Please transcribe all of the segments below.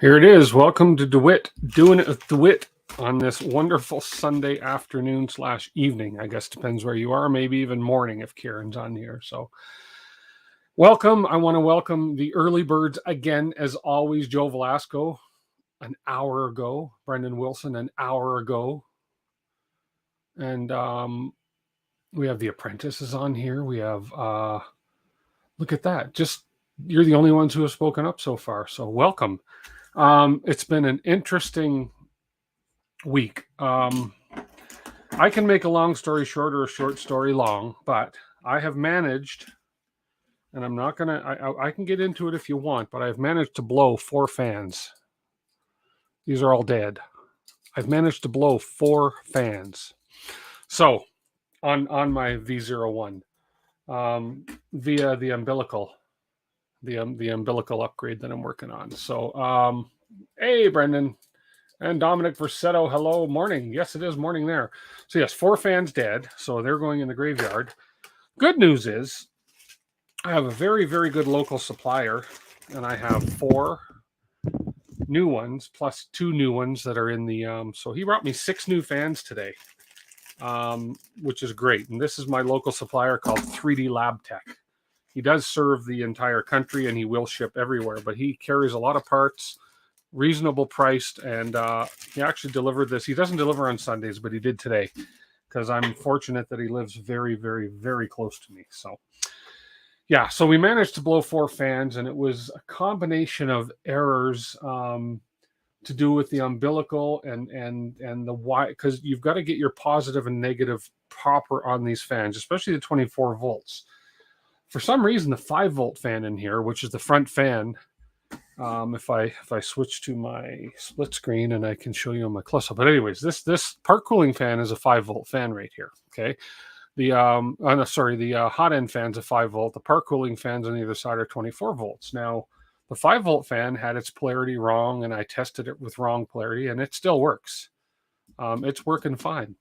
Here it is. Welcome to DeWitt, doing it with DeWitt on this wonderful Sunday afternoon / evening. I guess depends where you are, maybe even morning if Kieran's on here. So welcome. I want to welcome the early birds again, as always. Joe Velasco, an hour ago. Brendan Wilson, an hour ago. And we have the apprentices on here. We have, look at that. You're the only ones who have spoken up so far. So welcome. It's been an interesting week. I can make a long story short or a short story long, but I have managed, and I'm not gonna. I can get into it if you want, but I've managed to blow 4 fans. These are all dead. I've managed to blow 4 fans. So on my V01 via the umbilical. The umbilical upgrade that I'm working on. So, hey, Brendan and Dominic Versetto, hello, morning. Yes, it is morning there. So yes, 4 fans dead. So they're going in the graveyard. Good news is I have a very, very good local supplier, and I have 4 new ones plus 2 new ones that are in the. So he brought me 6 new fans today, which is great. And this is my local supplier called 3D Lab Tech. He does serve the entire country and he will ship everywhere, but he carries a lot of parts, reasonable priced, and he actually delivered this. He doesn't deliver on Sundays, but he did today because I'm fortunate that he lives very, very, very close to me. So yeah, so we managed to blow 4 fans, and it was a combination of errors to do with the umbilical and the why, because you've got to get your positive and negative proper on these fans, especially the 24 volts. For some reason, the 5-volt fan in here, which is the front fan, if I switch to my split screen and I can show you on my close-up. But anyways, this part cooling fan is a 5-volt fan right here. Okay, the hot end fan's a 5-volt. The part cooling fans on either side are 24 volts. Now, the 5-volt fan had its polarity wrong, and I tested it with wrong polarity, and it still works. It's working fine.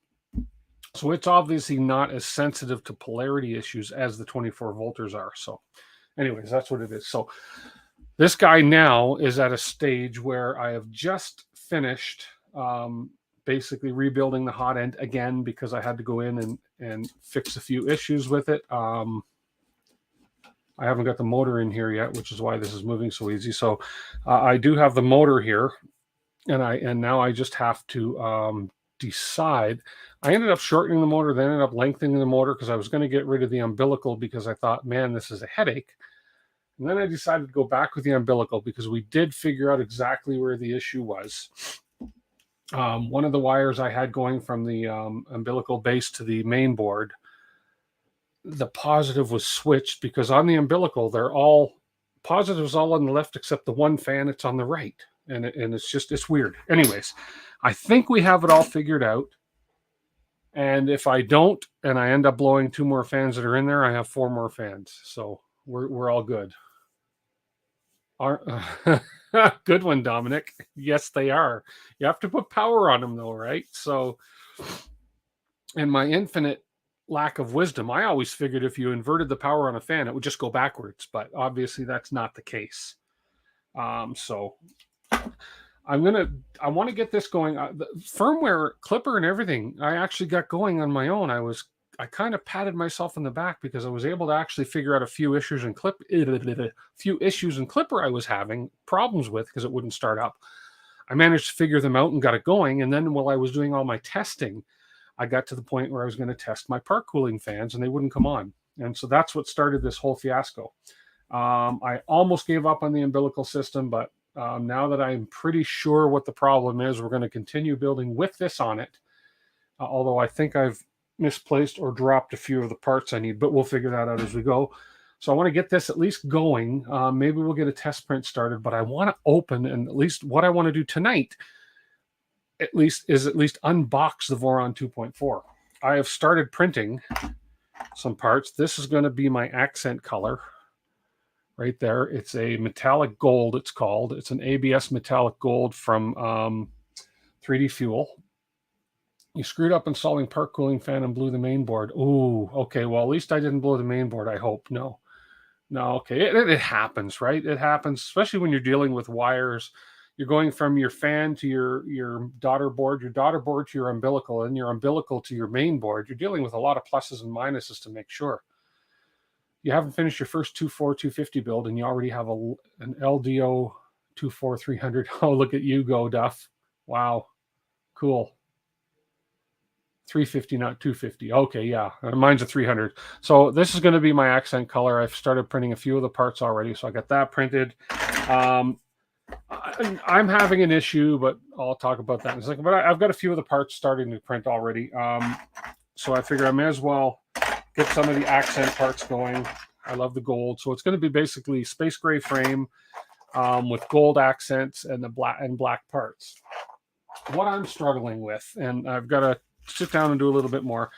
So it's obviously not as sensitive to polarity issues as the 24 volters are. So anyways, that's what it is. So this guy now is at a stage where I have just finished basically rebuilding the hot end again because I had to go in and fix a few issues with it. I haven't got the motor in here yet, which is why this is moving so easy. So I do have the motor here, and now I just have to decide. I ended up shortening the motor, then ended up lengthening the motor because I was going to get rid of the umbilical because I thought, man, this is a headache. And then I decided to go back with the umbilical because we did figure out exactly where the issue was. One of the wires I had going from the umbilical base to the main board, the positive was switched because on the umbilical, they're all positives all on the left except the one fan, it's on the right. And it's weird. Anyways, I think we have it all figured out. And if I don't, and I end up blowing 2 more fans that are in there, I have 4 more fans. So we're all good. Good one, Dominic. Yes, they are. You have to put power on them though, right? So, in my infinite lack of wisdom, I always figured if you inverted the power on a fan, it would just go backwards. But obviously that's not the case. So I want to get this going. The firmware clipper and everything, I actually got going on my own. I kind of patted myself in the back because I was able to actually figure out a few issues in clipper I was having problems with because it wouldn't start up. I managed to figure them out and got it going. And then while I was doing all my testing, I got to the point where I was going to test my part cooling fans and they wouldn't come on. And so that's what started this whole fiasco. I almost gave up on the umbilical system, but now that I'm pretty sure what the problem is, we're going to continue building with this on it. Although I think I've misplaced or dropped a few of the parts I need, but we'll figure that out as we go. So I want to get this at least going. Maybe we'll get a test print started, but I want to open, and at least what I want to do tonight is unbox the Voron 2.4. I have started printing some parts. This is going to be my accent color. Right there, it's a metallic gold, it's called. It's an ABS metallic gold from 3D Fuel. You screwed up installing part cooling fan and blew the main board. Ooh, okay, well, at least I didn't blow the main board, I hope. No, okay, it happens, right? It happens, especially when you're dealing with wires. you're going from your fan to your daughter board to your umbilical, and your umbilical to your main board. You're dealing with a lot of pluses and minuses to make sure. You haven't finished your first 2.4 250 build, and you already have an LDO 2.4 300. Oh, look at you go, Duff. Wow, cool. 350, not 250. Okay, yeah, mine's a 300. So this is going to be my accent color. I've started printing a few of the parts already, so I got that printed. I'm having an issue, but I'll talk about that in a second. But I've got a few of the parts starting to print already. So I figure I may as well get some of the accent parts going. I love the gold. So it's going to be basically space gray frame with gold accents and the black parts. What I'm struggling with, and I've got to sit down and do a little bit more.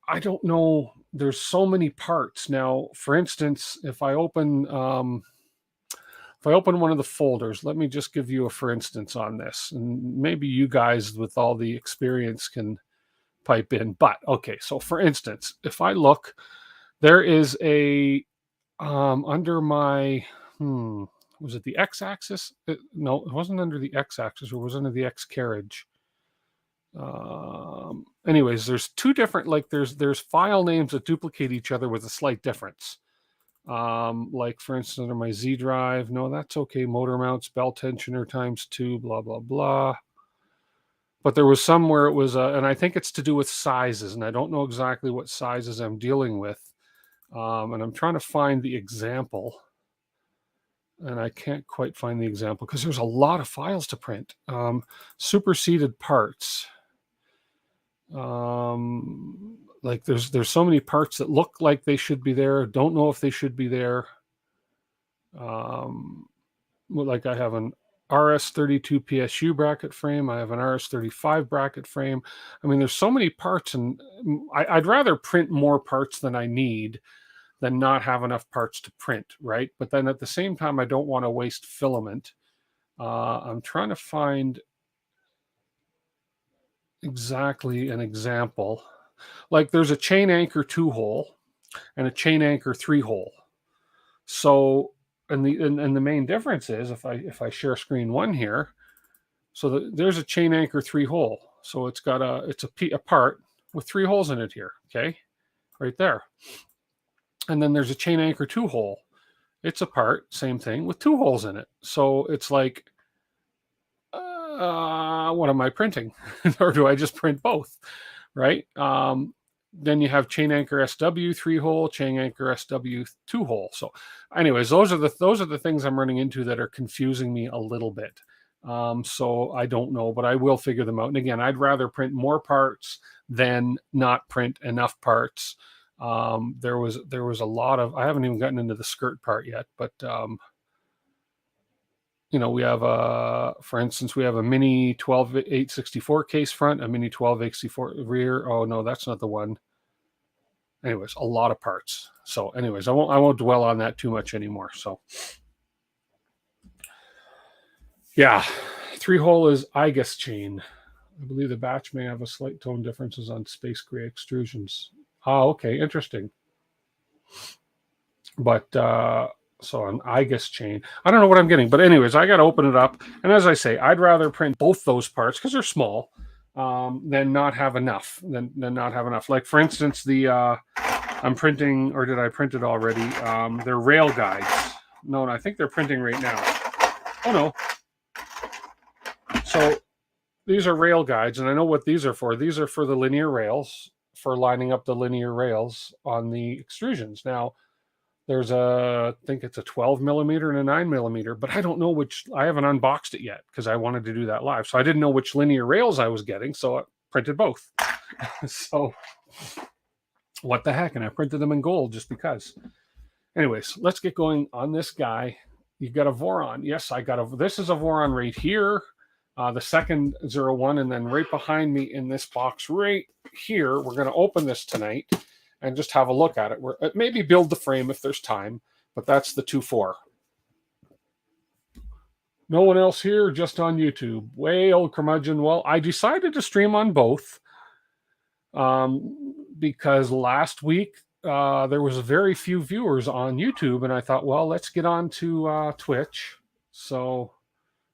I don't know. There's so many parts now. For instance, if I open one of the folders, let me just give you a for instance on this, and maybe you guys with all the experience can pipe in. But okay, so for instance, if I look, there is a under my was it the x-axis? No, it wasn't under the x-axis, or was it under the x carriage? Anyways, there's two different, like there's file names that duplicate each other with a slight difference. Like for instance, under my Z drive, no, that's okay. Motor mounts, bell tensioner ×2, blah, blah, blah. But there was some where it was, and I think it's to do with sizes, and I don't know exactly what sizes I'm dealing with. And I'm trying to find the example, and I can't quite find the example because there's a lot of files to print. Superseded parts. Like there's so many parts that look like they should be there. Don't know if they should be there. Like I have an RS32 PSU bracket frame. I have an RS35 bracket frame. I mean, there's so many parts, and I'd rather print more parts than I need than not have enough parts to print, right? But then at the same time, I don't want to waste filament. I'm trying to find exactly an example. Like there's a chain anchor 2-hole and a chain anchor 3-hole. So, and the main difference is if I share screen 1 here, so there's a chain anchor 3-hole. So it's got a part with 3 holes in it here. Okay, right there. And then there's a chain anchor 2-hole. It's a part, same thing, with 2 holes in it. So it's like, what am I printing? Or do I just print both? Right? Then you have chain anchor SW 3-hole, chain anchor SW 2-hole. So anyways, those are the things I'm running into that are confusing me a little bit. So I don't know, but I will figure them out. And again, I'd rather print more parts than not print enough parts. There was a lot of, I haven't even gotten into the skirt part yet, but we have for instance, we have a mini 12-864 case front, a mini 12-864 rear. Oh no, that's not the one. Anyways, a lot of parts. So anyways, I won't dwell on that too much anymore. So yeah, 3-hole is IGUS chain. I believe the batch may have a slight tone differences on space gray extrusions. Oh, okay, interesting. But so an IGUS chain. I don't know what I'm getting, but anyways, I got to open it up. And as I say, I'd rather print both those parts because they're small than not have enough. Than not have enough. Like for instance, I'm printing, or did I print it already? They're rail guides. No, I think they're printing right now. Oh no. So these are rail guides, and I know what these are for. These are for the linear rails, for lining up the linear rails on the extrusions. Now, there's I think it's a 12 millimeter and a 9 millimeter, but I don't know which. I haven't unboxed it yet because I wanted to do that live. So I didn't know which linear rails I was getting, so I printed both. So what the heck? And I printed them in gold just because. Anyways, let's get going on this guy. You got a Voron. Yes, this is a Voron right here. The second 01, and then right behind me in this box right here, we're going to open this tonight and just have a look at it. Maybe build the frame if there's time, but that's the 2.4. No one else here, just on YouTube. Way old curmudgeon. Well, I decided to stream on both because last week there was very few viewers on YouTube, and I thought, well, let's get on to Twitch. So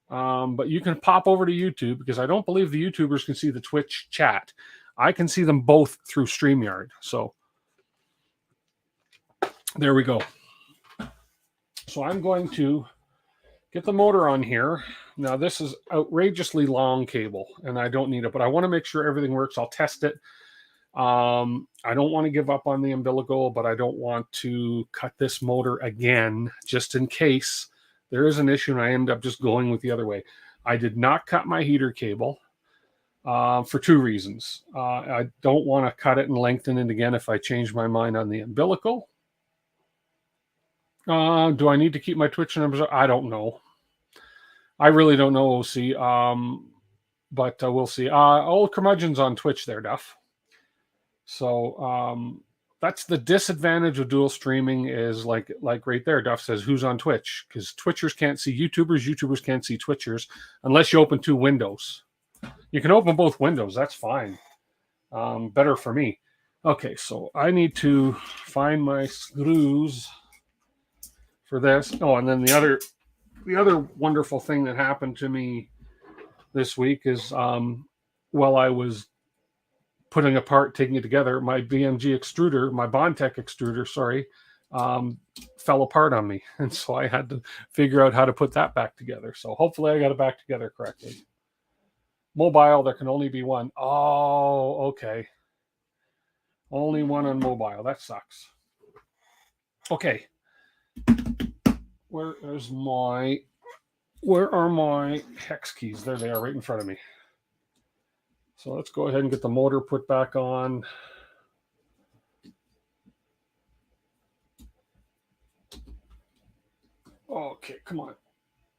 But you can pop over to YouTube because I don't believe the YouTubers can see the Twitch chat. I can see them both through StreamYard. So there we go. So I'm going to get the motor on here. Now this is outrageously long cable and I don't need it, but I want to make sure everything works. I'll test it. I don't want to give up on the umbilical, but I don't want to cut this motor again, just in case there is an issue and I end up just going with the other way. I did not cut my heater cable for two reasons. I don't want to cut it and lengthen it again if I change my mind on the umbilical. Do I need to keep my Twitch numbers? I don't know. I really don't know, OC. But we'll see. Old curmudgeon's on Twitch there, Duff. So that's the disadvantage of dual streaming is like right there. Duff says, who's on Twitch? Because Twitchers can't see YouTubers. YouTubers can't see Twitchers unless you open two windows. You can open both windows. That's fine. Better for me. Okay, so I need to find my screws for this. Oh, and then the other wonderful thing that happened to me this week is while I was putting apart, taking it together, my BMG extruder, my Bondtech extruder, fell apart on me. And so I had to figure out how to put that back together. So hopefully I got it back together correctly. Mobile, there can only be one. Oh, okay. Only one on mobile. That sucks. Okay. Where are my hex keys? There they are, right in front of me. So let's go ahead and get the motor put back on. Okay, come on.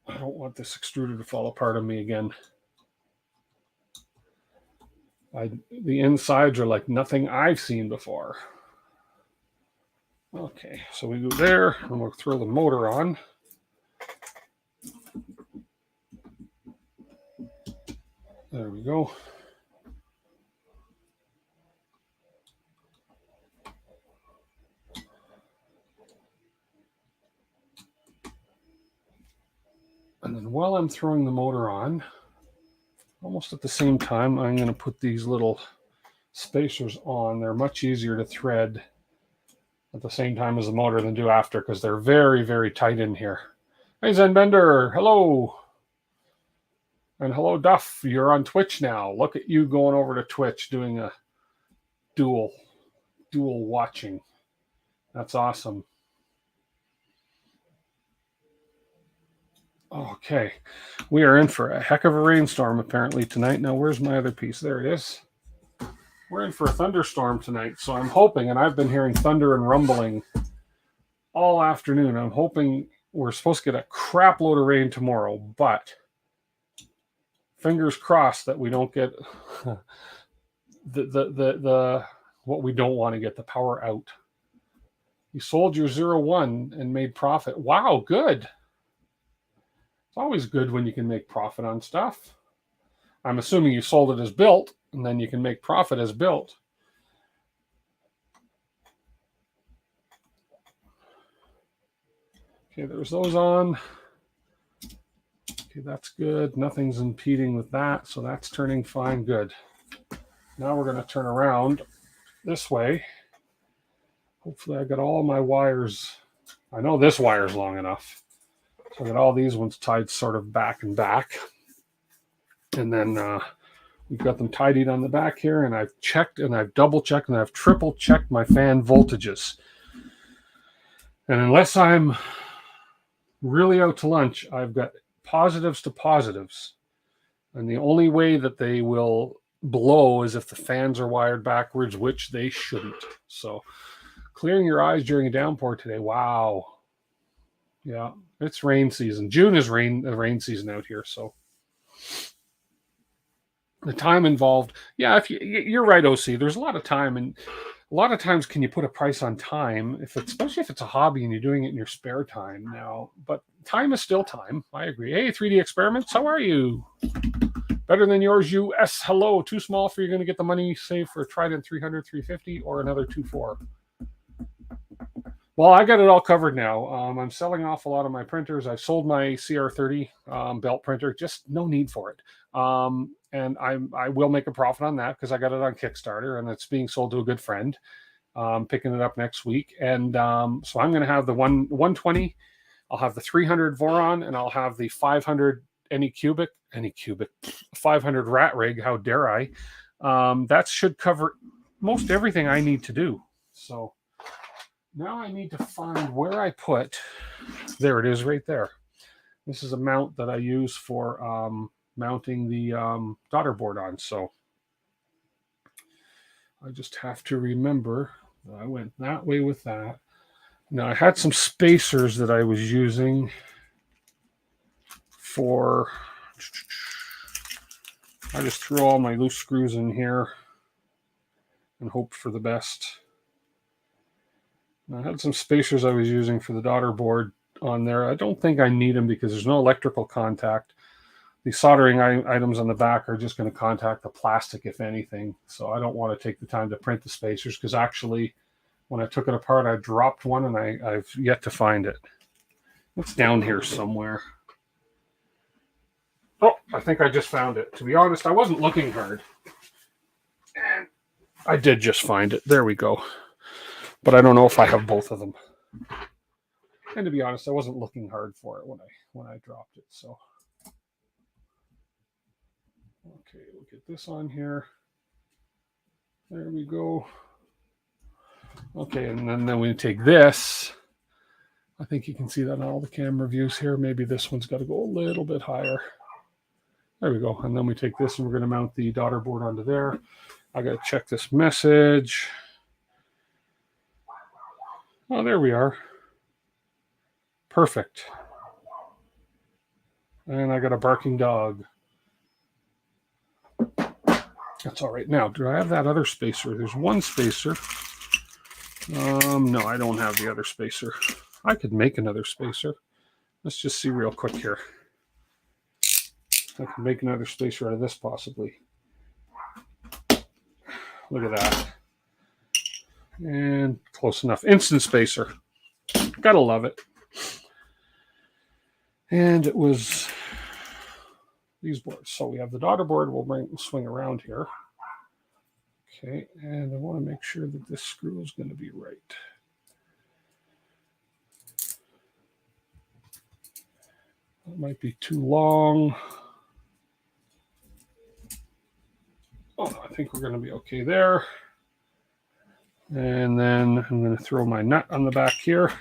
I don't want this extruder to fall apart on me again. The insides are like nothing I've seen before. Okay, so we go there, and we'll throw the motor on. There we go. And then while I'm throwing the motor on, almost at the same time, I'm going to put these little spacers on. They're much easier to thread at the same time as the motor than do after because they're very, very tight in here. Hey, Zenbender, hello. And hello, Duff. You're on Twitch now. Look at you going over to Twitch doing a dual watching. That's awesome. Okay, we are in for a heck of a rainstorm apparently tonight. Now, where's my other piece? There it is. We're in for a thunderstorm tonight, so I'm hoping, and I've been hearing thunder and rumbling all afternoon. I'm hoping we're supposed to get a crap load of rain tomorrow, but fingers crossed that we don't get the what we don't want to get, the power out. You sold your 01 and made profit. Wow, good. It's always good when you can make profit on stuff. I'm assuming you sold it as built, and then you can make profit as built. Okay, there's those on. Okay, that's good. Nothing's impeding with that, so that's turning fine. Good. Now we're going to turn around this way. Hopefully I got all my wires. I know this wire's long enough. So I got all these ones tied sort of back and back. And then we've got them tidied on the back here, and I've checked and I've double checked and I've triple checked my fan voltages. And unless I'm really out to lunch, I've got positives to positives. And the only way that they will blow is if the fans are wired backwards, which they shouldn't. So clearing your eyes during a downpour today. Wow. Yeah, it's rain season. June is rain season out here, so the time involved. Yeah, if you're right, OC. There's a lot of time, and a lot of times, can you put a price on time? Especially if it's a hobby and you're doing it in your spare time now. But time is still time. I agree. Hey, 3D Experiments, how are you? Better than yours, US. Hello. Too small for you're going to get the money saved for a Trident 300, 350, or another 2.4. Well, I got it all covered now. I'm selling off a lot of my printers. I sold my CR30 belt printer. Just no need for it. And I will make a profit on that because I got it on Kickstarter and it's being sold to a good friend. Picking it up next week. And so I'm going to have the 120. I'll have the 300 Voron and I'll have the 500 any cubic, 500 rat rig. How dare I? That should cover most everything I need to do. So now I need to find where I put, there it is right there. This is a mount that I use for mounting the daughter board on. So I just have to remember that I went that way with that. Now I had some spacers that I was using for, I just threw all my loose screws in here and hoped for the best. I had some spacers I was using for the daughter board on there. I don't think I need them because there's no electrical contact. The soldering items on the back are just going to contact the plastic, if anything. So I don't want to take the time to print the spacers because actually when I took it apart, I dropped one and I've yet to find it. It's down here somewhere. Oh, I think I just found it. To be honest, I wasn't looking hard. And I did just find it. There we go. But I don't know if I have both of them. And to be honest, I wasn't looking hard for it when I dropped it. So, okay, we'll get this on here. There we go. Okay, and then we take this. I think you can see that in all the camera views here. Maybe this one's got to go a little bit higher. There we go. And then we take this and we're going to mount the daughter board onto there. I got to check this message. Oh, there we are. Perfect. And I got a barking dog. That's all right. Now, do I have that other spacer? There's one spacer. No, I don't have the other spacer. I could make another spacer. Let's just see real quick here. I can make another spacer out of this possibly. Look at that. And close enough. Instant spacer. Gotta love it. And it was these boards. So we have the daughter board. We'll swing around here. Okay, and I want to make sure that this screw is going to be right. That might be too long. Oh, I think we're going to be okay there. And then I'm going to throw my nut on the back here.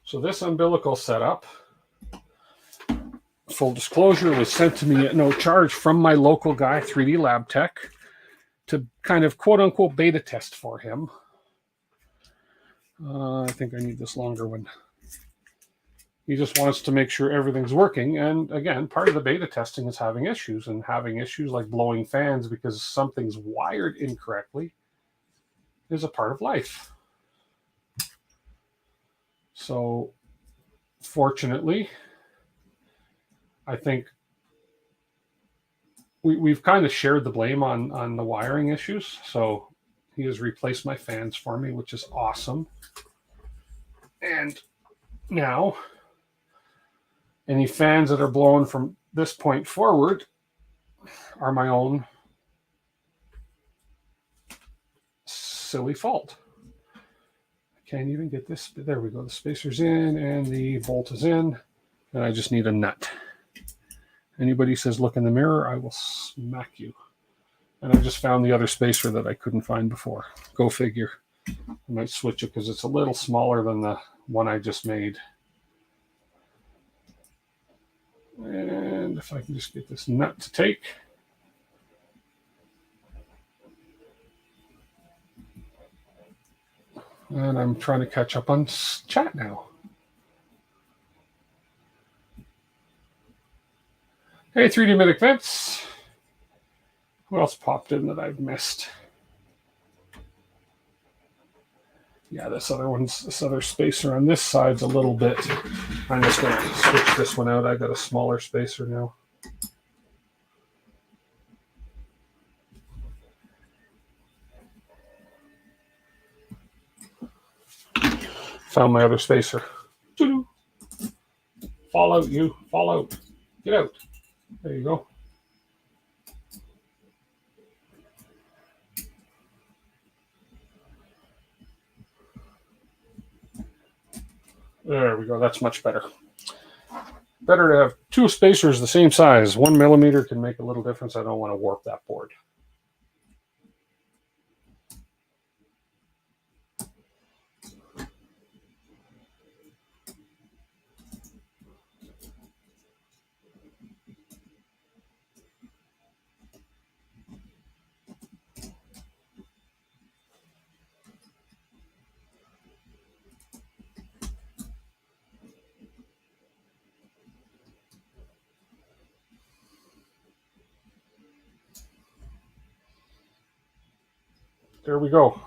So this umbilical setup, full disclosure, was sent to me at no charge from my local guy, 3D Lab Tech, to kind of quote-unquote beta test for him. I think I need this longer one. He just wants to make sure everything's working. And again, part of the beta testing is having issues, and having issues like blowing fans because something's wired incorrectly is a part of life. So fortunately, I think we've kind of shared the blame on the wiring issues. So he has replaced my fans for me, which is awesome. And now any fans that are blowing from this point forward are my own silly fault. Can't even get this. There we go. The spacer's in and the bolt is in. And I just need a nut. Anybody says look in the mirror, I will smack you. And I just found the other spacer that I couldn't find before. Go figure. I might switch it because it's a little smaller than the one I just made. And if I can just get this nut to take. And I'm trying to catch up on chat now. Hey, 3D Medic Vince. Who else popped in that I've missed? Yeah, this other spacer on this side's a little bit. I'm just going to switch this one out. I got a smaller spacer now. Found my other spacer. Fall out, you. Fall out. Get out. There you go. There we go. That's much better. Better to have two spacers the same size. 1 millimeter can make a little difference. I don't want to warp that board. There we go.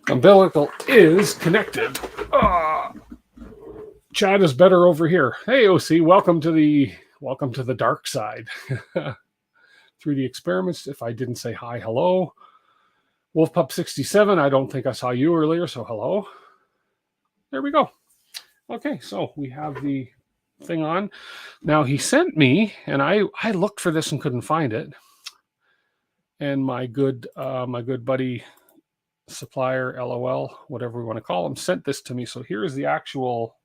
Umbilical is connected. Chad is better over here. Hey, OC, welcome to the dark side. Through the experiments, if I didn't say hi, hello. WolfPup67, I don't think I saw you earlier, so hello. There we go. Okay, so we have the thing on. Now he sent me, and I looked for this and couldn't find it. And my good buddy supplier, LOL, whatever we want to call him, sent this to me. So here's the actual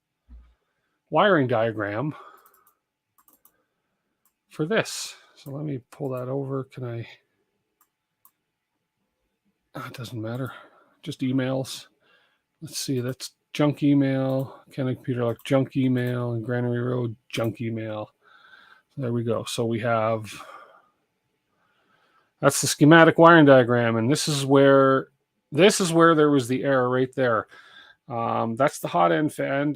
wiring diagram for this. So let me pull that over. Can I? It doesn't matter. Just emails. Let's see. That's junk email. Canon Computer Elect junk email, and Granary Road junk email. There we go. So we have. That's the schematic wiring diagram, and this is where there was the error right there. That's the hot end fan.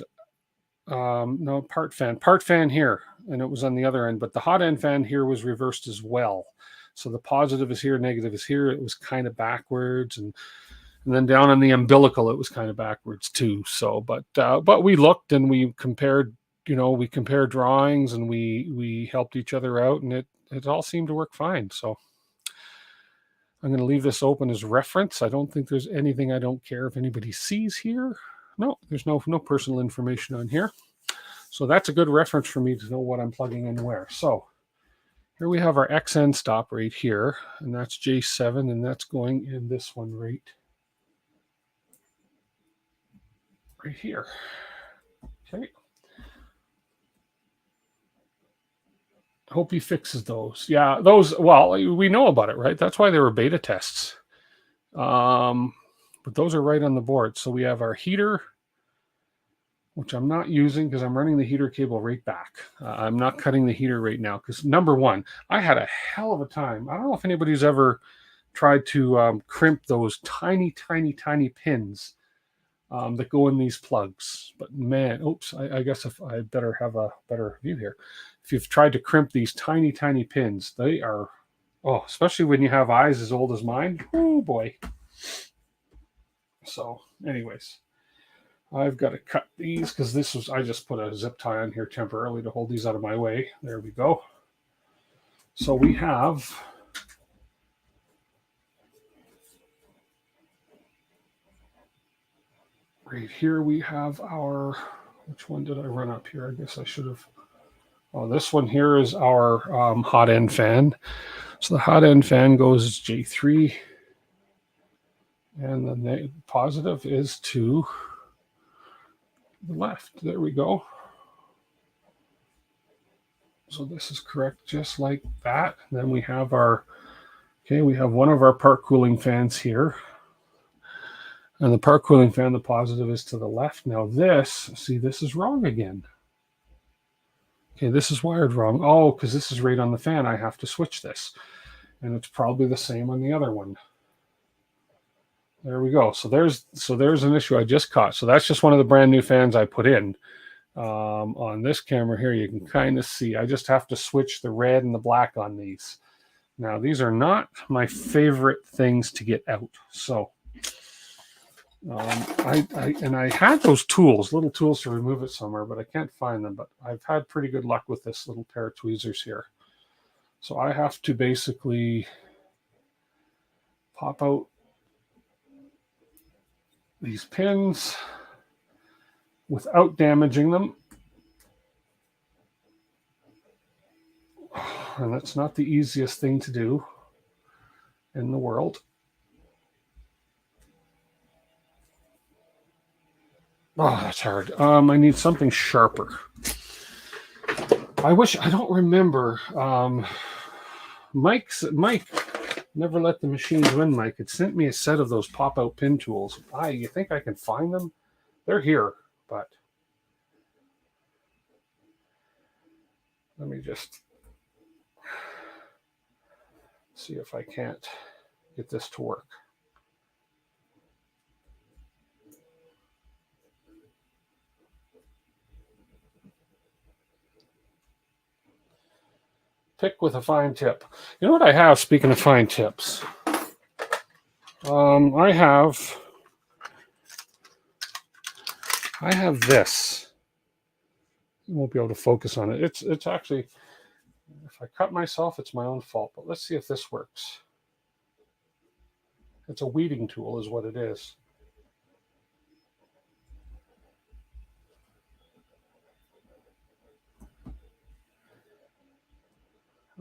No, part fan here, and it was on the other end, but the hot end fan here was reversed as well. So the positive is here, negative is here. It was kind of backwards, and then down on the umbilical, it was kind of backwards too. So, but we looked and we compared, we compared drawings and we helped each other out, and it all seemed to work fine. So I'm going to leave this open as reference. I don't think there's anything I don't care if anybody sees here. No, there's no personal information on here. So that's a good reference for me to know what I'm plugging in where. So here we have our XN stop right here, and that's J7, and that's going in this one right here. Okay. Hope he fixes those. Yeah, those, well, we know about it, right? That's why they were beta tests. But those are right on the board. So we have our heater, which I'm not using because I'm running the heater cable right back. I'm not cutting the heater right now because, number one, I had a hell of a time. I don't know if anybody's ever tried to crimp those tiny, tiny, tiny pins that go in these plugs. But man, oops, I guess if I better have a better view here. If you've tried to crimp these tiny, tiny pins, they are, especially when you have eyes as old as mine. Oh boy. So anyways, I've got to cut these because I just put a zip tie on here temporarily to hold these out of my way. There we go. So we have right here, we have our, which one did I run up here? I guess I should have. Oh, this one here is our hot end fan. So the hot end fan goes as J3. And the positive is to the left. There we go. So this is correct just like that. And then we have we have one of our part cooling fans here. And the part cooling fan, the positive is to the left. Now this is wrong again. Okay, this is wired wrong. Oh, because this is right on the fan. I have to switch this. And it's probably the same on the other one. There we go. So there's an issue I just caught. So that's just one of the brand new fans I put in. On this camera here, you can kind of see. I just have to switch the red and the black on these. Now, these are not my favorite things to get out. So I had those tools, little tools to remove it somewhere, but I can't find them. But I've had pretty good luck with this little pair of tweezers here. So I have to basically pop out these pins without damaging them. And that's not the easiest thing to do in the world. Oh, that's hard. I need something sharper. I don't remember. Mike never let the machines win. Mike had sent me a set of those pop-out pin tools. You think I can find them? They're here, but let me just see if I can't get this to work. Pick with a fine tip. You know what I have, speaking of fine tips? I have this. You won't be able to focus on it. It's actually, if I cut myself, it's my own fault. But let's see if this works. It's a weeding tool is what it is.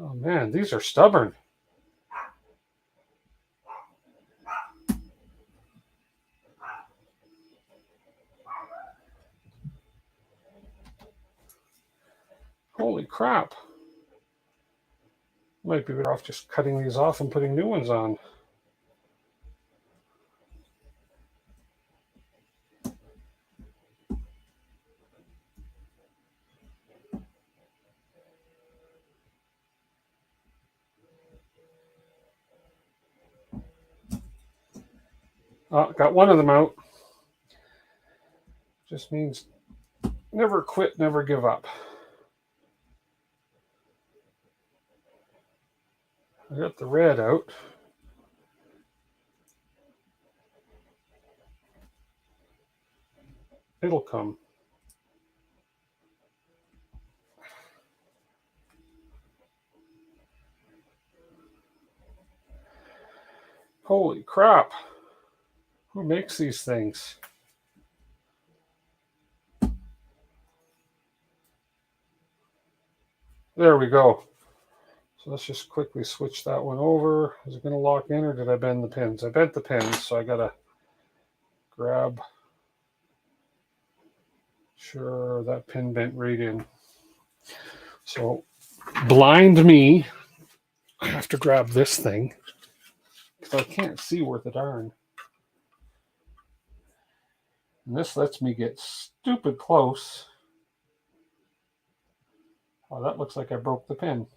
Oh man, these are stubborn. Holy crap. Might be better off just cutting these off and putting new ones on. Got one of them out. Just means never quit, never give up. I got the red out. It'll come. Holy crap. Who makes these things? There we go. So let's just quickly switch that one over. Is it going to lock in or did I bend the pins? I bent the pins, so I got to grab. Sure, that pin bent right in. So blind me. I have to grab this thing because I can't see worth a darn. And this lets me get stupid close. Oh, that looks like I broke the pin.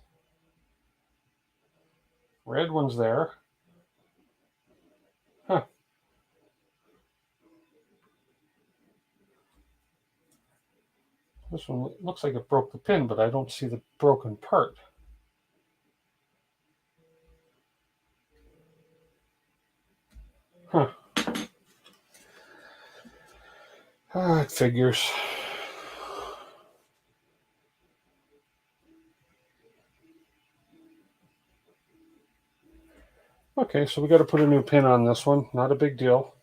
Red one's there. Huh. This one looks like it broke the pin, but I don't see the broken part. Huh. It figures. Okay, so we got to put a new pin on this one. Not a big deal.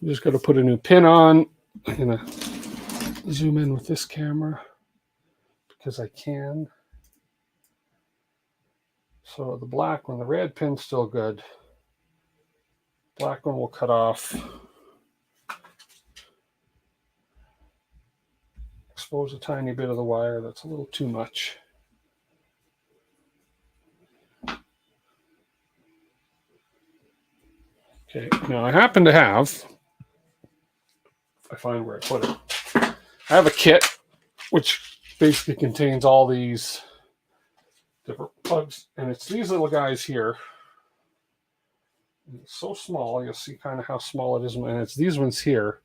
We just got to put a new pin on. I'm going to zoom in with this camera because I can. So the black one, the red pin's still good. Black one will cut off. Expose a tiny bit of the wire. That's a little too much. Okay, now I happen to have, if I find where I put it, I have a kit which basically contains all these different plugs, and it's these little guys here. And it's so small, you'll see kind of how small it is, and it's these ones here.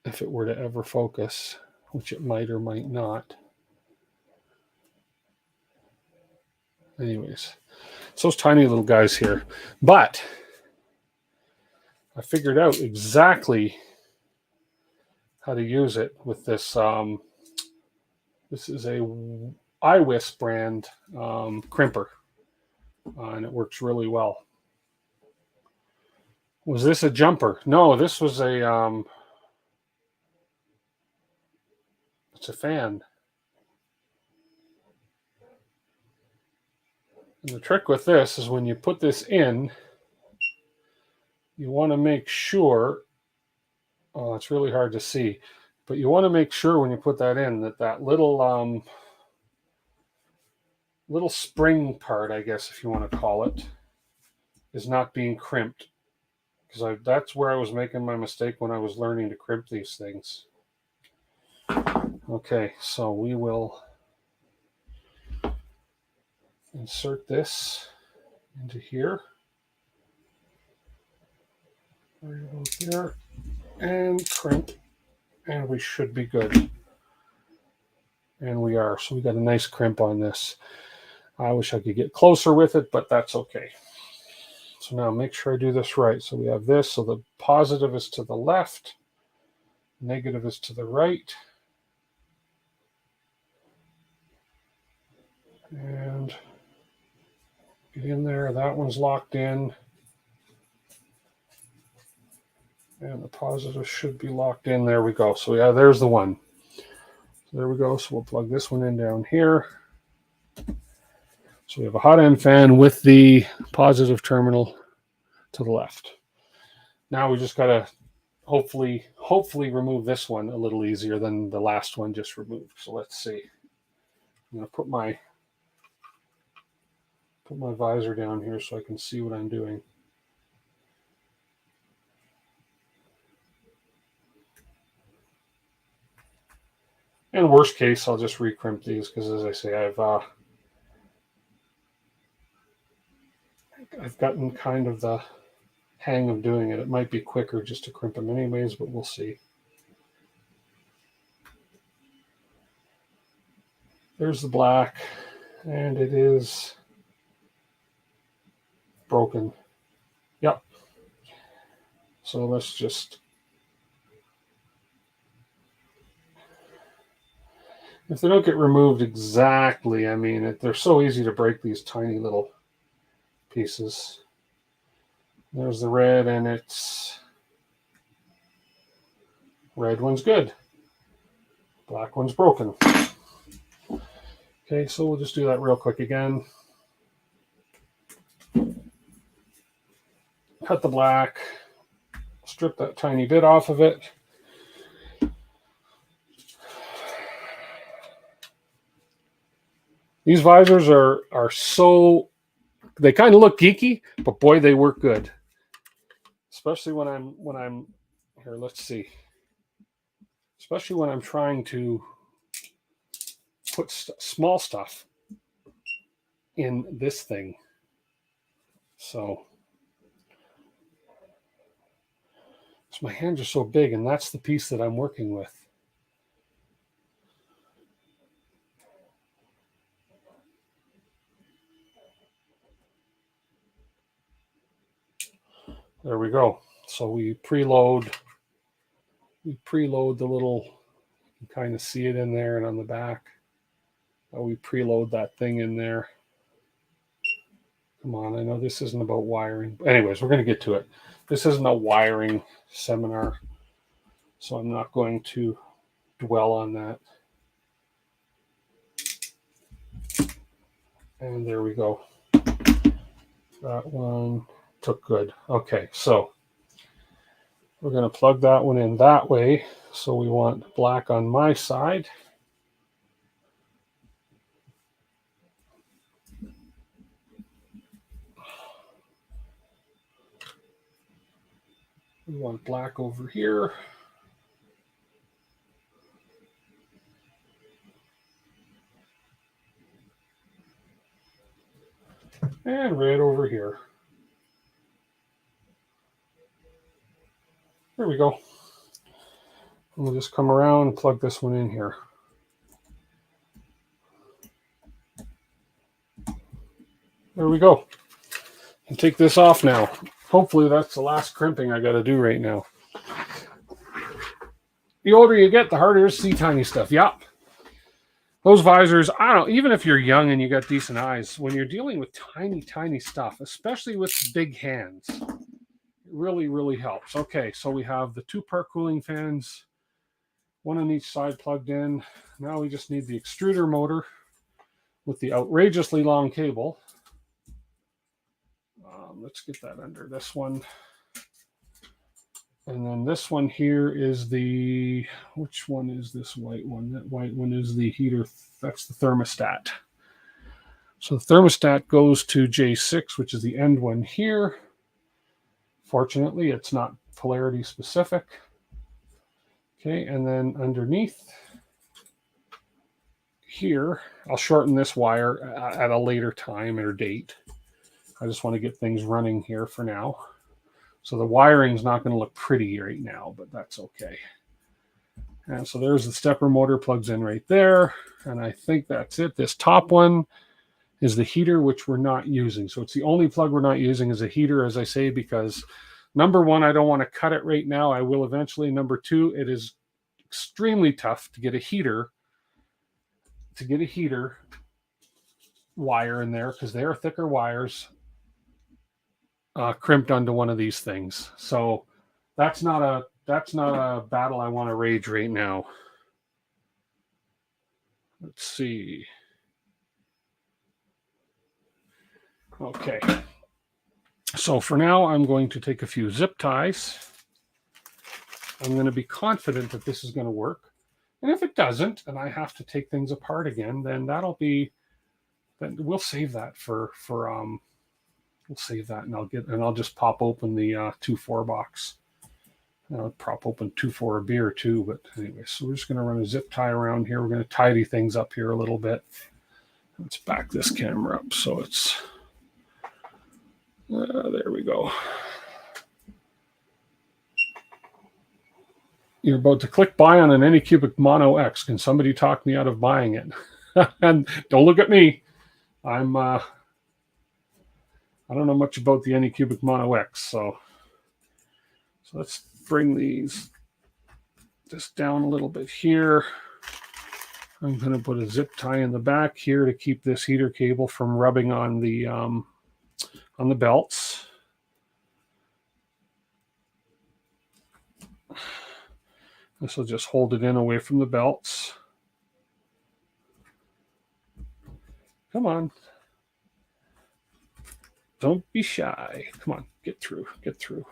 If it were to ever focus, which it might or might not. Anyways, it's those tiny little guys here. But I figured out exactly how to use it with this. This is a iWis brand crimper, and it works really well. Was this a jumper? No, this was a it's a fan. And the trick with this is when you put this in, you want to make sure, oh, it's really hard to see, but you want to make sure when you put that in that that little little spring part, I guess if you want to call it, is not being crimped. Because that's where I was making my mistake when I was learning to crimp these things. Okay, so we will insert this into here. Right about there. And crimp. And we should be good. And we are. So we got a nice crimp on this. I wish I could get closer with it, but that's okay. So now make sure I do this right. So we have this. So the positive is to the left. Negative is to the right. And get in there. That one's locked in. And the positive should be locked in. There we go. So yeah, there's the one. So there we go. So we'll plug this one in down here. So we have a hot end fan with the positive terminal to the left. Now we just got to hopefully remove this one a little easier than the last one just removed. So let's see. I'm going to put my visor down here so I can see what I'm doing. In worst case, I'll just recrimp these because, as I say, I've gotten kind of the hang of doing it. It might be quicker just to crimp them anyways, but we'll see. There's the black, and it is broken. Yep. So let's just... If they don't get removed exactly, I mean, they're so easy to break these tiny little pieces. There's the red, and it's... Red one's good. Black one's broken. Okay, so we'll just do that real quick again. Cut the black. Strip that tiny bit off of it. These visors are so, they kind of look geeky, but boy, they work good. Especially when I'm here, let's see. Especially when I'm trying to put small stuff in this thing. So my hands are so big, and that's the piece that I'm working with. There we go. So we preload the little, you can kind of see it in there and on the back. We preload that thing in there. Come on, I know this isn't about wiring. Anyways, we're going to get to it. This isn't a wiring seminar, so I'm not going to dwell on that. And there we go. That one took good. Okay, so we're going to plug that one in that way. So we want black on my side. We want black over here. And red over here. There we go. And we'll just come around and plug this one in here. There we go. And take this off now. Hopefully that's the last crimping I got to do right now. The older you get, the harder it is to see tiny stuff. Yep. Those visors, I don't know, even if you're young and you got decent eyes, when you're dealing with tiny, tiny stuff, especially with big hands, it really, really helps. Okay, so we have the 2-part cooling fans, one on each side plugged in. Now we just need the extruder motor with the outrageously long cable. Let's get that under this one. And then this one here is the, which one is this white one? That white one is the heater. That's the thermostat. So the thermostat goes to J6, which is the end one here. Fortunately, it's not polarity specific. Okay, and then underneath here, I'll shorten this wire at a later time or date. I just want to get things running here for now. So the wiring's not going to look pretty right now, but that's okay. And so there's the stepper motor, plugs in right there. And I think that's it. This top one is the heater, which we're not using. So it's the only plug we're not using is a heater, as I say, because number one, I don't want to cut it right now. I will eventually. Number two, it is extremely tough to get a heater wire in there because they are thicker wires crimped onto one of these things. So that's not a battle I want to rage right now. Let's see. Okay. So for now, I'm going to take a few zip ties. I'm going to be confident that this is going to work. And if it doesn't, and I have to take things apart again, then then we'll save that we'll save that, and I'll just pop open the 2-4 box. I'll prop open 2-4 a beer too, but anyway, so we're just going to run a zip tie around here. We're going to tidy things up here a little bit. Let's back this camera up so it's, there we go. You're about to click buy on an Anycubic Mono X. Can somebody talk me out of buying it? And don't look at me. I don't know much about the Anycubic Mono X, so let's bring these just down a little bit here. I'm going to put a zip tie in the back here to keep this heater cable from rubbing on the belts. This will just hold it in away from the belts. Come on. Don't be shy. Come on, get through, get through.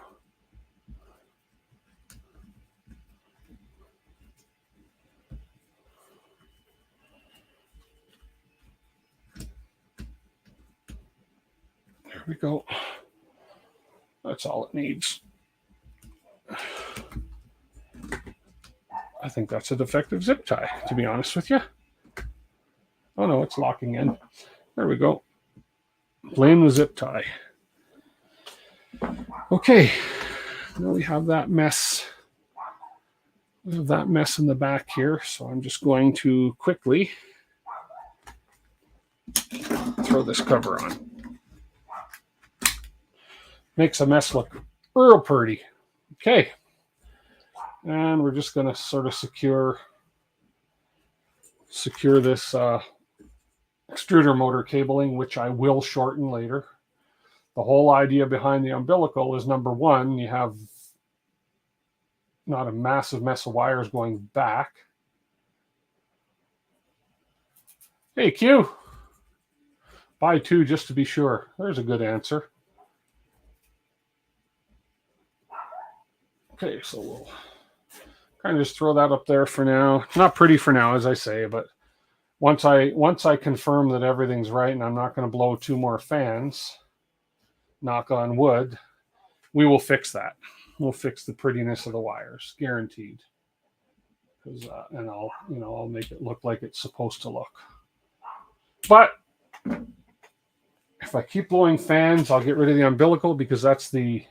There we go. That's all it needs. I think that's a defective zip tie, to be honest with you. Oh no, it's locking in. There we go. Blame the zip tie. Okay, now we have that mess. We have that mess in the back here, so I'm just going to quickly throw this cover on. Makes a mess look real pretty. Okay, and we're just going to sort of secure this extruder motor cabling, which I will shorten later. The whole idea behind the umbilical is, number one, you have not a massive mess of wires going back. Hey, Q. Buy 2 just to be sure. There's a good answer. Okay, so we'll kind of just throw that up there for now. Not pretty for now, as I say, but once I confirm that everything's right and I'm not going to blow 2 more fans, knock on wood, we will fix that. We'll fix the prettiness of the wires, guaranteed. And I'll make it look like it's supposed to look. But if I keep blowing fans, I'll get rid of the umbilical because that's the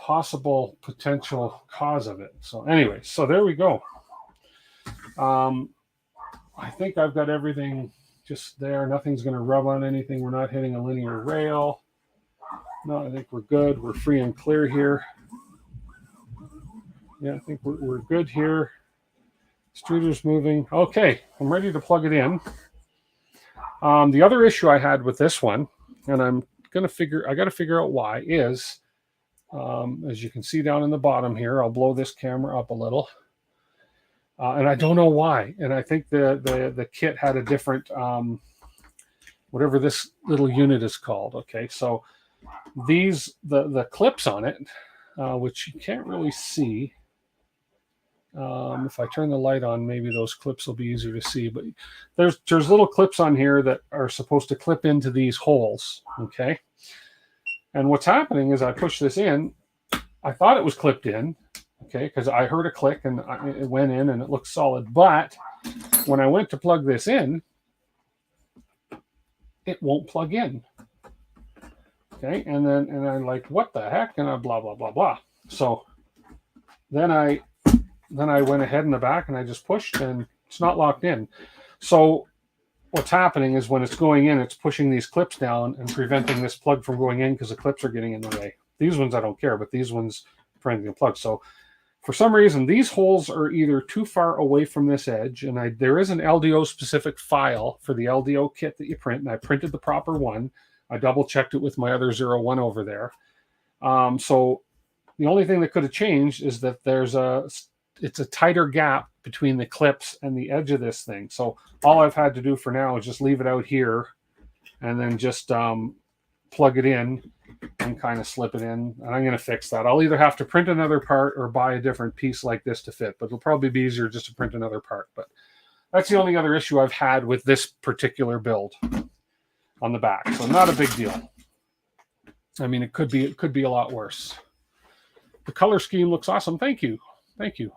possible potential cause of it. So anyway, so there we go. I think I've got everything just there. Nothing's going to rub on anything. We're not hitting a linear rail. No, I think we're good. We're free and clear here. Yeah, I think we're good here. Extruder's moving. Okay, I'm ready to plug it in. The other issue I had with this one, and I got to figure out why, is as you can see down in the bottom here, I'll blow this camera up a little. And I don't know why. And I think the kit had a different, whatever this little unit is called. Okay, so the clips on it, which you can't really see. If I turn the light on, maybe those clips will be easier to see. But there's little clips on here that are supposed to clip into these holes. Okay, and what's happening is I push this in. I thought it was clipped in. Okay, because I heard a click and it went in and it looked solid. But when I went to plug this in, it won't plug in. Okay, and I'm like, what the heck? And I blah blah blah blah. So then I went ahead in the back and I just pushed and it's not locked in. So what's happening is when it's going in, it's pushing these clips down and preventing this plug from going in because the clips are getting in the way. These ones I don't care, but these ones preventing the plug. So for some reason, these holes are either too far away from this edge, and there is an LDO specific file for the LDO kit that you print, and I printed the proper one. I double checked it with my other 01 over there. So the only thing that could have changed is that it's a tighter gap between the clips and the edge of this thing. So all I've had to do for now is just leave it out here and then just plug it in and kind of slip it in. And I'm going to fix that. I'll either have to print another part or buy a different piece like this to fit, but it'll probably be easier just to print another part. But that's the only other issue I've had with this particular build on the back. So not a big deal. I mean, it could be a lot worse. The color scheme looks awesome. Thank you. Thank you.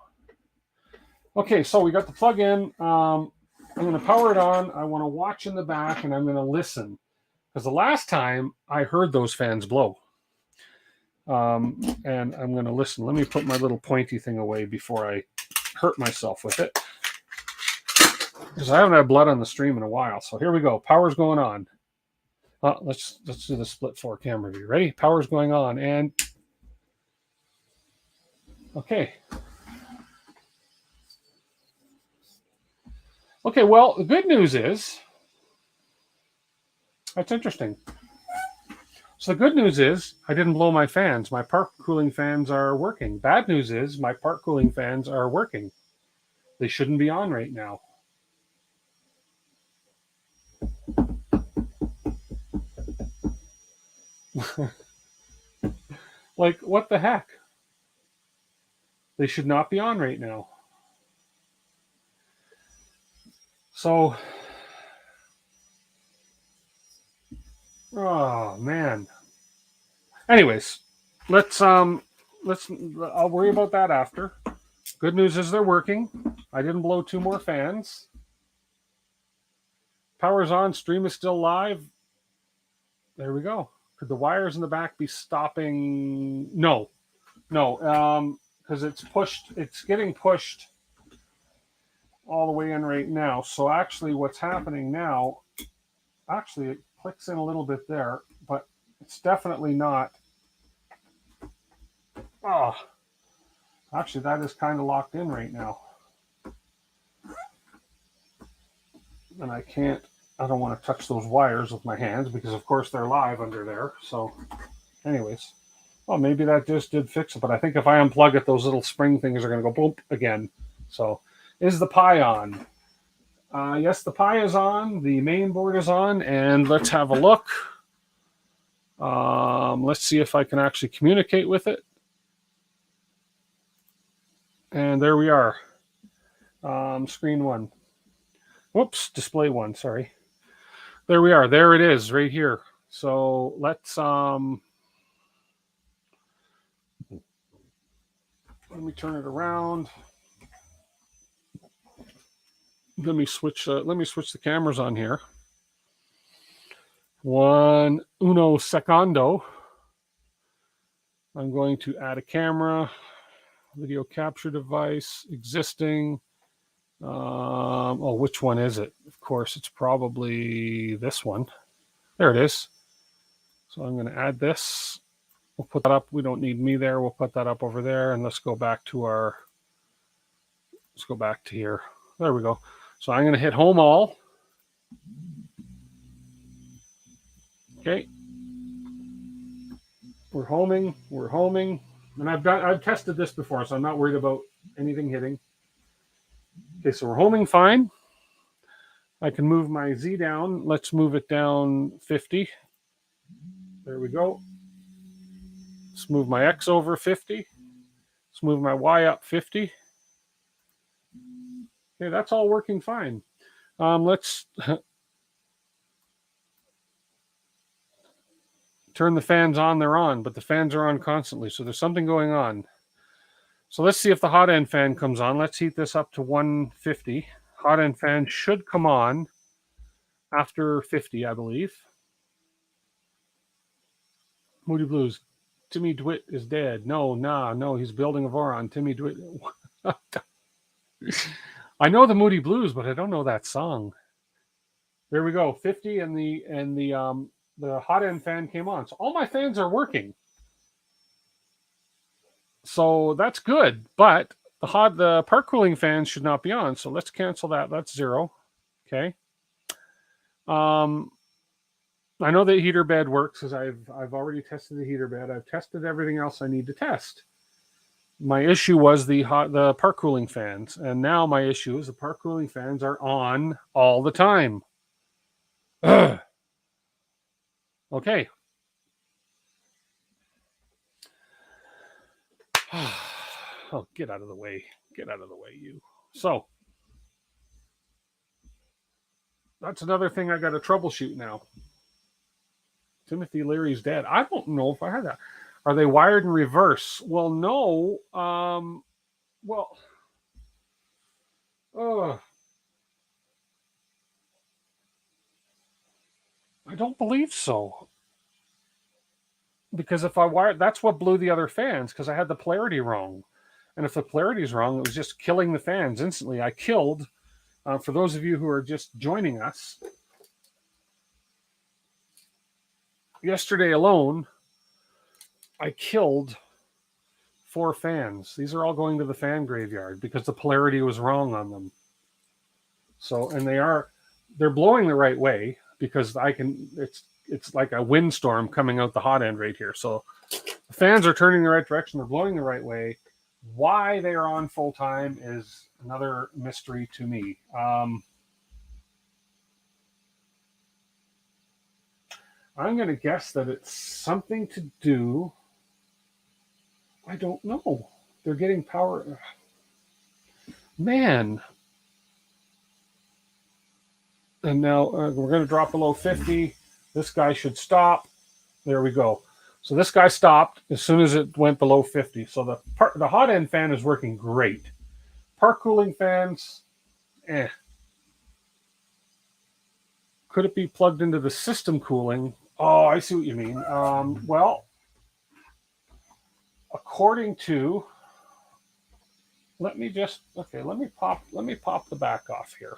Okay, so we got the plug in. I'm going to power it on. I want to watch in the back and I'm going to listen. Because the last time I heard those fans blow. And I'm going to listen. Let me put my little pointy thing away before I hurt myself with it. Because I haven't had blood on the stream in a while. So here we go. Power's going on. Let's do the split 4 camera view. Ready? Power's going on. And okay. Okay, well, the good news is, that's interesting. So the good news is I didn't blow my fans. My part cooling fans are working. Bad news is my part cooling fans are working. They shouldn't be on right now. Like, what the heck? They should not be on right now. So, oh man. Anyways, I'll worry about that after. Good news is they're working. I didn't blow 2 more fans. Power's on, stream is still live. There we go. Could the wires in the back be stopping? No, because it's getting pushed all the way in right now. So actually what's happening now, actually it clicks in a little bit there, but it's definitely not. Oh, actually that is kind of locked in right now. And I don't want to touch those wires with my hands because of course they're live under there. So anyways, well, maybe that just did fix it, but I think if I unplug it, those little spring things are going to go boom again. So is the Pi on? Yes, the Pi is on. The main board is on, and let's have a look. Let's see if I can actually communicate with it. And there we are. Screen 1. Whoops, display 1, sorry. There we are. There it is, right here. So let's let me turn it around. Let me switch the cameras on here. Uno secondo. I'm going to add a camera, video capture device, existing. Which one is it? Of course, it's probably this one. There it is. So I'm going to add this. We'll put that up. We don't need me there. We'll put that up over there, and let's go back to here. There we go. So I'm going to hit home all. Okay. We're homing, and I've tested this before, so I'm not worried about anything hitting. Okay, so we're homing fine. I can move my Z down. Let's move it down 50. There we go. Let's move my X over 50. Let's move my Y up 50. Okay, that's all working fine. Let's turn the fans on. They're on, but the fans are on constantly, so there's something going on. So let's see if the hot end fan comes on. Let's heat this up to 150. Hot end fan should come on after 50, I believe. Moody Blues. Timmy DeWitt is dead. No, he's building a Voron. Timmy DeWitt. I know the Moody Blues, but I don't know that song. There we go. 50 and the hot end fan came on. So all my fans are working. So that's good, but the park cooling fans should not be on. So let's cancel that. That's 0. Okay. I know the heater bed works because I've already tested the heater bed. I've tested everything else I need to test. My issue was the park cooling fans, and now my issue is the park cooling fans are on all the time. Ugh. Okay. Oh, get out of the way. Get out of the way, you. So, that's another thing I got to troubleshoot now. Timothy Leary's dead. I don't know if I had that. Are they wired in reverse? Well, no. I don't believe so. Because if I wired, that's what blew the other fans, because I had the polarity wrong. And if the polarity is wrong, it was just killing the fans instantly. I killed, for those of you who are just joining us, yesterday alone, I killed 4 fans. These are all going to the fan graveyard because the polarity was wrong on them. So, and they're blowing the right way because it's like a windstorm coming out the hot end right here. So the fans are turning the right direction. They're blowing the right way. Why they are on full time is another mystery to me. I'm going to guess that it's something to do. I don't know. They're getting power. Man. And now we're going to drop below 50. This guy should stop. There we go. So this guy stopped as soon as it went below 50. So the hot end fan is working great. Park cooling fans, Could it be plugged into the system cooling? Oh, I see what you mean. Well, according to, let me pop the back off here.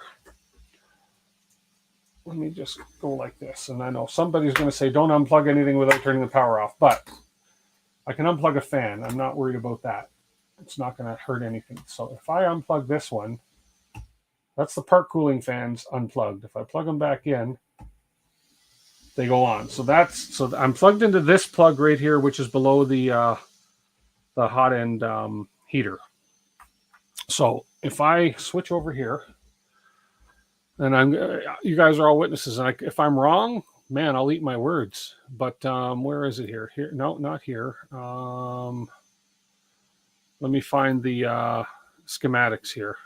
Let me just go like this. And I know somebody's going to say, don't unplug anything without turning the power off. But I can unplug a fan. I'm not worried about that. It's not going to hurt anything. So if I unplug this one, that's the park cooling fans unplugged. If I plug them back in, they go on. So I'm plugged into this plug right here, which is below the hot end heater. So if I switch over here, and you guys are all witnesses. And if I'm wrong, man, I'll eat my words. But where is it here? Here? No, not here. Let me find the schematics here.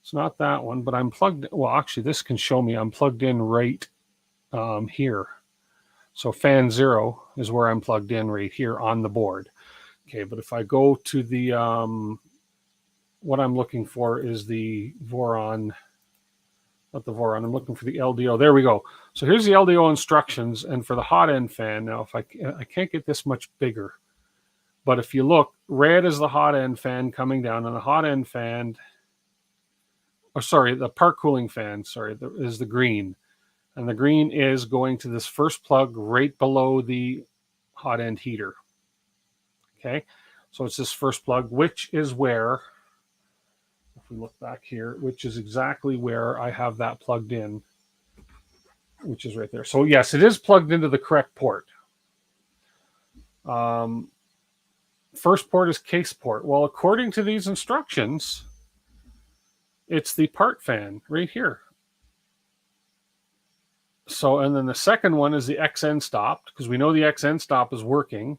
It's not that one, but I'm plugged. Well, actually, this can show me I'm plugged in right here. So fan 0 is where I'm plugged in right here on the board. Okay, but if I go to the, what I'm looking for is the Voron. Not the Voron. I'm looking for the LDO. There we go. So here's the LDO instructions. And for the hot end fan, now if I can't get this much bigger, but if you look, red is the hot end fan coming down, and the hot end fan, the park cooling fan, is the green. And the green is going to this first plug right below the hot end heater. Okay, so it's this first plug, which is where, if we look back here, which is exactly where I have that plugged in, which is right there. So yes, it is plugged into the correct port. First port is case port. Well, according to these instructions, it's the part fan right here. So, and then the second one is the XN stop, because we know the XN stop is working.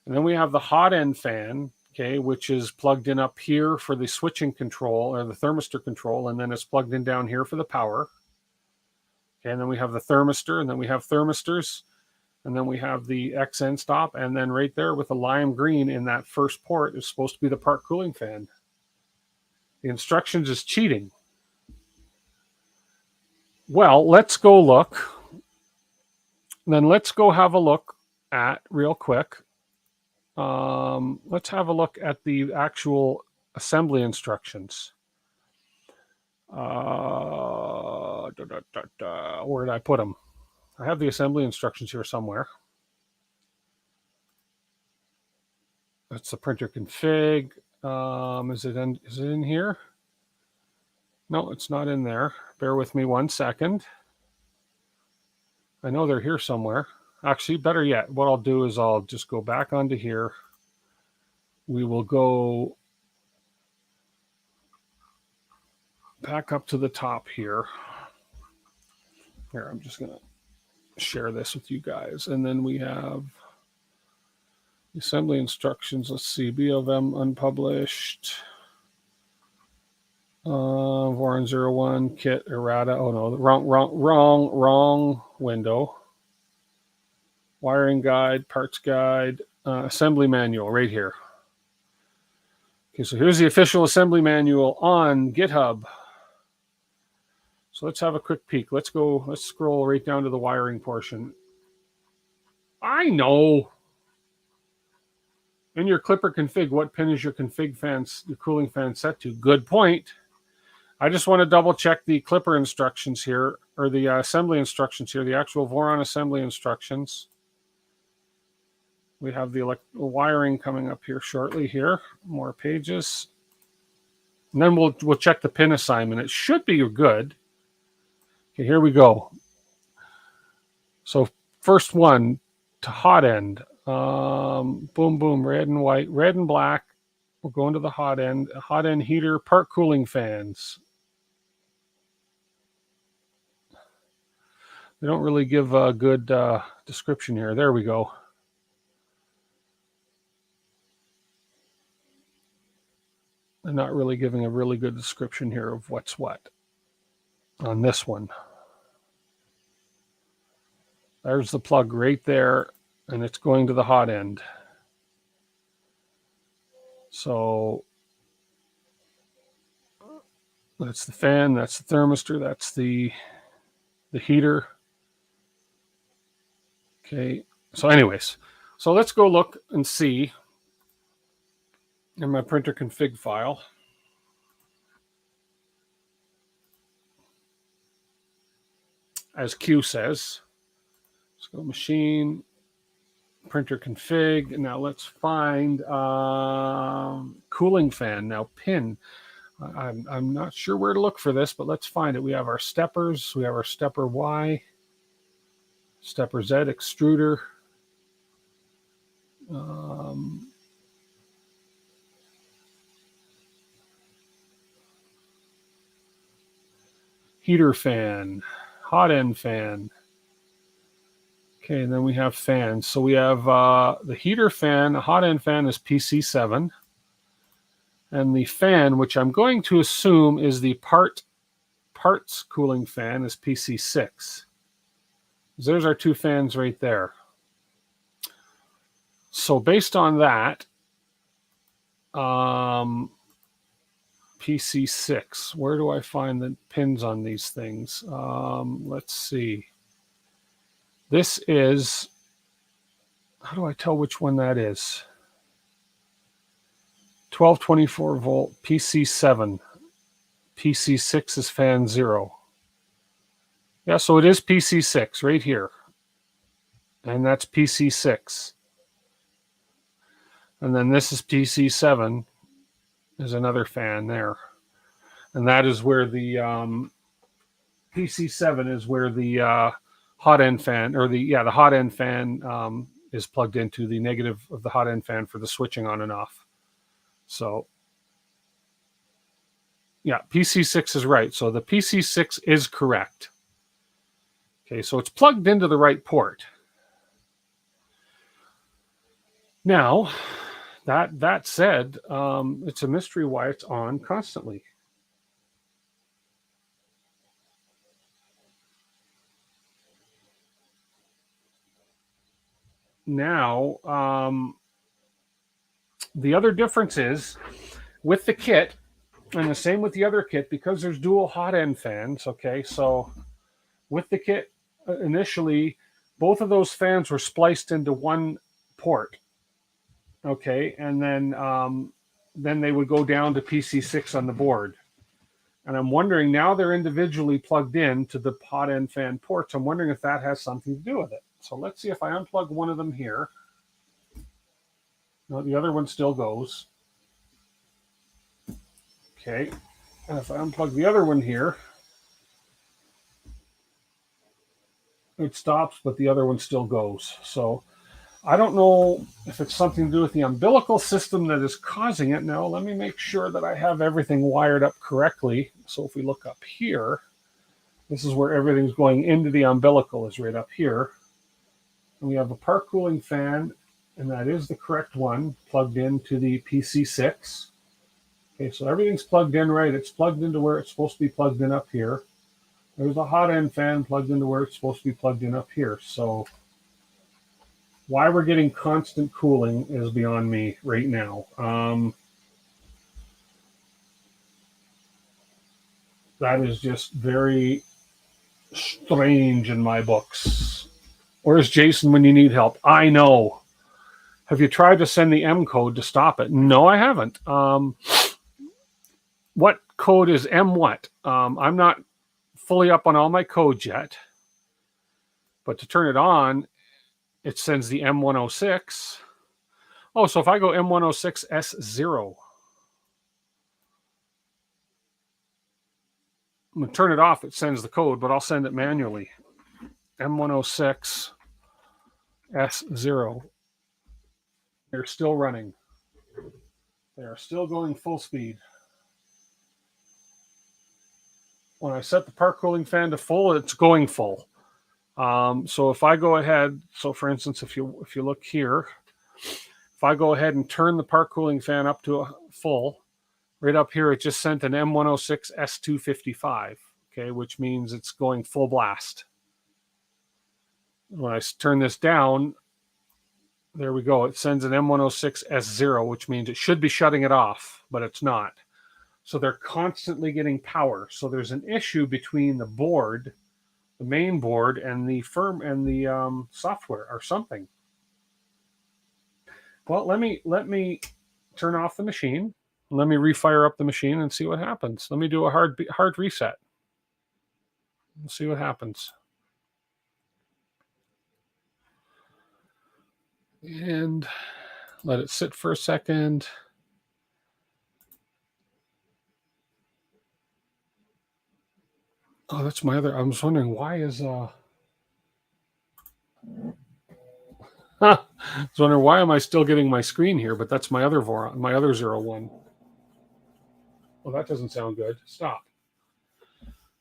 And then we have the hot end fan, okay, which is plugged in up here for the switching control or the thermistor control, and then it's plugged in down here for the power. Okay, and then we have the thermistor, and then we have thermistors, and then we have the XN stop, and then right there with the lime green in that first port is supposed to be the part cooling fan. The instructions is cheating. Well, let's go look. Then let's go have a look at, real quick, let's have a look at the actual assembly instructions. Where did I put them? I have the assembly instructions here somewhere. That's the printer config. Is it in here? No, it's not in there. Bear with me 1 second. I know they're here somewhere. Actually, better yet, what I'll do is I'll just go back onto here. We will go back up to the top here. Here, I'm just going to share this with you guys. And then we have the assembly instructions. Let's see, B of M unpublished. Voron 01, kit, errata. Oh no, wrong window. Wiring guide, parts guide, assembly manual right here. Okay, so here's the official assembly manual on GitHub. So let's have a quick peek. Let's scroll right down to the wiring portion. I know. In your Clipper config, what pin is your config fan, your cooling fan set to? Good point. I just want to double check the Clipper instructions here, or the assembly instructions here, the actual Voron assembly instructions. We have the wiring coming up here shortly here, more pages. And then we'll check the pin assignment. It should be good. Okay, here we go. So first one to hot end. Boom, boom, red and white, red and black. We're going to the hot end heater, part cooling fans. They don't really give a good description here. There we go. They're not really giving a really good description here of what's what on this one. There's the plug right there, and it's going to the hot end. So that's the fan, that's the thermistor, that's the heater. Okay, so anyways, so let's go look and see in my printer config file. As Q says, let's go machine, printer config, and now let's find cooling fan. Now pin, I'm not sure where to look for this, but let's find it. We have our steppers, we have our stepper Y, stepper Z, extruder, heater fan, hot end fan. Okay, and then we have fans. So we have the heater fan, the hot end fan is PC7. And the fan, which I'm going to assume is the parts cooling fan, is PC6. There's our two fans right there. So based on that, PC6, where do I find the pins on these things? Let's see. This is, how do I tell which one that is? 1224 volt, PC7. PC6 is fan 0. Yeah, so it is PC6 right here. And that's PC6. And then this is PC7. There's another fan there. And that is where the PC7 is where the hot end fan, or the hot end fan is plugged into the negative of the hot end fan for the switching on and off. So yeah, PC6 is right. So the PC6 is correct. Okay, so it's plugged into the right port. Now, that said, it's a mystery why it's on constantly. Now, the other difference is with the kit, and the same with the other kit, because there's dual hot end fans. Okay, so with the kit, initially, both of those fans were spliced into one port. Okay, and then they would go down to PC6 on the board. And I'm wondering, now they're individually plugged in to the hot end fan ports. I'm wondering if that has something to do with it. So let's see if I unplug one of them here. No, the other one still goes. Okay, and if I unplug the other one here, it stops, but the other one still goes. So I don't know if it's something to do with the umbilical system that is causing it. Now, let me make sure that I have everything wired up correctly. So if we look up here, this is where everything's going into the umbilical, is right up here. And we have a part cooling fan, and that is the correct one, plugged into the PC6. Okay, so everything's plugged in right. It's plugged into where it's supposed to be plugged in up here. There's a hot end fan plugged into where it's supposed to be plugged in up here. So why we're getting constant cooling is beyond me right now. That is just very strange in my books. Where's Jason when you need help? I know. Have you tried to send the M code to stop it? No, I haven't. What code is M what? I'm not fully up on all my codes yet. But to turn it on, it sends the M106. Oh, so if I go M106S0, I'm going to turn it off, it sends the code, but I'll send it manually. M106S0. They're still running. They are still going full speed. When I set the part cooling fan to full, it's going full. So if I go ahead, so for instance, if you look here, if I go ahead and turn the part cooling fan up to a full, right up here, it just sent an M106 S255, okay, which means it's going full blast. When I turn this down, there we go. It sends an M106 S0, which means it should be shutting it off, but it's not. So they're constantly getting power. So there's an issue between the board, the main board, and the firm and the software or something. Well, let me turn off the machine. Let me refire up the machine and see what happens. Let me do a hard reset. We'll see what happens. And let it sit for a second. Oh, that's my other. I was wondering why is I was wondering why am I still getting my screen here, but that's my other Voron, my other 01. Well, that doesn't sound good. Stop.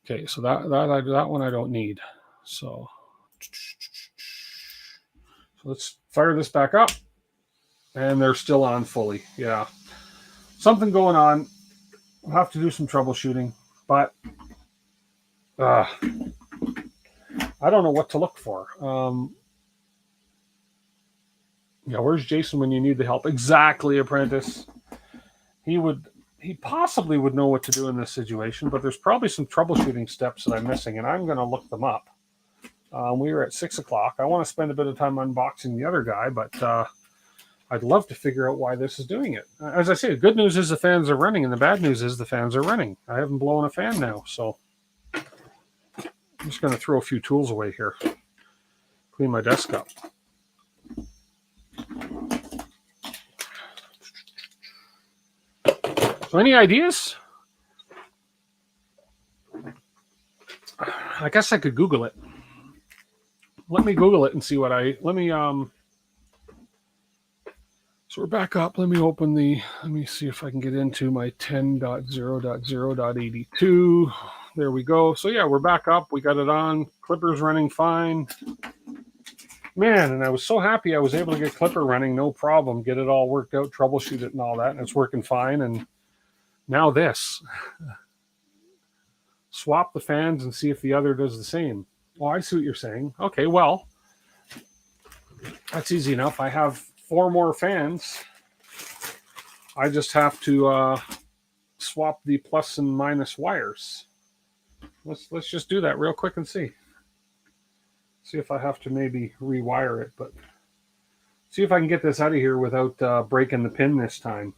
Okay, so that one I don't need. So let's fire this back up. And they're still on fully. Yeah. Something going on. I'll have to do some troubleshooting, but I don't know what to look for. Where's Jason when you need the help? Exactly, Apprentice. He possibly would know what to do in this situation, but there's probably some troubleshooting steps that I'm missing, and I'm going to look them up. We were at 6 o'clock. I want to spend a bit of time unboxing the other guy, but I'd love to figure out why this is doing it. As I say, the good news is the fans are running, and the bad news is the fans are running. I haven't blown a fan now, so just going to throw a few tools away here. Clean my desk up. So any ideas? I guess I could Google it. Let me Google it and see what so we're back up. Let me see if I can get into my 10.0.0.82. There we go. So yeah, we're back up. We got it on. Clipper's running fine. Man, and I was so happy I was able to get Clipper running, no problem, get it all worked out, troubleshoot it and all that, and it's working fine. And now this. Swap the fans and see if the other does the same. Oh, I see what you're saying. Okay, well, that's easy enough. I have 4 more fans. I just have to swap the plus and minus wires. Let's just do that real quick and see. See if I have to maybe rewire it, but see if I can get this out of here without breaking the pin this time.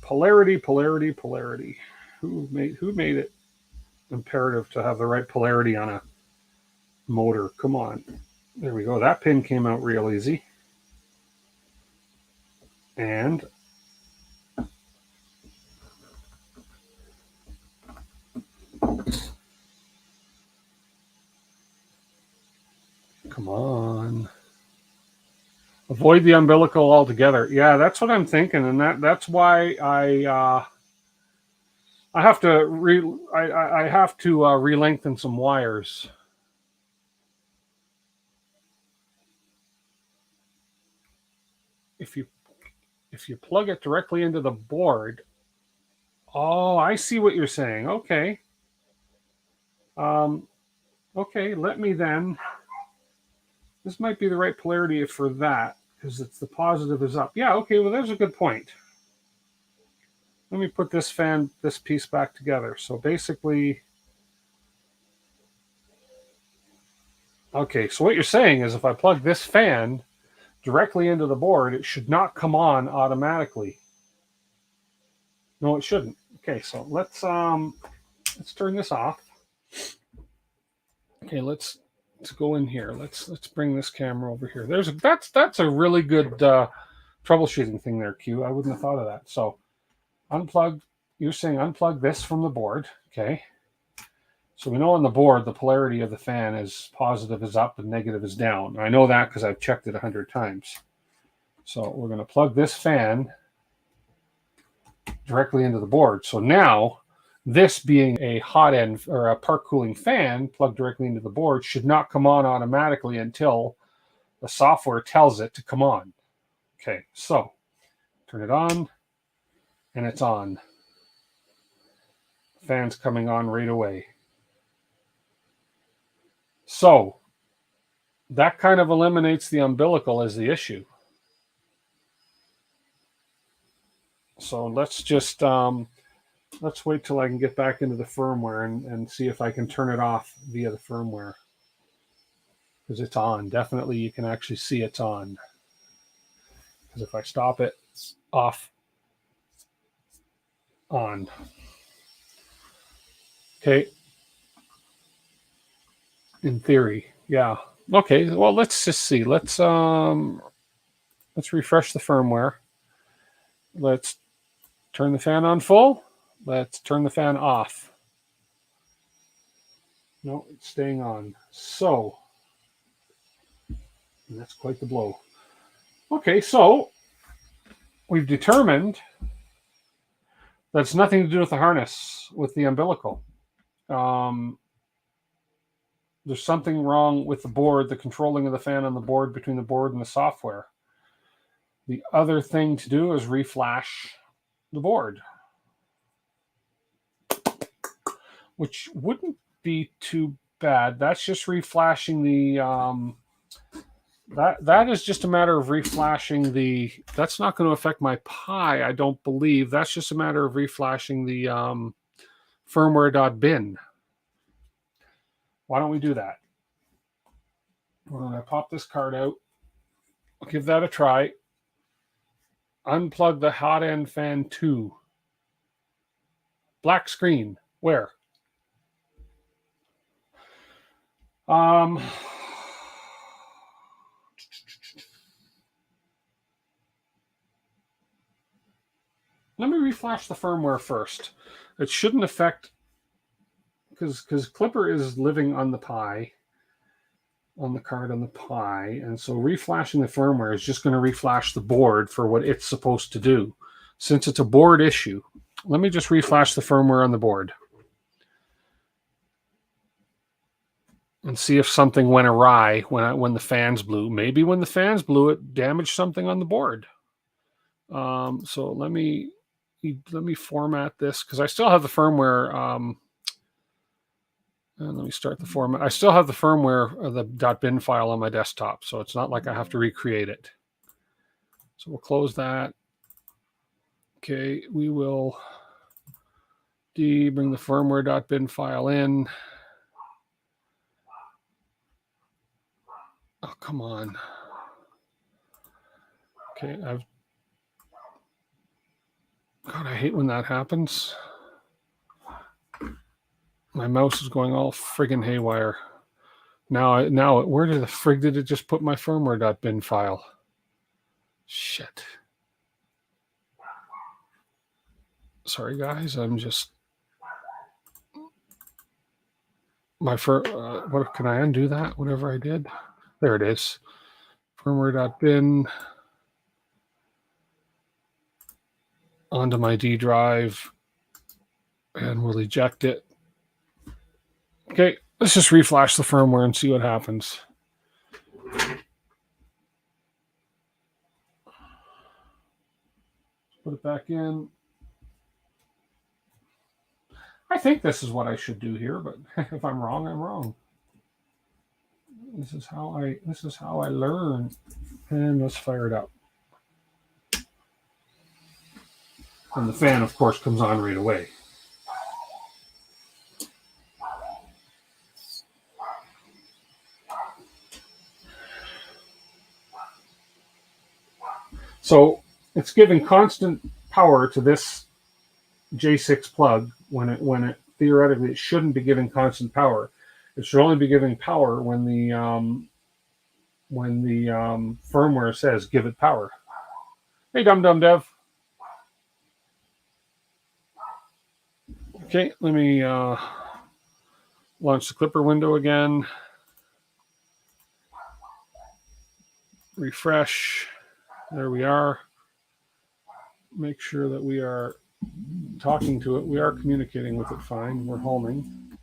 Polarity, polarity, polarity. Who made it imperative to have the right polarity on a motor? Come on. There we go. That pin came out real easy. And come on. Avoid the umbilical altogether. Yeah, that's what I'm thinking, and that's why I have to re-lengthen some wires. If you plug it directly into the board, oh, I see what you're saying. Okay. Okay, let me then. This might be the right polarity for that, because it's the positive is up. Yeah, okay, well, there's a good point. Let me put this piece back together. So basically, okay, so what you're saying is if I plug this fan directly into the board, it should not come on automatically. No, it shouldn't. Okay, so let's turn this off. Okay, let's go in here. Let's bring this camera over here. That's a really good troubleshooting thing there, Q. I wouldn't have thought of that. So unplug. You're saying unplug this from the board. Okay. So we know on the board the polarity of the fan is positive is up and negative is down. I know that because I've checked it 100 times. So we're going to plug this fan directly into the board. So now, this being a hot end or a park cooling fan plugged directly into the board should not come on automatically until the software tells it to come on. Okay, so turn it on, and it's on. Fan's coming on right away. So that kind of eliminates the umbilical as the issue. So let's just let's wait till I can get back into the firmware and see if I can turn it off via the firmware. Because it's on. Definitely you can actually see it's on. Because if I stop it, off, on. Okay. In theory, yeah. Okay, well, let's just see. Let's refresh the firmware. Let's turn the fan on full. Let's turn the fan off. No, it's staying on. So, and that's quite the blow. Okay, so we've determined that's nothing to do with the harness, with the umbilical. There's something wrong with the board, the controlling of the fan on the board between the board and the software. The other thing to do is reflash the board, which wouldn't be too bad. That's just reflashing the that is just a matter of reflashing the. That's not going to affect my Pi, I don't believe. That's just a matter of reflashing the firmware.bin. Why don't we do that? Why don't I pop this card out I'll give that a try. Unplug the hot end fan 2. Black screen. Where? Let me reflash the firmware first. It shouldn't affect, because Clipper is living on the Pi, on the card on the Pi, and so reflashing the firmware is just going to reflash the board for what it's supposed to do. Since it's a board issue, let me just reflash the firmware on the board and see if something went awry when the fans blew. Maybe when the fans blew, it damaged something on the board. So let me format this, because I still have the firmware. And let me start the format. I still have the firmware of the .bin file on my desktop, so it's not like I have to recreate it. So we'll close that. Okay, we will bring the firmware.bin file in. Oh, come on. Okay, God, I hate when that happens. My mouse is going all friggin' haywire. Now, where the frig did it just put my firmware.bin file? Shit. Sorry, guys. I'm just what can I undo that? Whatever I did, there it is. Firmware.bin onto my D drive, and we'll eject it. Okay, let's just reflash the firmware and see what happens. Put it back in. I think this is what I should do here, but if I'm wrong, I'm wrong. This is how I learn. And let's fire it up. And the fan, of course, comes on right away. So it's giving constant power to this J6 plug when it theoretically it shouldn't be giving constant power. It should only be giving power when the firmware says give it power. Hey, dum dev. Okay, let me launch the Clipper window again. Refresh. There we are. Make sure that we are talking to it. We are communicating with it fine. We're homing.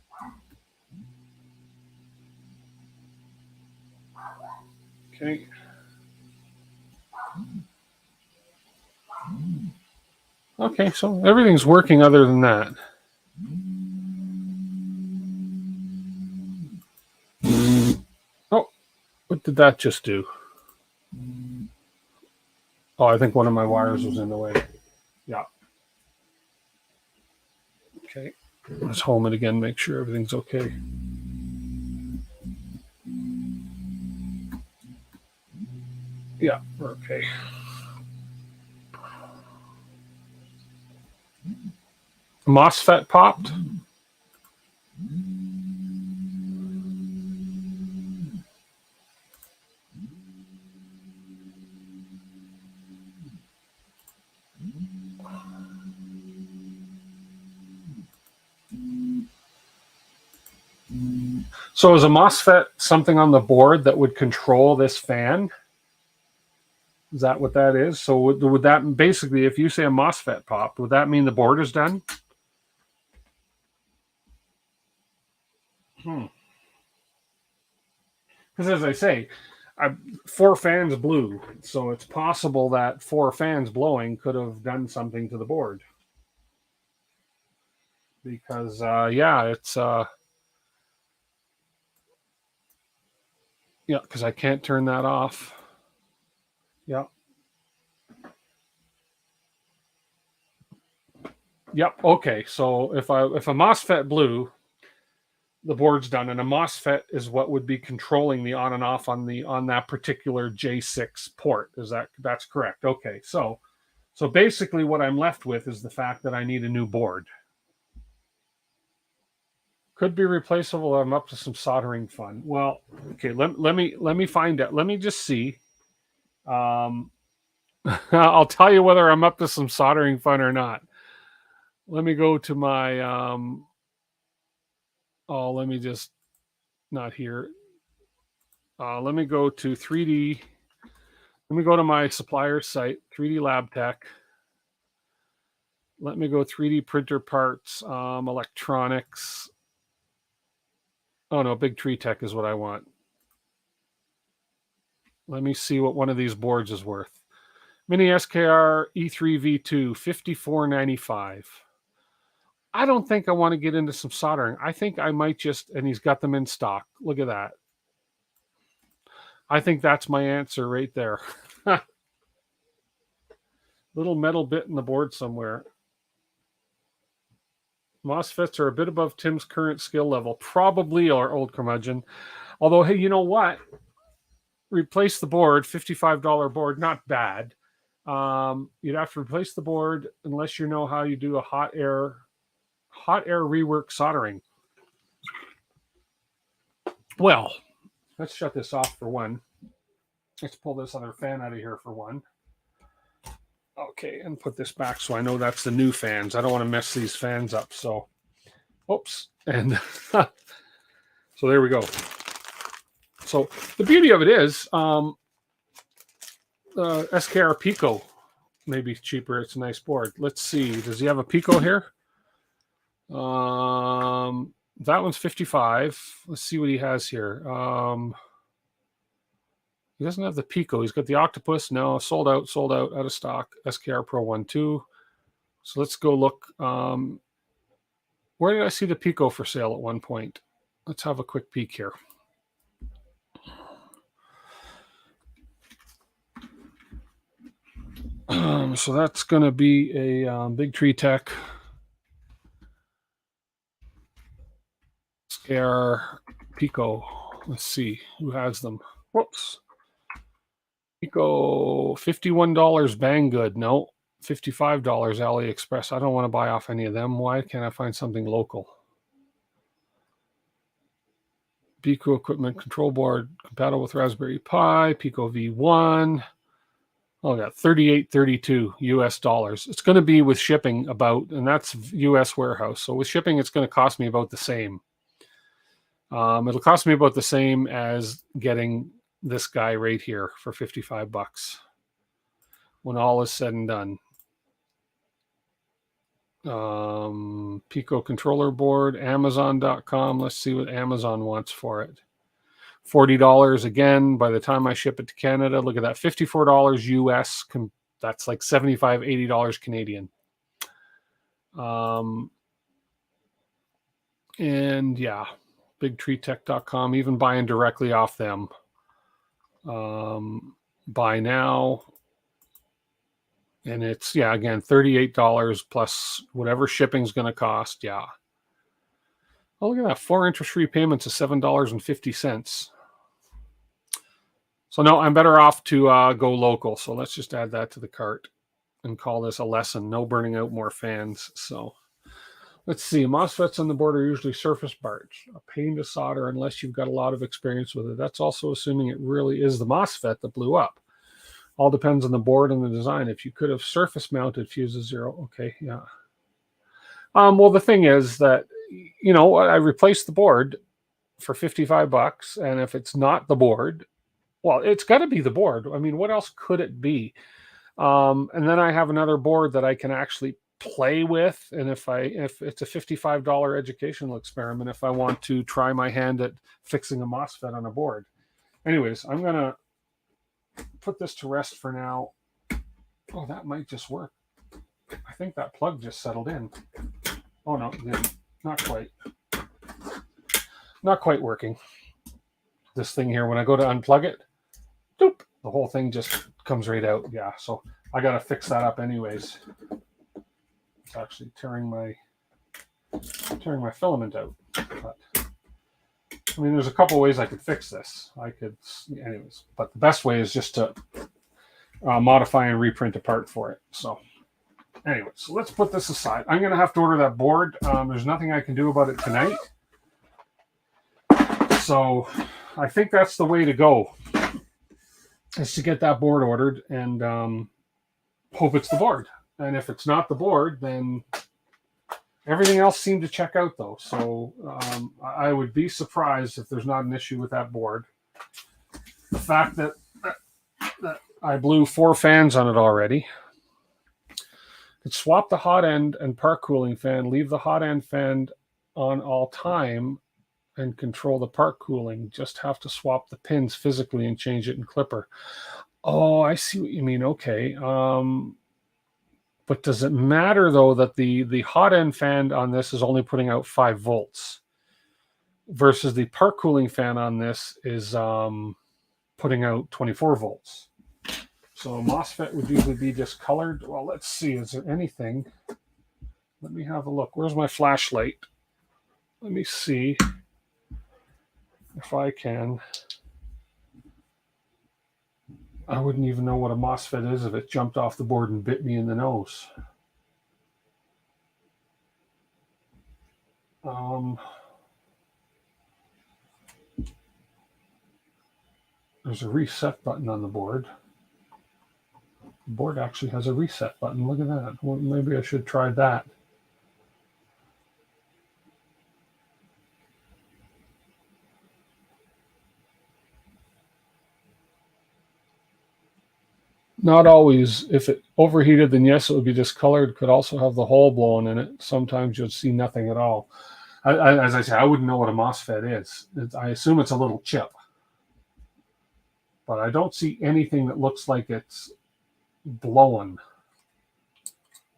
Okay. Okay, so everything's working other than that. Oh, what did that just do? Oh, I think one of my wires was in the way. Yeah. Okay. Let's home it again, make sure everything's okay. Yeah, we're okay. MOSFET popped. So is a MOSFET something on the board that would control this fan? Is that what that is? So would that basically, if you say a MOSFET popped, would that mean the board is done? Because as I say, 4 fans blew, so it's possible that 4 fans blowing could have done something to the board. Because it's because I can't turn that off. Yeah. Yep. Okay. So if a MOSFET blew, the board's done, and a MOSFET is what would be controlling the on and off on that particular J6 port. That's correct? Okay, so basically what I'm left with is the fact that I need a new board. Could be replaceable. I'm up to some soldering fun. Well, okay, let me find out. Let me just see. I'll tell you whether I'm up to some soldering fun or not. Let me go to my let me just not here. Let me go to 3D. Let me go to my supplier site, 3D Lab Tech. Let me go 3D printer parts, electronics. Oh no, Big Tree Tech is what I want. Let me see what one of these boards is worth. Mini SKR E3V2, $54.95. I don't think I want to get into some soldering. I think I might just, and he's got them in stock. Look at that. I think that's my answer right there. Little metal bit in the board somewhere. MOSFETs are a bit above Tim's current skill level. Probably our old curmudgeon. Although, hey, you know what? Replace the board, $55 board, not bad. You'd have to replace the board unless you know how you do a hot air rework soldering. Well, let's shut this off for one. Let's pull this other fan out of here for one. Okay, and put this back so I know that's the new fans. I don't want to mess these fans up. So, oops. And so there we go. So the beauty of it is SKR Pico may be cheaper. It's a nice board. Let's see. Does he have a Pico here? That one's 55. Let's see what he has here. He doesn't have the Pico. He's got the Octopus. No, sold out, out of stock. SKR Pro 1.2. So let's go look. Where did I see the Pico for sale at one point? Let's have a quick peek here. So that's going to be a Big Tree Tech SKR Pico. Let's see who has them. Whoops. Pico, $51 Banggood. No, $55 AliExpress. I don't want to buy off any of them. Why can't I find something local? Pico equipment control board compatible with Raspberry Pi. Pico V1. Oh, yeah, $38.32 US dollars. It's going to be with shipping about, and that's US warehouse. So with shipping, it's going to cost me about the same. It'll cost me about the same as getting this guy right here for $55 when all is said and done. Pico controller board, Amazon.com. Let's see what Amazon wants for it. $40 again by the time I ship it to Canada. Look at that, $54 US. That's like $75, $80 Canadian. And yeah, bigtreetech.com, even buying directly off them. Buy now. And it's, yeah, again, $38 plus whatever shipping's going to cost. Yeah. Oh, look at that. 4 interest-free payments of $7.50. So no, I'm better off to go local. So let's just add that to the cart and call this a lesson. No burning out more fans. So let's see. MOSFETs on the board are usually surface barge. A pain to solder unless you've got a lot of experience with it. That's also assuming it really is the MOSFET that blew up. All depends on the board and the design. If you could have surface mounted fuses 0, okay, yeah. Well, the thing is that, you know, I replaced the board for $55, and if it's not the board, well, it's got to be the board. I mean, what else could it be? And then I have another board that I can actually play with, and if it's a $55 educational experiment, if I want to try my hand at fixing a MOSFET on a board. Anyways, I'm gonna put this to rest for now. Oh, that might just work. I think that plug just settled in. Oh no, it didn't. Not quite. Not quite working. This thing here, when I go to unplug it, doop, the whole thing just comes right out. Yeah, so I gotta fix that up anyways. It's actually tearing my filament out. But I mean, there's a couple ways I could fix this. Anyways, but the best way is just to modify and reprint a part for it. So anyway, so let's put this aside. I'm going to have to order that board. There's nothing I can do about it tonight. So I think that's the way to go, is to get that board ordered and hope it's the board. And if it's not the board, then everything else seemed to check out, though. So I would be surprised if there's not an issue with that board. The fact that I blew 4 fans on it already. Could swap the hot end and part cooling fan, leave the hot end fan on all time, and control the part cooling. Just have to swap the pins physically and change it in Clipper. Oh, I see what you mean. Okay. But does it matter, though, that the hot end fan on this is only putting out 5 volts versus the part cooling fan on this is putting out 24 volts? So a MOSFET would usually be discolored. Well, let's see. Is there anything? Let me have a look. Where's my flashlight? Let me see if I can. I wouldn't even know what a MOSFET is if it jumped off the board and bit me in the nose. There's a reset button on the board. The board actually has a reset button. Look at that. Well, maybe I should try that. Not always. If it overheated, then yes, it would be discolored. Could also have the hole blown in it. Sometimes you'll see nothing at all. As I say, I wouldn't know what a MOSFET is. I assume it's a little chip. But I don't see anything that looks like it's blowing.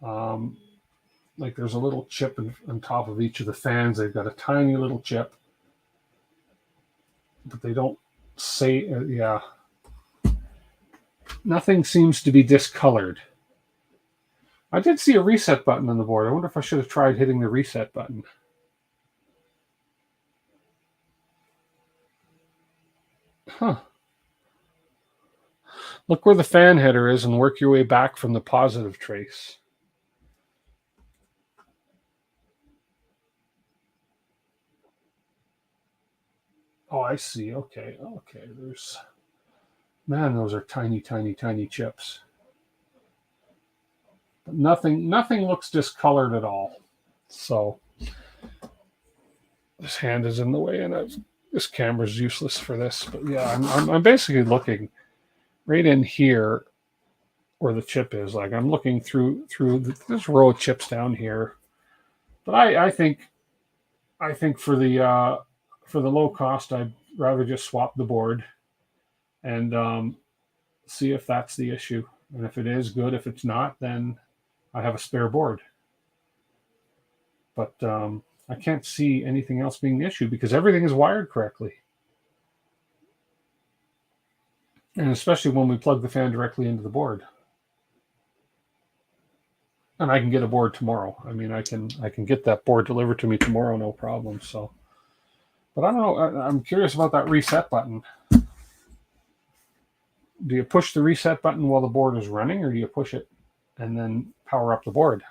Like there's a little chip on top of each of the fans. They've got a tiny little chip. But they don't say, yeah. Nothing seems to be discolored. I did see a reset button on the board. I wonder if I should have tried hitting the reset button. Huh. Look where the fan header is and work your way back from the positive trace. Oh, I see. Okay. Okay. There's... Man, those are tiny, tiny, tiny chips. But nothing looks discolored at all. So this hand is in the way, and this camera's useless for this. But yeah, I'm basically looking right in here where the chip is. Like I'm looking through this row of chips down here. But I think for the low cost, I'd rather just swap the board and see if that's the issue. And if it is, good. If it's not, then I have a spare board. But I can't see anything else being the issue because everything is wired correctly. And especially when we plug the fan directly into the board. And I can get a board tomorrow. I mean, I can get that board delivered to me tomorrow, no problem. So, but I don't know. I'm curious about that reset button. Do you push the reset button while the board is running, or do you push it and then power up the board?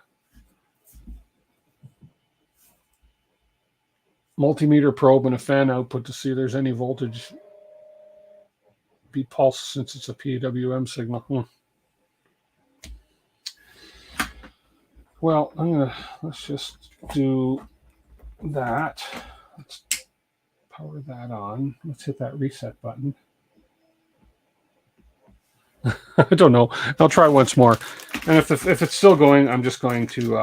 Multimeter probe and a fan output to see if there's any voltage. Be pulse since it's a PWM signal. Well, let's just do that. Let's power that on. Let's hit that reset button. I don't know. I'll try once more. And if it's still going, I'm just going to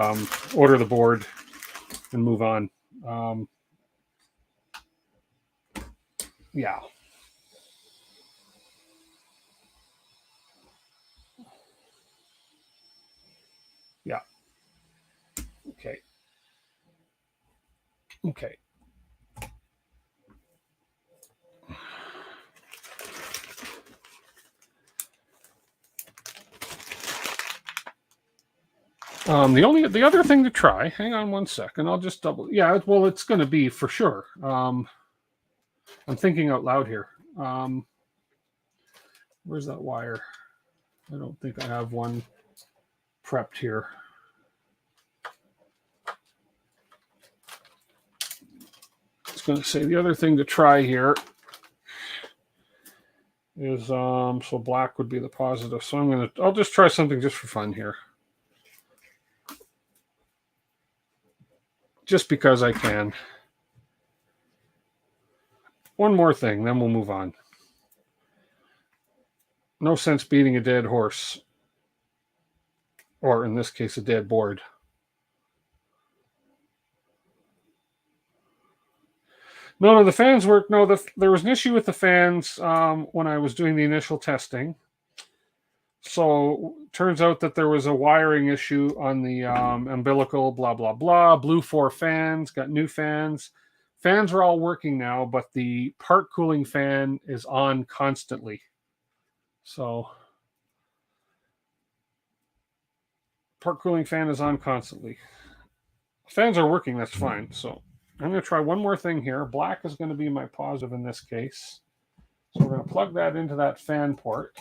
order the board and move on. Yeah. Yeah. Okay. Okay. The other thing to try, hang on one second, I'll just double, yeah, well, it's going to be for sure. I'm thinking out loud here. Where's that wire? I don't think I have one prepped here. I was going to say the other thing to try here is so black would be the positive. So I'll just try something just for fun here. Just because I can. One more thing, then we'll move on. No sense beating a dead horse. Or in this case, a dead board. No, the fans work. No, there was an issue with the fans when I was doing the initial testing. So turns out that there was a wiring issue on the umbilical, blah, blah, blah. Blew 4 fans, got new fans. Fans are all working now, but the part cooling fan is on constantly. So part cooling fan is on constantly. Fans are working, that's fine. So I'm going to try one more thing here. Black is going to be my positive in this case. So we're going to plug that into that fan port.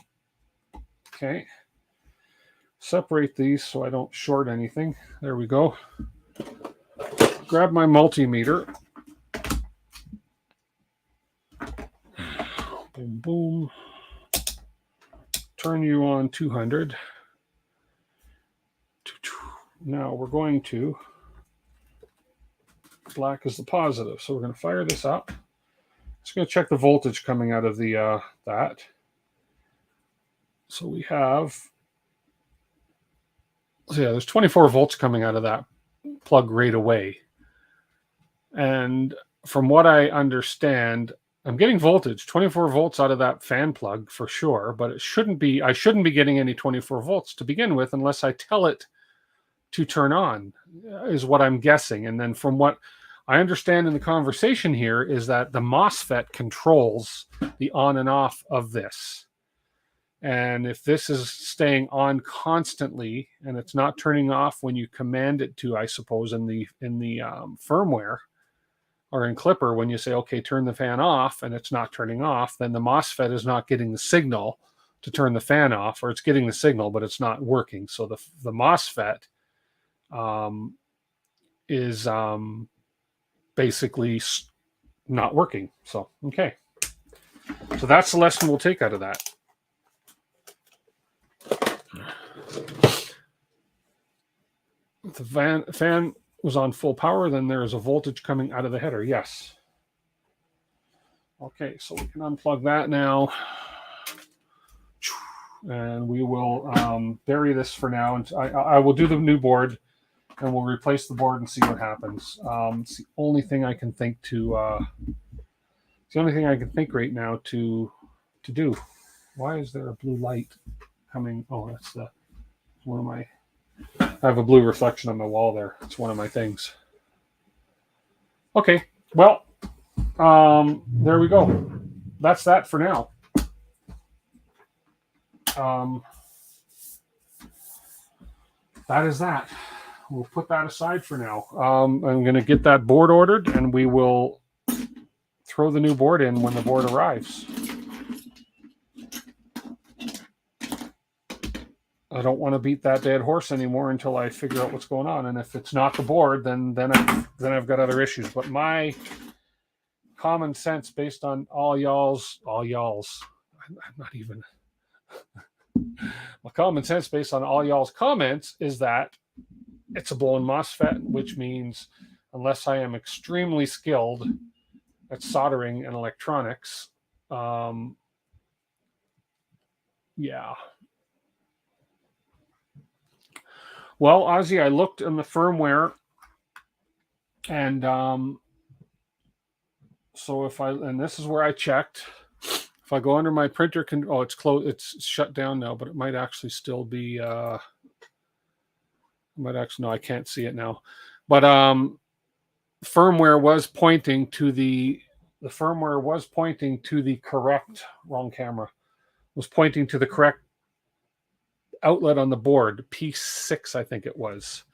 Okay. Separate these so I don't short anything. There we go. Grab my multimeter. Boom, boom. Turn you on 200. Now we're going to, black is the positive. So we're going to fire this up. Just going to check the voltage coming out of the that. So we have, so yeah, there's 24 volts coming out of that plug right away. And from what I understand, I'm getting voltage, 24 volts out of that fan plug for sure, but I shouldn't be getting any 24 volts to begin with unless I tell it to turn on, is what I'm guessing. And then from what I understand in the conversation here is that the MOSFET controls the on and off of this. And if this is staying on constantly and it's not turning off when you command it to, I suppose in the firmware or in Clipper, when you say, okay, turn the fan off and it's not turning off, then the MOSFET is not getting the signal to turn the fan off, or it's getting the signal, but it's not working. So the MOSFET is basically not working. So, okay. So that's the lesson we'll take out of that. The fan was on full power, then there is a voltage coming out of the header. Yes. Okay, so we can unplug that now. And we will bury this for now. And I will do the new board, and we'll replace the board and see what happens. It's the only thing I can think to. It's the only thing I can think right now to do. Why is there a blue light coming? Oh, that's one of my. I have a blue reflection on my wall there. It's one of my things. Okay, well, there we go. That's that for now. That is that. We'll put that aside for now. I'm going to get that board ordered, and we will throw the new board in when the board arrives. I don't want to beat that dead horse anymore until I figure out what's going on. And if it's not the board, then I've got other issues. But my common sense, based on all y'all's, I'm not even. My common sense, based on all y'all's comments, is that it's a blown MOSFET, which means unless I am extremely skilled at soldering and electronics, yeah. Well, Ozzy, I looked in the firmware, and so and this is where I checked. If I go under my printer, it's closed. It's shut down now, but it might actually still be. No, I can't see it now. But firmware was pointing to the correct. Wrong camera. Was pointing to the correct outlet on the board, P6, I think it was.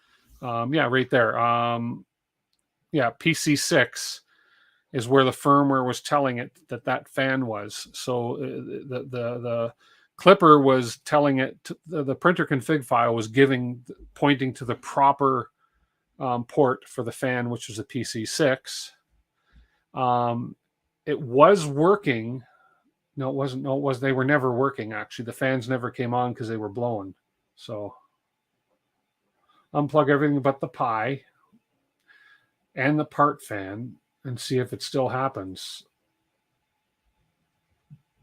Yeah, right there. Yeah, PC6. is where the firmware was telling it that fan was. So the clipper was telling it the printer config file was pointing to the proper port for the fan, which was a PC6. It was working. No, it wasn't. No, it was. They were never working. Actually, the fans never came on because they were blowing. So unplug everything but the Pi and the part fan and see if it still happens.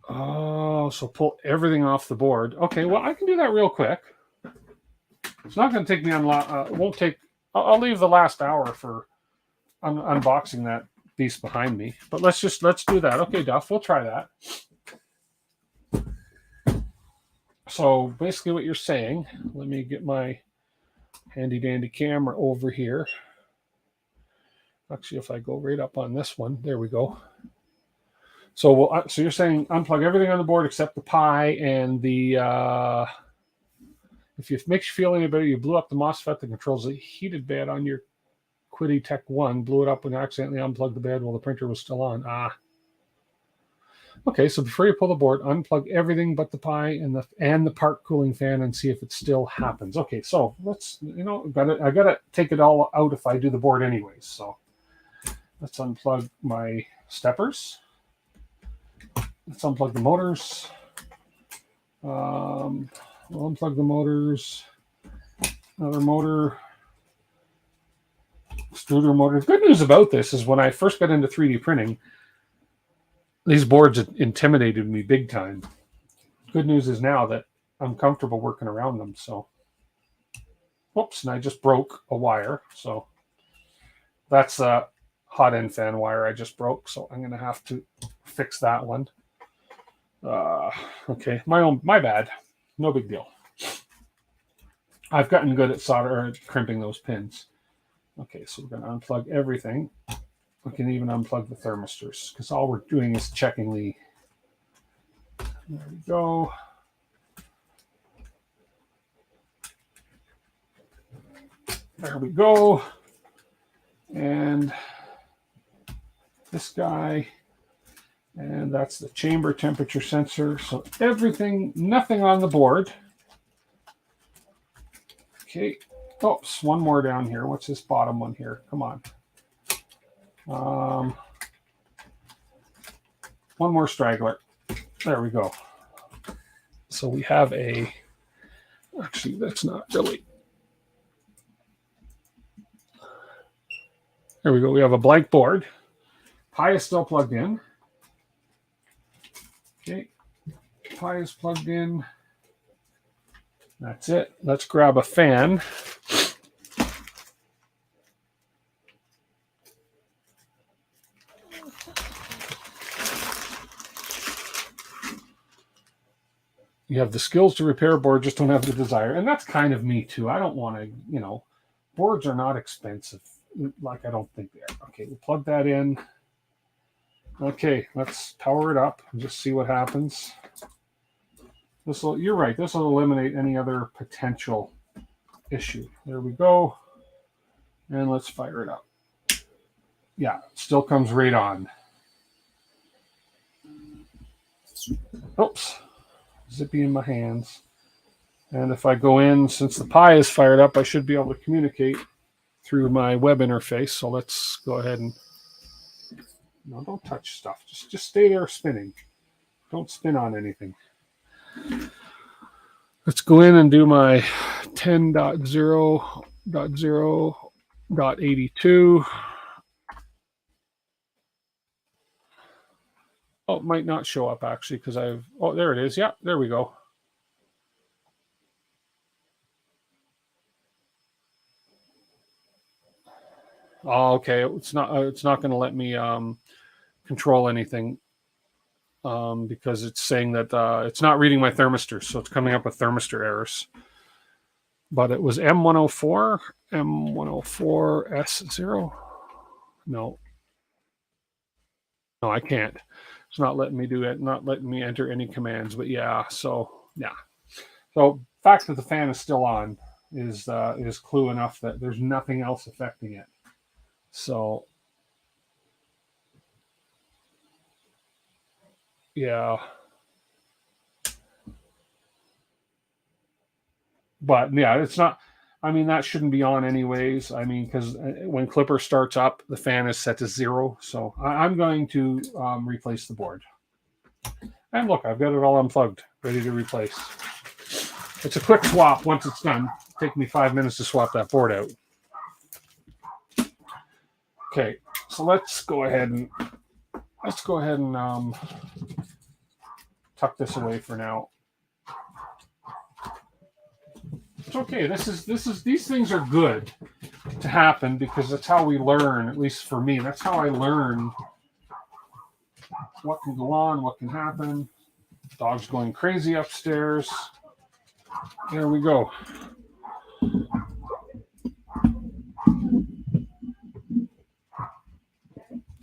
Oh, so pull everything off the board. Okay, well, I can do that real quick. It's not going to take me on. It won't take. I'll leave the last hour for unboxing that beast behind me. But let's do that. Okay, Duff, we'll try that. So basically, what you're saying. Let me get my handy dandy camera over here. Actually, if I go right up on this one, there we go. So so you're saying unplug everything on the board except the Pi and the. If it makes you feel any better, you blew up the MOSFET that controls the heated bed on your Quiddy Tech 1. Blew it up when you accidentally unplugged the bed while the printer was still on. Okay, so before you pull the board, unplug everything but the Pi and the part cooling fan and see if it still happens. Okay, so let's I gotta take it all out if I do the board anyways. So let's unplug my steppers. Let's unplug the motors. We'll unplug the motors. Another motor. Extruder motor. The good news about this is when I first got into 3D printing, these boards intimidated me big time. Good news is now that I'm comfortable working around them. So, whoops, and I just broke a wire. So that's a hot end fan wire I just broke. So I'm going to have to fix that one. Okay, my bad. No big deal. I've gotten good at crimping those pins. Okay, so we're going to unplug everything. We can even unplug the thermistors because all we're doing is checking the. There we go. There we go. And this guy. And that's the chamber temperature sensor. So everything, nothing on the board. Okay. Oops, one more down here. What's this bottom one here? Come on. One more straggler. There we go. So we have actually, that's not really. There we go. We have a blank board. Pi is still plugged in. Okay. Pi is plugged in. That's it. Let's grab a fan. You have the skills to repair a board, just don't have the desire. And that's kind of me too. I don't want to, boards are not expensive. Like I don't think they are. Okay, we'll plug that in. Okay, let's power it up and just see what happens. You're right, this will eliminate any other potential issue. There we go. And let's fire it up. Yeah, it still comes right on. Oops. Zippy in my hands. And if I go in, since the Pi is fired up, I should be able to communicate through my web interface. So let's go ahead and no, don't touch stuff. Just stay there spinning. Don't spin on anything. Let's go in and do my 10.0.0.82. Oh, it might not show up actually because oh, there it is. Yeah, there we go. Oh, okay. It's not going to let me control anything because it's saying that it's not reading my thermistor, so it's coming up with thermistor errors. But it was M104, M104S0. No, I can't. It's not letting me do it. Not letting me enter any commands. But yeah, so yeah. So fact that the fan is still on is clue enough that there's nothing else affecting it. So Yeah. But yeah, it's not. I mean, that shouldn't be on anyways. I mean, because when Clipper starts up, the fan is set to 0. So I'm going to replace the board. And look, I've got it all unplugged, ready to replace. It's a quick swap once it's done. Take me 5 minutes to swap that board out. Okay, so let's go ahead and tuck this away for now. It's okay. These things are good to happen because that's how we learn. At least for me, that's how I learn what can go on, what can happen. Dog's going crazy upstairs. There we go.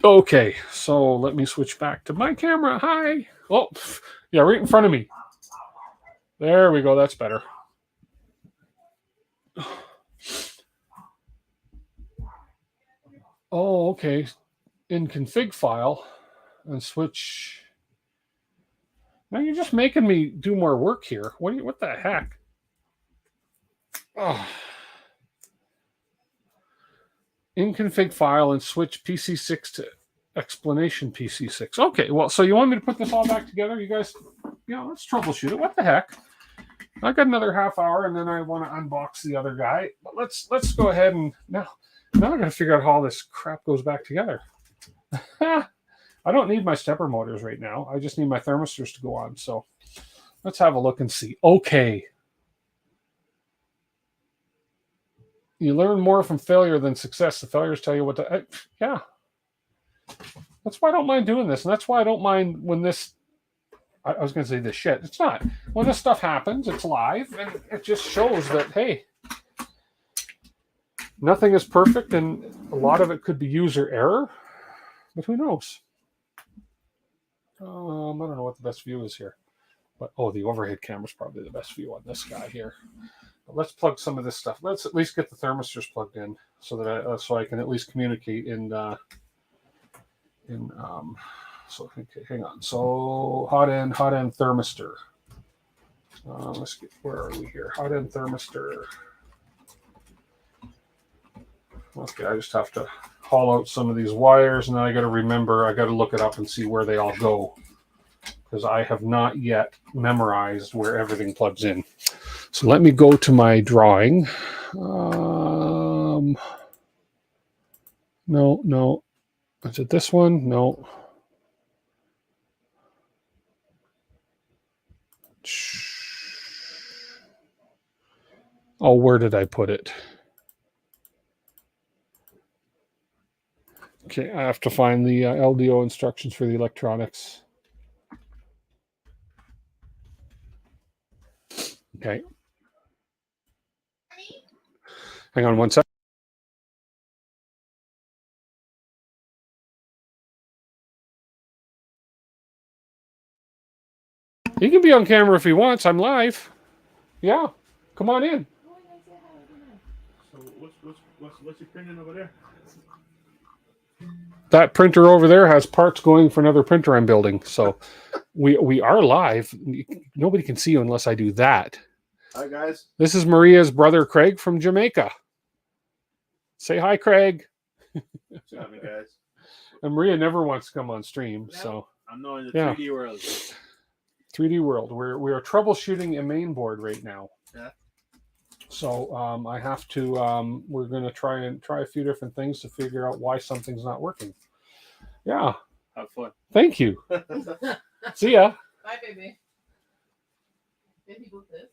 Okay, so let me switch back to my camera. Hi. Oh, yeah, right in front of me. There we go. That's better. Oh, okay. In config file and switch. Now you're just making me do more work here. What the heck? Oh. In config file and switch PC6 to explanation PC6. Okay, well, so you want me to put this all back together? You guys, let's troubleshoot it. What the heck? I got another half hour, and then I want to unbox the other guy. But let's go ahead and now I got to figure out how all this crap goes back together. I don't need my stepper motors right now. I just need my thermistors to go on. So let's have a look and see. Okay. You learn more from failure than success. The failures tell you what to... yeah. That's why I don't mind doing this. And that's why I don't mind when this... I was going to say this shit. It's not. When this stuff happens, it's live. And it just shows that, hey, nothing is perfect. And a lot of it could be user error. But who knows? I don't know what the best view is here. But, the overhead camera is probably the best view on this guy here. But let's plug some of this stuff. Let's at least get the thermistors plugged in so that I can at least communicate so okay, hang on. So hot end thermistor. Let's get, where are we here? Hot end thermistor. Okay, I just have to haul out some of these wires, and then I got to remember, I got to look it up and see where they all go, because I have not yet memorized where everything plugs in. So let me go to my drawing. No. Is it this one? No. Oh, where did I put it? Okay, I have to find the LDO instructions for the electronics. Okay. Hang on one sec. He can be on camera if he wants. I'm live. Yeah. Come on in. So what's he printing over there? That printer over there has parts going for another printer I'm building. So we are live. Nobody can see you unless I do that. Hi, guys. This is Maria's brother, Craig, from Jamaica. Say hi, Craig. What's happening, guys? And Maria never wants to come on stream. No, So I'm not in the yeah. 3D world. 3D world. We are troubleshooting a main board right now. Yeah. So I have to. We're going to try a few different things to figure out why something's not working. Yeah. Have fun. Thank you. See ya. Bye, baby.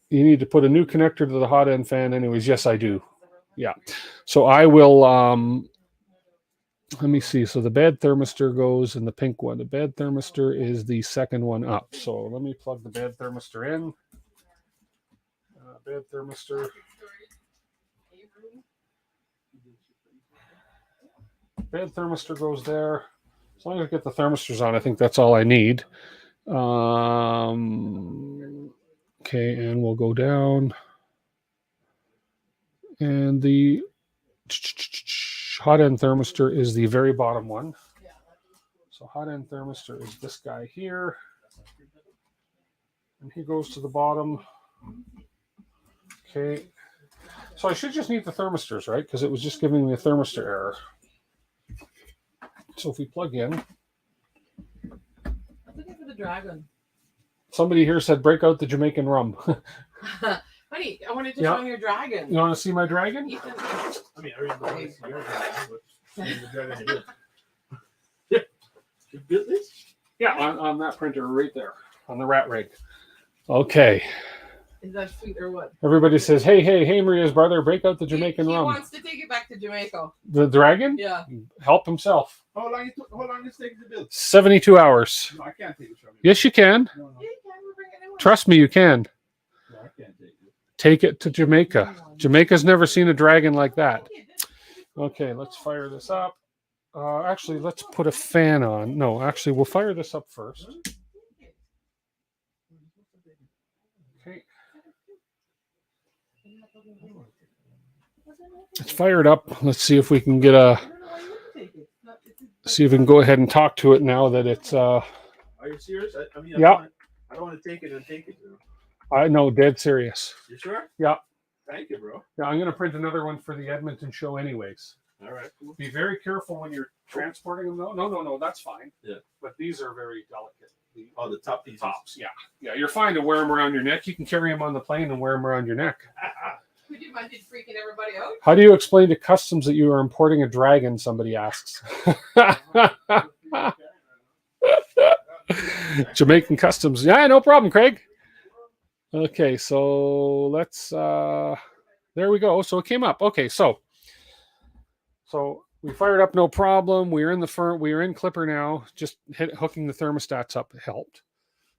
You need to put a new connector to the hot end fan, anyways. Yes, I do. Yeah. So I will. Let me see. So the bed thermistor goes in the pink one. The bed thermistor is the second one up. So let me plug the bed thermistor in. Bed thermistor. Bed thermistor goes there. As long as I get the thermistors on, I think that's all I need. Okay, and we'll go down. And the hot end thermistor is the very bottom one. So hot end thermistor is this guy here. And he goes to the bottom. Okay. So I should just need the thermistors, right? Because it was just giving me a thermistor error. So if we plug in. I'm looking for the dragon. Somebody here said break out the Jamaican rum. Honey, I wanted to show him your dragon. You want to see my dragon? Ethan. I mean, I already know it's your dragon, but the dragon you built. Yeah. You built this? Yeah, on that printer right there, on the rat rig. Okay. Is that sweet or what? Everybody says, hey, Maria's brother, break out the Jamaican he rum. He wants to take it back to Jamaica. The dragon? Yeah. Help himself. How long is it taking to build? 72 hours. No, I can't take it from you. Yes, you can. No. Yeah, you can. We're bringing it in. Trust me, you can. No, I can't take it. Take it to Jamaica. Jamaica's never seen a dragon like that. Okay, let's fire this up. Actually, let's put a fan on. No, actually, we'll fire this up first. Okay. Let's fire it up. Let's see if we can get a. See if we can go ahead and talk to it now that it's. Are you serious? I mean, Yeah. I don't want to take it and take it. I know, dead serious. You sure? Yeah. Thank you, bro. Yeah, I'm going to print another one for the Edmonton show, anyways. All right, cool. Be very careful when you're transporting them, though. No, that's fine. Yeah. But these are very delicate. The top pieces. Tops, yeah. You're fine to wear them around your neck. You can carry them on the plane and wear them around your neck. Would you mind freaking everybody out? How do you explain to customs that you are importing a dragon? Somebody asks. Jamaican customs. Yeah, no problem, Craig. Okay, so let's. There we go. So it came up. Okay, so we fired up, no problem. We are in Clipper now. Just hooking the thermostats up helped.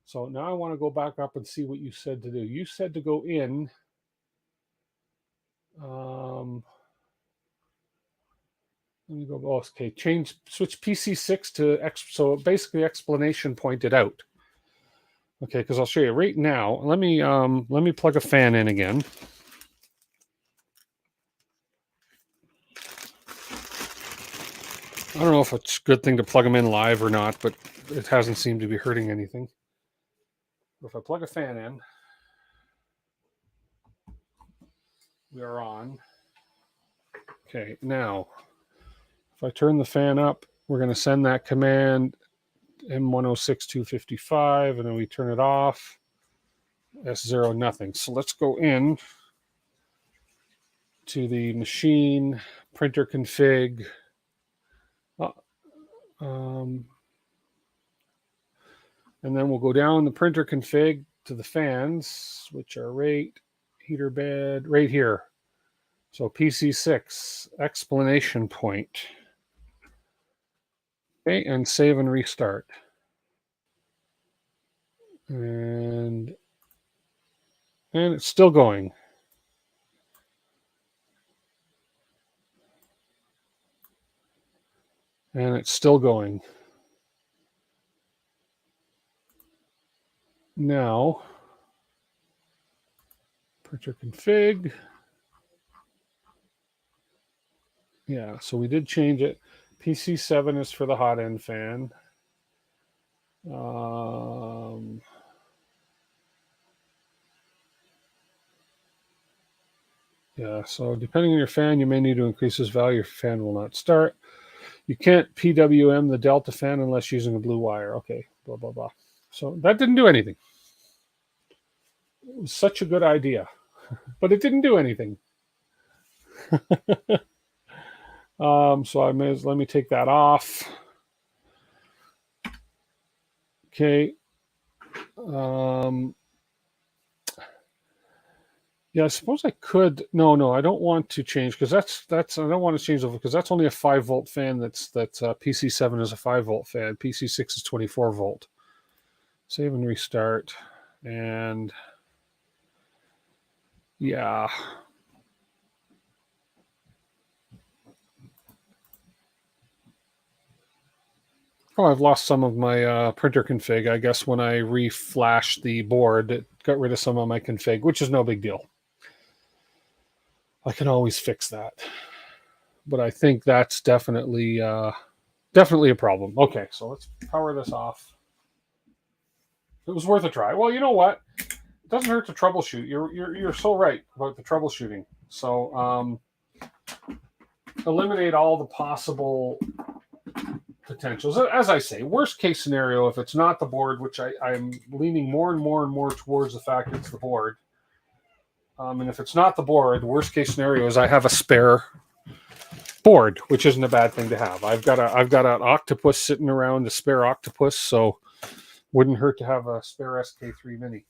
So now I want to go back up and see what you said to do. You said to go in. Let me go. Oh, okay. Switch PC6 to X. So basically, explanation pointed out. Okay, because I'll show you right now. Let me plug a fan in again. I don't know if it's a good thing to plug them in live or not, but it hasn't seemed to be hurting anything. If I plug a fan in, we are on. Okay, now, if I turn the fan up, we're going to send that command M106255, and then we turn it off. S0, nothing. So let's go in to the machine, printer config. And then we'll go down the printer config to the fans, which are heater bed, right here. So PC6, explanation point. Okay, and save and restart. And it's still going. And it's still going. Now, printer config. Yeah, so we did change it. PC7 is for the hot end fan. Yeah, so depending on your fan, you may need to increase this value. Your fan will not start. You can't PWM the Delta fan unless using a blue wire. Okay, blah, blah, blah. So that didn't do anything. It was such a good idea, but it didn't do anything. So let me take that off. Okay. Yeah, I suppose I could. No, I don't want to change because that's I don't want to change over because that's only a 5-volt fan. That's PC7 is a 5-volt fan. PC6 is 24 volt. Save and restart, and yeah. Oh, I've lost some of my printer config. I guess when I reflashed the board, it got rid of some of my config, which is no big deal. I can always fix that. But I think that's definitely a problem. Okay, so let's power this off. It was worth a try. Well, you know what? It doesn't hurt to troubleshoot. You're so right about the troubleshooting. So eliminate all the possible potentials. As I say, worst case scenario, if it's not the board, which I'm leaning more and more towards the fact it's the board. And if it's not the board, worst case scenario is I have a spare board, which isn't a bad thing to have. I've got an octopus sitting around, a spare octopus, so wouldn't hurt to have a spare SKR Mini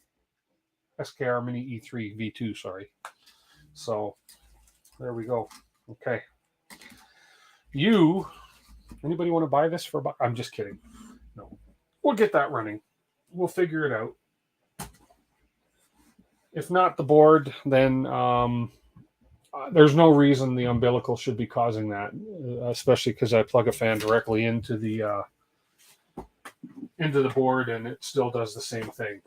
E3 V2. Sorry. So there we go. Okay. Anybody want to buy this for? I'm just kidding. No, we'll get that running. We'll figure it out. If not the board, then there's no reason the umbilical should be causing that, especially because I plug a fan directly into the board and it still does the same thing.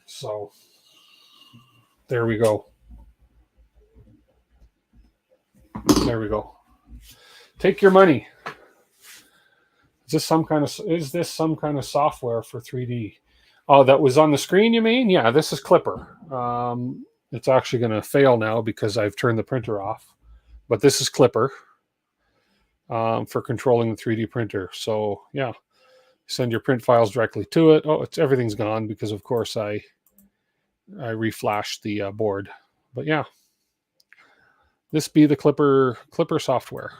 So there we go. There we go. Take your money. Is this some kind of software for 3D? Oh, that was on the screen, you mean? Yeah, this is Clipper. It's actually going to fail now because I've turned the printer off. But this is Clipper for controlling the 3D printer. So, yeah, send your print files directly to it. Oh, everything's gone because, of course, I reflashed the board. But, yeah, this be the Clipper software.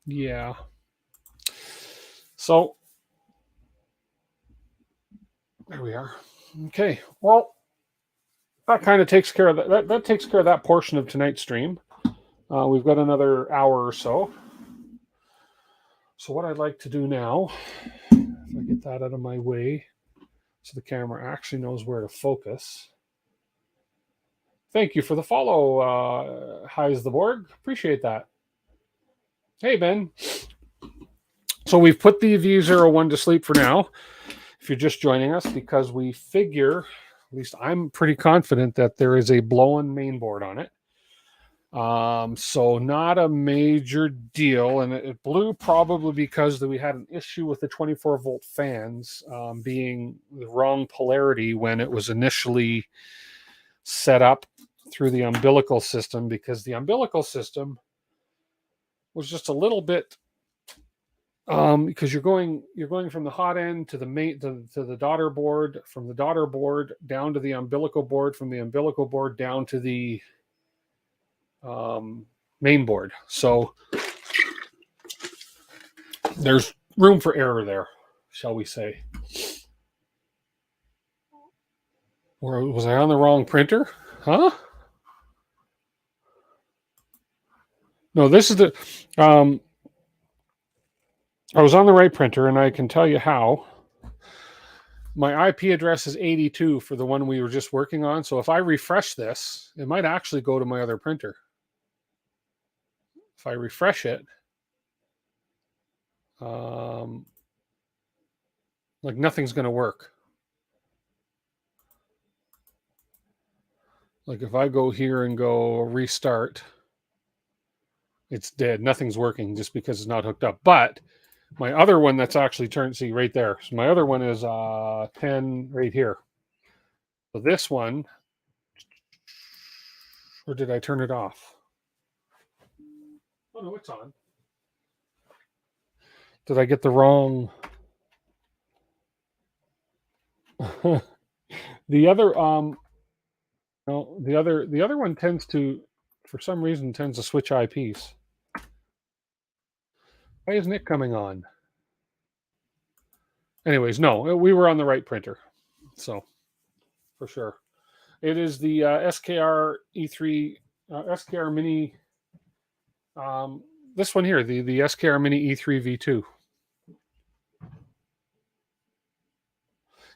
Yeah. So there we are. Okay. Well, that kind of takes care of that. That takes care of that portion of tonight's stream. We've got another hour or so. So what I'd like to do now, if I get that out of my way, so the camera actually knows where to focus. Thank you for the follow, Highs the Borg. Appreciate that. Hey, Ben. So we've put the V01 to sleep for now, if you're just joining us, because we figure, at least I'm pretty confident, that there is a blow-in mainboard on it. So not a major deal. And it blew probably because we had an issue with the 24-volt fans being the wrong polarity when it was initially set up through the umbilical system, because the umbilical system was just a little bit because you're going from the hot end to the main to the daughter board, from the daughter board down to the umbilical board, from the umbilical board down to the main board. So there's room for error there, shall we say. Or was I on the wrong printer? Huh? No, this is the I was on the right printer, and I can tell you how. My IP address is 82 for the one we were just working on. So if I refresh this, it might actually go to my other printer. If I refresh it, like nothing's going to work. Like if I go here and go restart, it's dead. Nothing's working just because it's not hooked up. But my other one that's actually turned, see right there. So my other one is 10 right here. So this one, or did I turn it off? Oh no, it's on. Did I get the wrong? The other no, the other one tends to, for some reason, tends to switch IPs. Why isn't it coming on? Anyways, no, we were on the right printer. So, for sure. It is the SKR E3, SKR Mini, this one here, the SKR Mini E3 V2.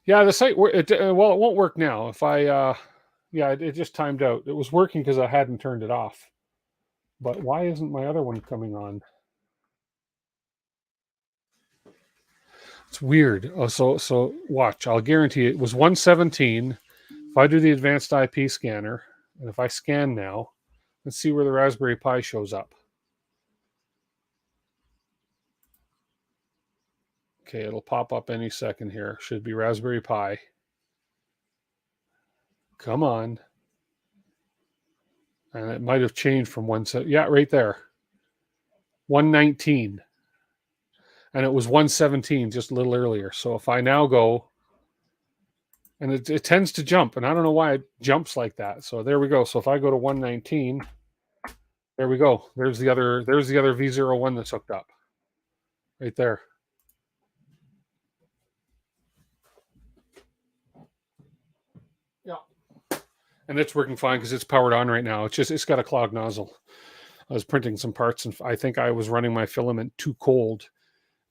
Yeah, the site, well, it won't work now. If I, yeah, it just timed out. It was working because I hadn't turned it off. But why isn't my other one coming on? It's weird. Oh, so watch. I'll guarantee it was 117. If I do the advanced IP scanner, and if I scan now, let's see where the Raspberry Pi shows up. Okay, it'll pop up any second here. Should be Raspberry Pi. Come on. And it might have changed from one set. Yeah, right there. 119. And it was 117 just a little earlier. So if I now go, and it tends to jump, and I don't know why it jumps like that. So there we go. So if I go to 119, there we go. There's the other V01 that's hooked up. Right there. Yeah. And it's working fine because it's powered on right now. It's got a clogged nozzle. I was printing some parts, and I think I was running my filament too cold,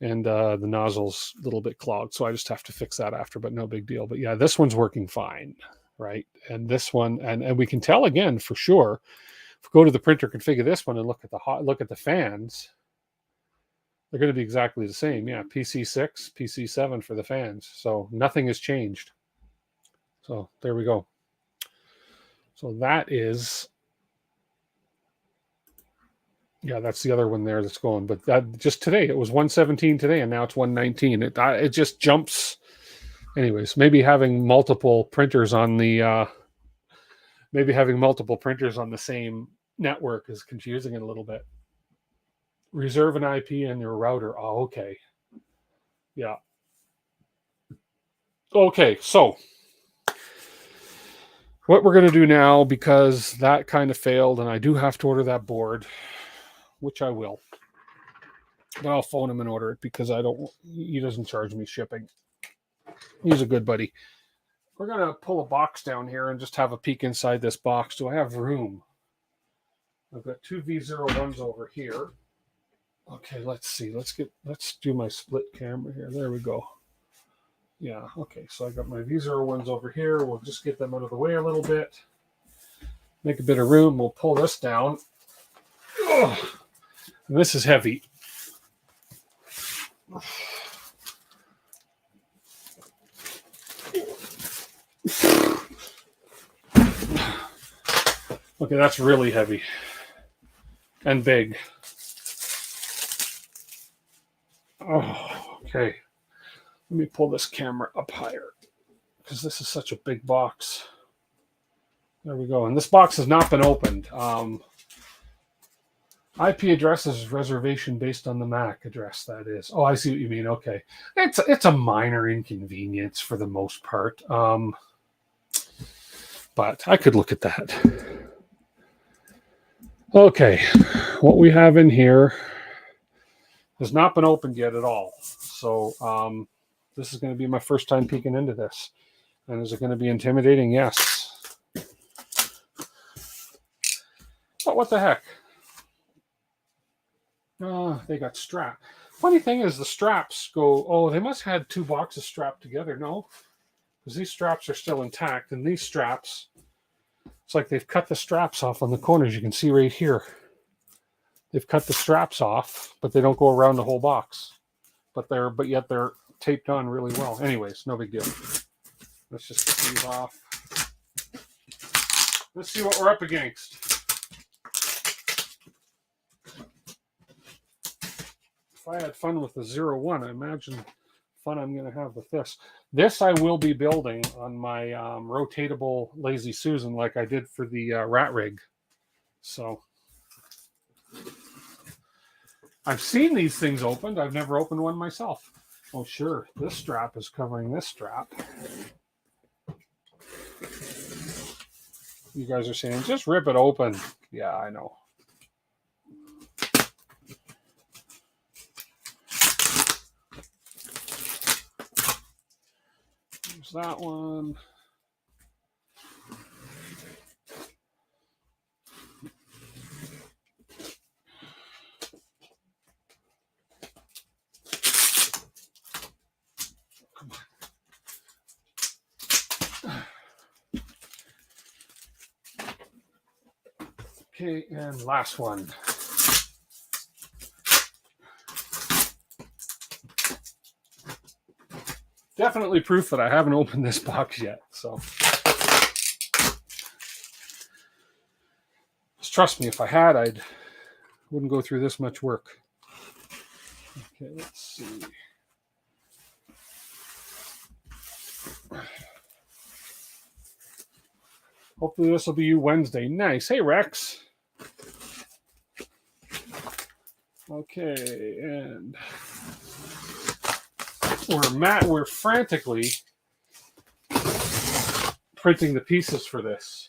and the nozzle's a little bit clogged. So I just have to fix that after, but no big deal. But yeah, this one's working fine, right? And this one, and we can tell again for sure. If we go to the printer, configure this one, and look at the fans, they're going to be exactly the same. Yeah, PC6, PC7 for the fans. So nothing has changed. So there we go. So that is, yeah, that's the other one there that's going. But that just today, it was 117 today, and now it's 119. It just jumps. Anyways, maybe having multiple printers on the same network is confusing it a little bit. Reserve an IP in your router. Oh, okay. Yeah. Okay, so what we're going to do now, because that kind of failed, and I do have to order that board, which I will. But I'll phone him and order it because he doesn't charge me shipping. He's a good buddy. We're going to pull a box down here and just have a peek inside this box. Do I have room? I've got two V01s over here. Okay, let's see. Let's do my split camera here. There we go. Yeah, okay. So I got my V01s over here. We'll just get them out of the way a little bit. Make a bit of room. We'll pull this down. Ugh. This is heavy. Okay, that's really heavy and big. Oh, okay. Let me pull this camera up higher because this is such a big box. There we go. And this box has not been opened. IP address is reservation based on the MAC address, that is. Oh, I see what you mean. Okay. It's a minor inconvenience for the most part. But I could look at that. Okay. What we have in here has not been opened yet at all. So this is going to be my first time peeking into this. And is it going to be intimidating? Yes. But what the heck? They got strapped. Funny thing is the straps go, oh, they must have had two boxes strapped together. No, because these straps are still intact. And these straps, it's like they've cut the straps off on the corners. You can see right here. They've cut the straps off, but they don't go around the whole box. But yet they're taped on really well. Anyways, no big deal. Let's just get these off. Let's see what we're up against. If I had fun with the 01, I imagine fun I'm going to have with this. This I will be building on my rotatable Lazy Susan like I did for the rat rig. So I've seen these things opened. I've never opened one myself. Oh, sure. This strap is covering this strap. You guys are saying, just rip it open. Yeah, I know. There's that one. Okay, and last one. Definitely proof that I haven't opened this box yet. So just trust me, if I had, I wouldn't go through this much work. Okay, let's see. Hopefully this will be you Wednesday. Nice. Hey, Rex. Okay, and we're frantically printing the pieces for this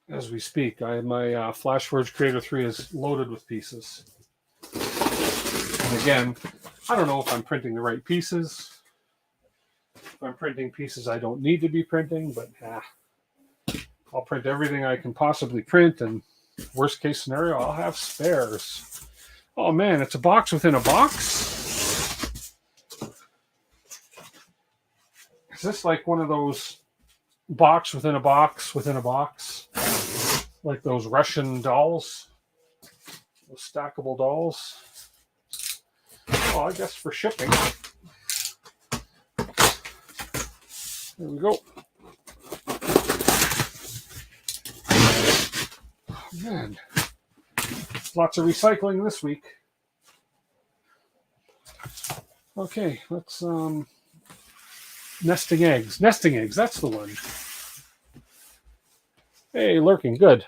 as we speak. My FlashForge Creator 3 is loaded with pieces. And again, I don't know if I'm printing the right pieces. If I'm printing pieces I don't need to be printing, but I'll print everything I can possibly print, and worst case scenario, I'll have spares. Oh man, it's a box within a box? Is this like one of those box within a box within a box? Like those Russian dolls? Those stackable dolls? Oh, I guess for shipping. There we go. Oh, man. Lots of recycling this week. Okay, let's nesting eggs. Nesting eggs, that's the one. Hey, lurking, good.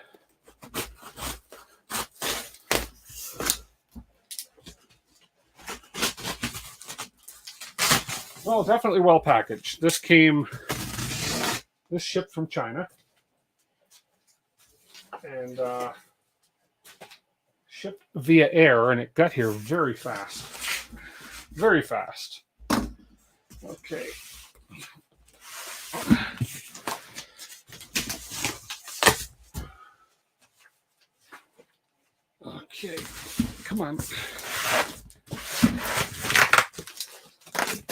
Well, definitely well packaged. This shipped from China. And shipped via air, and it got here very fast. Very fast. Okay. Okay. Come on.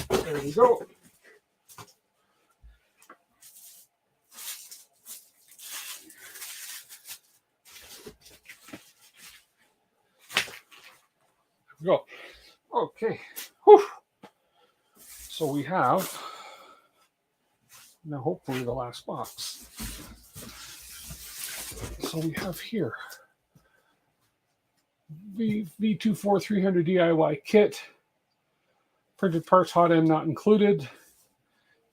There we go. Go. Okay. Whew. So we have now hopefully the last box. So we have here V24 300 DIY kit, printed parts, hot end not included,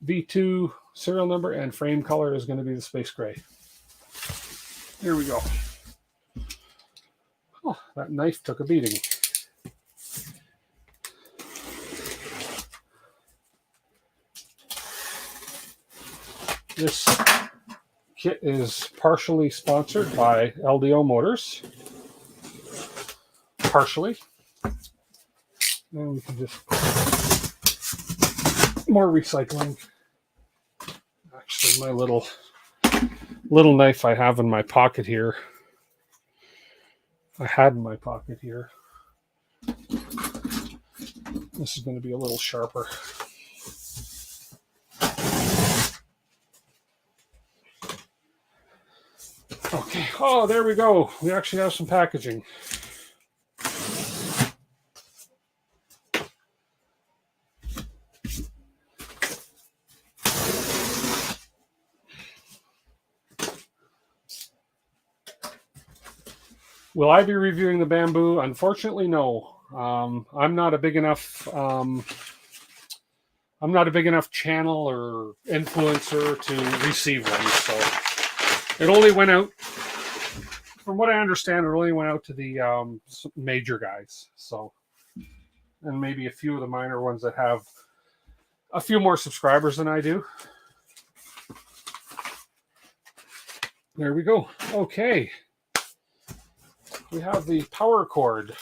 V2 serial number, and frame color is going to be the space gray. Here we go. Oh, that knife took a beating. This kit is partially sponsored by LDO Motors. Partially. And we can just... more recycling. Actually, my little knife I have in my pocket here. I had in my pocket here. This is going to be a little sharper. Okay. Oh, there we go. We actually have some packaging. Will I be reviewing the bamboo? Unfortunately, no. I'm not a big enough. I'm not a big enough channel or influencer to receive one. So it only went out. From what I understand, it only went out to the major guys. So, and maybe a few of the minor ones that have a few more subscribers than I do. There we go. Okay. We have the power cord,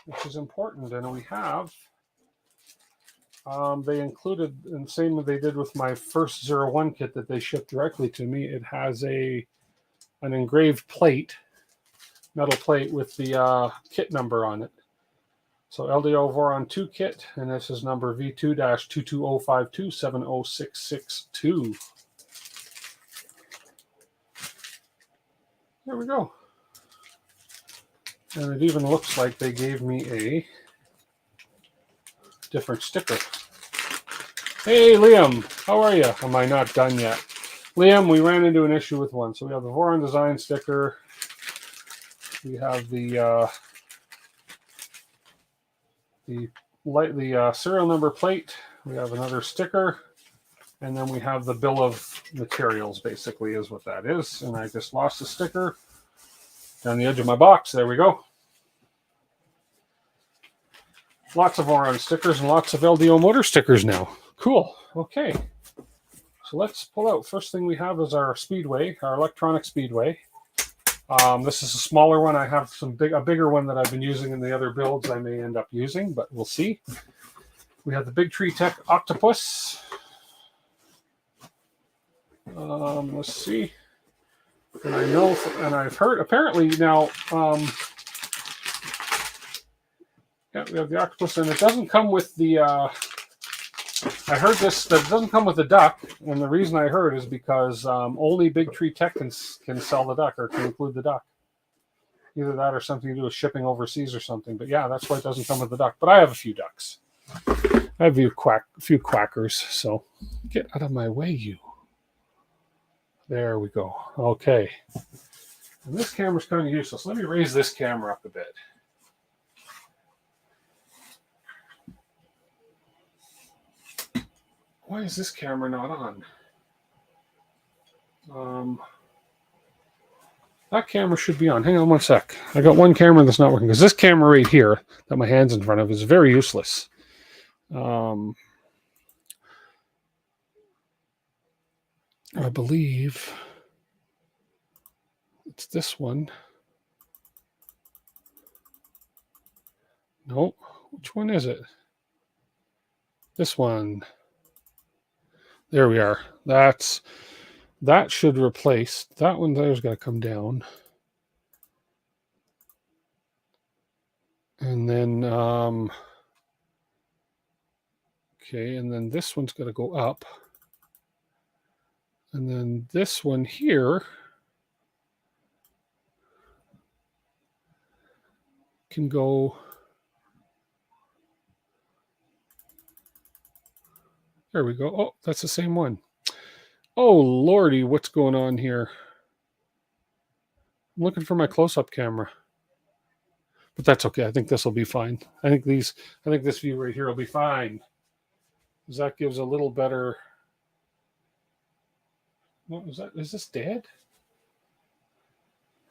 which is important, and we have, they included, and same as they did with my first 01 kit that they shipped directly to me, it has an engraved plate, metal plate with the kit number on it. So LDO Voron 2 kit, and this is number V2-22052706662. There we go. And it even looks like they gave me a different sticker. Hey, Liam, how are you? Am I not done yet? Liam, we ran into an issue with one. So we have the Voron design sticker. We have the serial number plate. We have another sticker. And then we have the bill of materials, basically, is what that is. And I just lost the sticker down the edge of my box. There we go. Lots of Voron stickers and lots of LDO motor stickers now. Cool. Okay. So let's pull out. First thing we have is our Speedway, our electronic Speedway. This is a smaller one. I have a bigger one that I've been using in the other builds I may end up using, but we'll see. We have the Big Tree Tech Octopus. Let's see. And I know, and I've heard, apparently now, yeah, we have the octopus, and it doesn't come with the, I heard this, that it doesn't come with the duck, and the reason I heard is because only Big Tree Tech can sell the duck, or can include the duck. Either that or something to do with shipping overseas or something. But yeah, that's why it doesn't come with the duck. But I have a few ducks. I have a few quackers, so get out of my way, you. There we go. Okay. And this camera's kind of useless. Let me raise this camera up a bit. Why is this camera not on? That camera should be on. Hang on one sec. I got one camera that's not working because this camera right here that my hand's in front of is very useless. I believe it's this one. No, which one is it? This one. There we are. That should replace that one. There's got to come down, and then okay, and then this one's got to go up, and then this one here can go. There we go. Oh, that's the same one. Oh, Lordy, what's going on here? I'm looking for my close-up camera. But that's okay. I think this will be fine. I think this view right here will be fine. Because that gives a little better. What was that? Is this dead?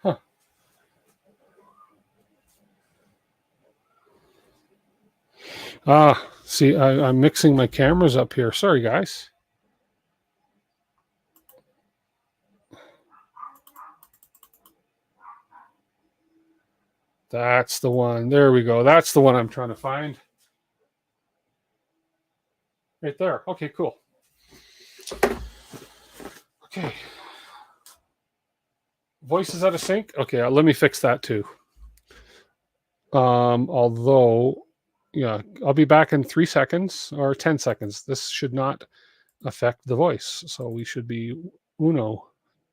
Huh. See, I'm mixing my cameras up here. Sorry, guys. That's the one. There we go. That's the one I'm trying to find. Right there. Okay, cool. Okay. Voice is out of sync? Okay, let me fix that too. Although, yeah, I'll be back in 3 seconds or 10 seconds. This should not affect the voice. So we should be 1,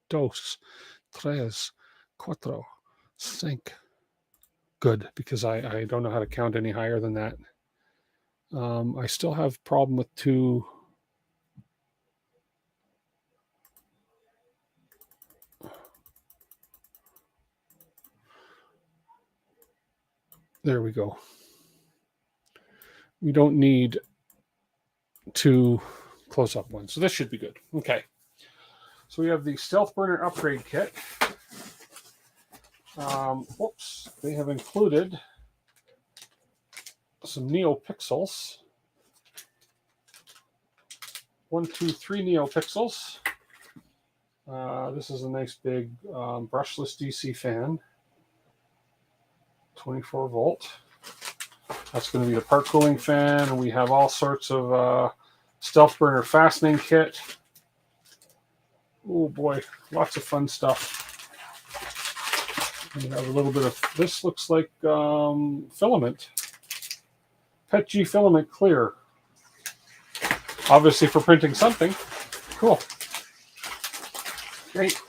2, 3, 4, 5. Good, because I don't know how to count any higher than that. I still have problem with 2. There we go. We don't need 2 close-up ones, so this should be good. Okay. So we have the Stealth Burner upgrade kit. Whoops, they have included some NeoPixels. 1, 2, 3 NeoPixels. This is a nice big brushless DC fan. 24 volt. That's going to be the part cooling fan. And we have all sorts of Stealth Burner fastening kit. Oh boy, lots of fun stuff. We have a little bit of, this looks like filament. PETG filament clear. Obviously for printing something. Cool. Great.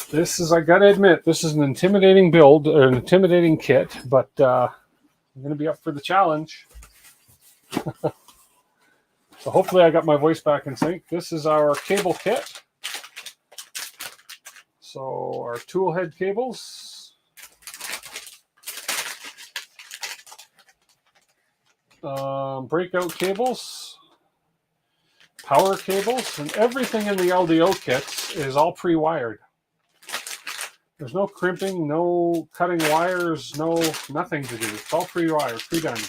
This is, I gotta admit, this is an intimidating build, or an intimidating kit, but I'm gonna be up for the challenge. So hopefully I got my voice back in sync. This is our cable kit. So our tool head cables. breakout cables, power cables, and everything in the LDO kits is all pre-wired. There's no crimping, no cutting wires, nothing to do. It's all pre-wired, pre-done.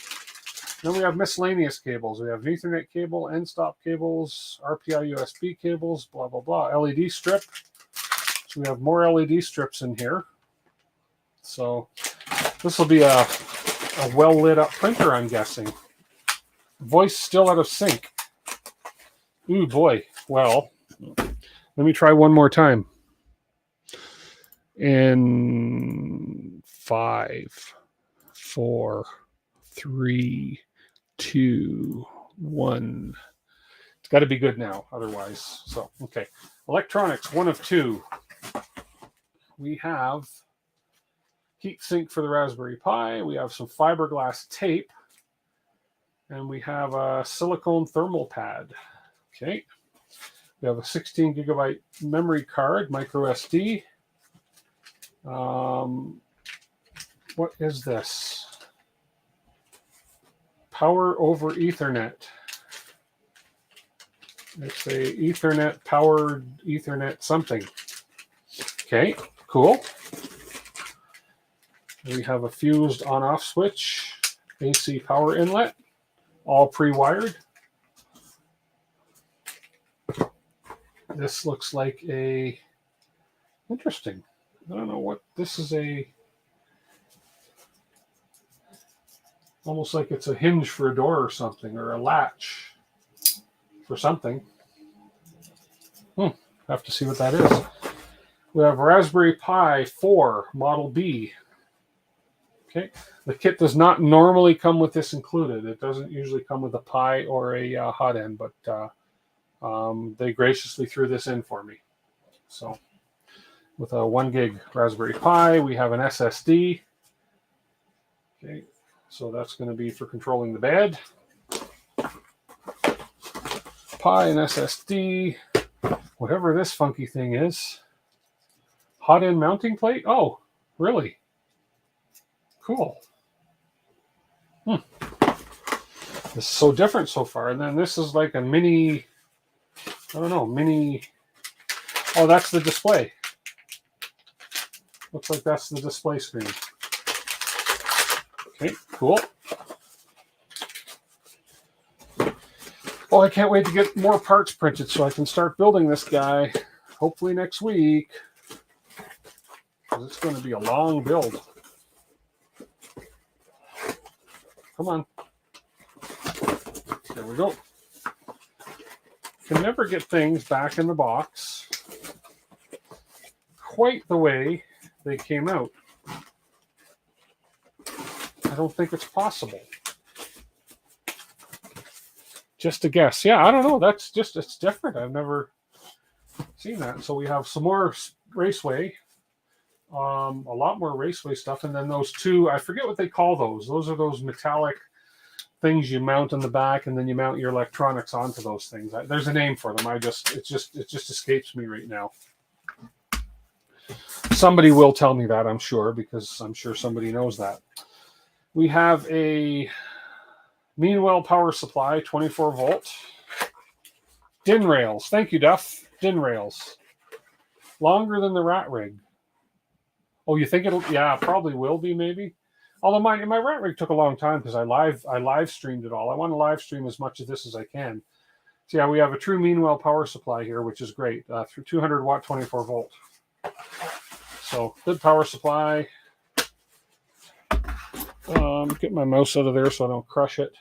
Then we have miscellaneous cables. We have an Ethernet cable, end-stop cables, RPI USB cables, blah, blah, blah. LED strip. So we have more LED strips in here. So this will be a well-lit up printer, I'm guessing. Voice still out of sync. Ooh, boy. Well, let me try one more time. In 5, 4, 3, 2, 1. It's got to be good now, otherwise. So, okay. Electronics, 1 of 2. We have heat sink for the Raspberry Pi. We have some fiberglass tape. And we have a silicone thermal pad. Okay. We have a 16 gigabyte memory card, micro SD. What is this? Power over Ethernet. It's a Ethernet powered Ethernet something. Okay, cool. We have a fused on-off switch, AC power inlet, all pre-wired. This looks like a interesting. I don't know what this is. Almost like it's a hinge for a door or something, or a latch for something. Have to see what that is. We have Raspberry Pi 4 Model B. Okay, the kit does not normally come with this included. It doesn't usually come with a Pi or a hot end, but they graciously threw this in for me. So, with a 1 gig Raspberry Pi, we have an SSD. Okay, so that's going to be for controlling the bed. Pi and SSD, whatever this funky thing is. Hot end mounting plate? Oh, really? Cool. This is so different so far. And then this is like a mini, I don't know, mini. Oh, that's the display. Looks like that's the display screen. Okay, cool. Oh, I can't wait to get more parts printed so I can start building this guy, hopefully next week. Because it's going to be a long build. Come on. There we go. Can never get things back in the box quite the way they came out. I don't think it's possible. Just a guess. Yeah, I don't know. That's just, it's different. I've never seen that. So we have some more Raceway. A lot more Raceway stuff. And then those two, I forget what they call those. Those are those metallic things you mount on the back, and then you mount your electronics onto those things. There's a name for them. It just escapes me right now. Somebody will tell me that, I'm sure, because I'm sure somebody knows that. We have a Meanwell power supply, 24 volt. DIN rails. Thank you, Duff. DIN rails. Longer than the rat rig. Oh, you think it'll? Yeah, probably will be, maybe. Although my rat rig took a long time because I live streamed it all. I want to live stream as much of this as I can. So yeah, we have a true Meanwell power supply here, which is great. Through 200 watt, 24 volt. So good power supply. Get my mouse out of there so I don't crush it.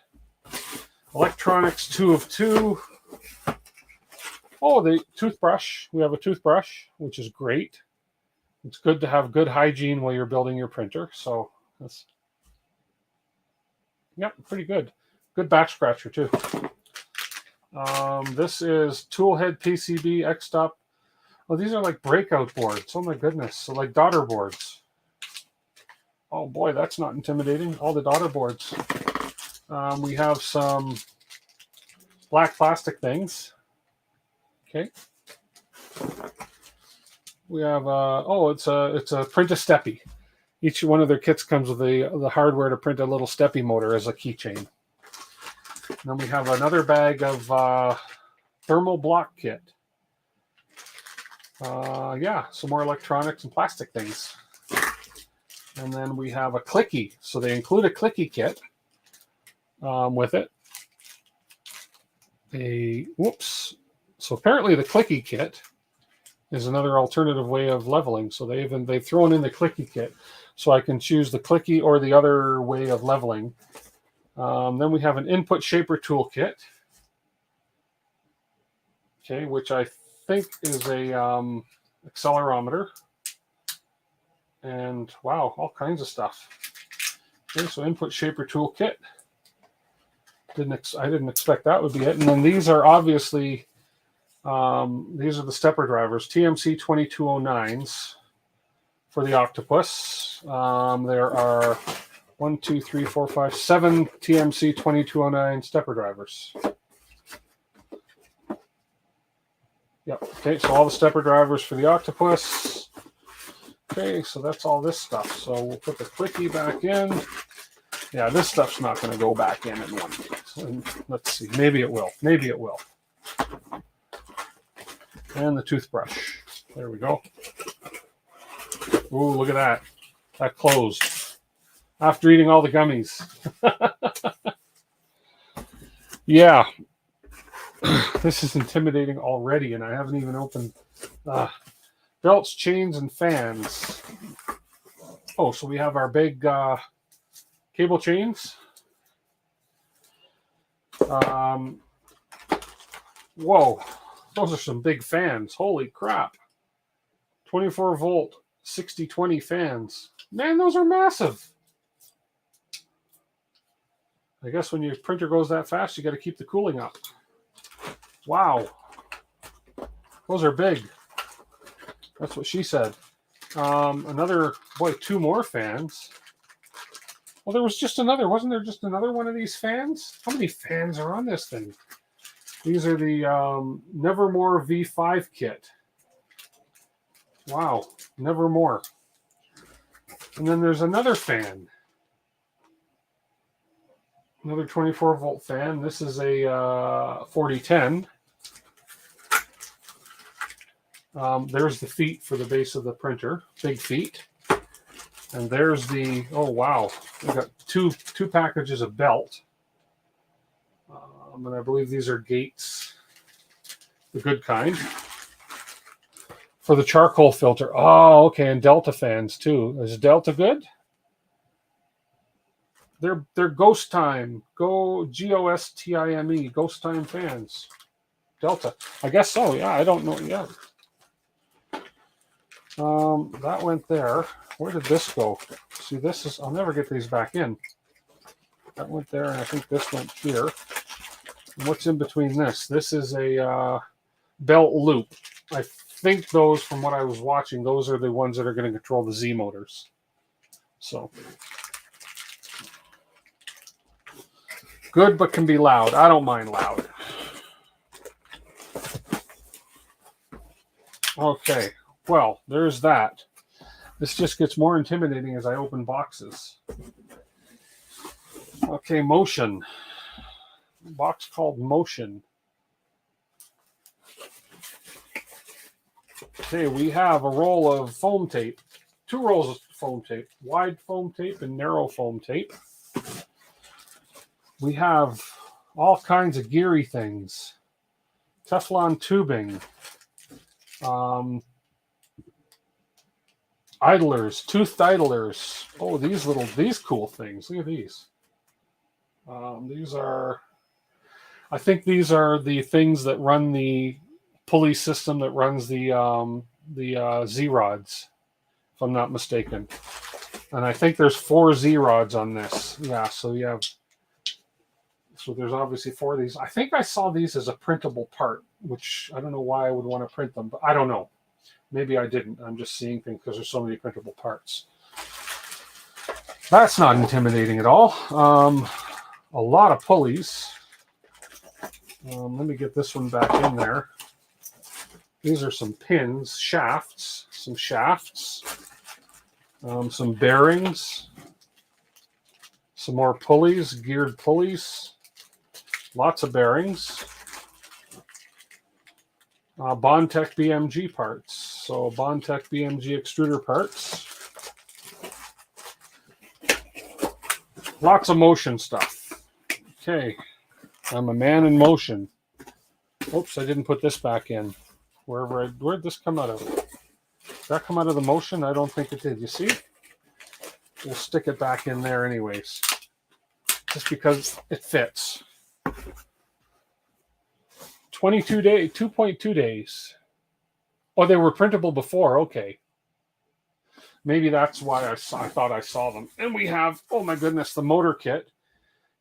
Electronics, 2 of 2. Oh, the toothbrush. We have a toothbrush, which is great. It's good to have good hygiene while you're building your printer. So that's, yeah, pretty good. Good back scratcher too. This is Toolhead PCB X-Stop. Oh, these are like breakout boards. Oh my goodness. So like daughter boards. Oh boy, that's not intimidating. All the daughter boards. We have some black plastic things. Okay. We have it's a print a steppy. Each one of their kits comes with the hardware to print a little steppy motor as a keychain. Then we have another bag of thermal block kit. Yeah, some more electronics and plastic things. And then we have a clicky. So they include a clicky kit with it. So apparently the clicky kit is another alternative way of leveling. So they've thrown in the clicky kit, so I can choose the clicky or the other way of leveling. Then we have an input shaper toolkit, okay, which I think is a accelerometer, and wow, all kinds of stuff. Okay, so input shaper toolkit. I didn't expect that would be it. And then these are obviously these are the stepper drivers, TMC 2209s for the Octopus. There are 1, 2, 3, 4, 5, 7 TMC 2209 stepper drivers. Yep. Okay, so all the stepper drivers for the Octopus. Okay, so that's all this stuff. So we'll put the clicky back in. Yeah, this stuff's not going to go back in one. So let's see. Maybe it will. Maybe it will. And the toothbrush. There we go. Ooh, look at that. That closed. After eating all the gummies. Yeah. This is intimidating already, and I haven't even opened belts, chains, and fans. Oh, so we have our big cable chains. Whoa, those are some big fans. Holy crap. 24 volt, 6020 fans. Man, those are massive. I guess when your printer goes that fast, you got to keep the cooling up. Wow. Those are big. That's what she said. Two more fans. Well, there was just another. Wasn't there just another one of these fans? How many fans are on this thing? These are the Nevermore V5 kit. Wow. Nevermore. And then there's another fan. Another 24 volt fan. This is a 4010. There's the feet for the base of the printer. Big feet. And there's the, oh wow, we got two packages of belt. And I believe these are Gates, the good kind. For the charcoal filter. Oh, okay, and Delta fans too. Is Delta good? They're Ghost Time. GOSTIME, Ghost Time fans. Delta. I guess so, yeah, I don't know. Yeah. That went there. Where did this go? See, this is, I'll never get these back in. That went there, and I think this went here. And what's in between this? This is a belt loop. I think those, from what I was watching, those are the ones that are going to control the Z motors. So. Good, but can be loud. I don't mind loud. Okay. Well, there's that. This just gets more intimidating as I open boxes. Okay, Motion. Box called Motion. Okay, we have a roll of foam tape. 2 rolls of foam tape. Wide foam tape and narrow foam tape. We have all kinds of geary things. Teflon tubing. Idlers, toothed idlers. Oh, these cool things. Look at these. These are, I think these are the things that run the pulley system that runs the Z rods, if I'm not mistaken. And I think there's 4 Z rods on this. Yeah, so you have. So there's obviously 4 of these. I think I saw these as a printable part, which I don't know why I would want to print them, but I don't know. Maybe I didn't. I'm just seeing things because there's so many printable parts. That's not intimidating at all. A lot of pulleys. Let me get this one back in there. These are some pins, shafts, some bearings, some more pulleys, geared pulleys. Lots of bearings. Bondtech BMG parts. So Bondtech BMG extruder parts. Lots of motion stuff. Okay. I'm a man in motion. Oops, I didn't put this back in. Where'd this come out of? Did that come out of the motion? I don't think it did. You see? We'll stick it back in there anyways. Just because it fits. 22 days, 2.2 days. Oh, they were printable before. Okay. Maybe that's why I thought I saw them. And we have, oh my goodness, the motor kit.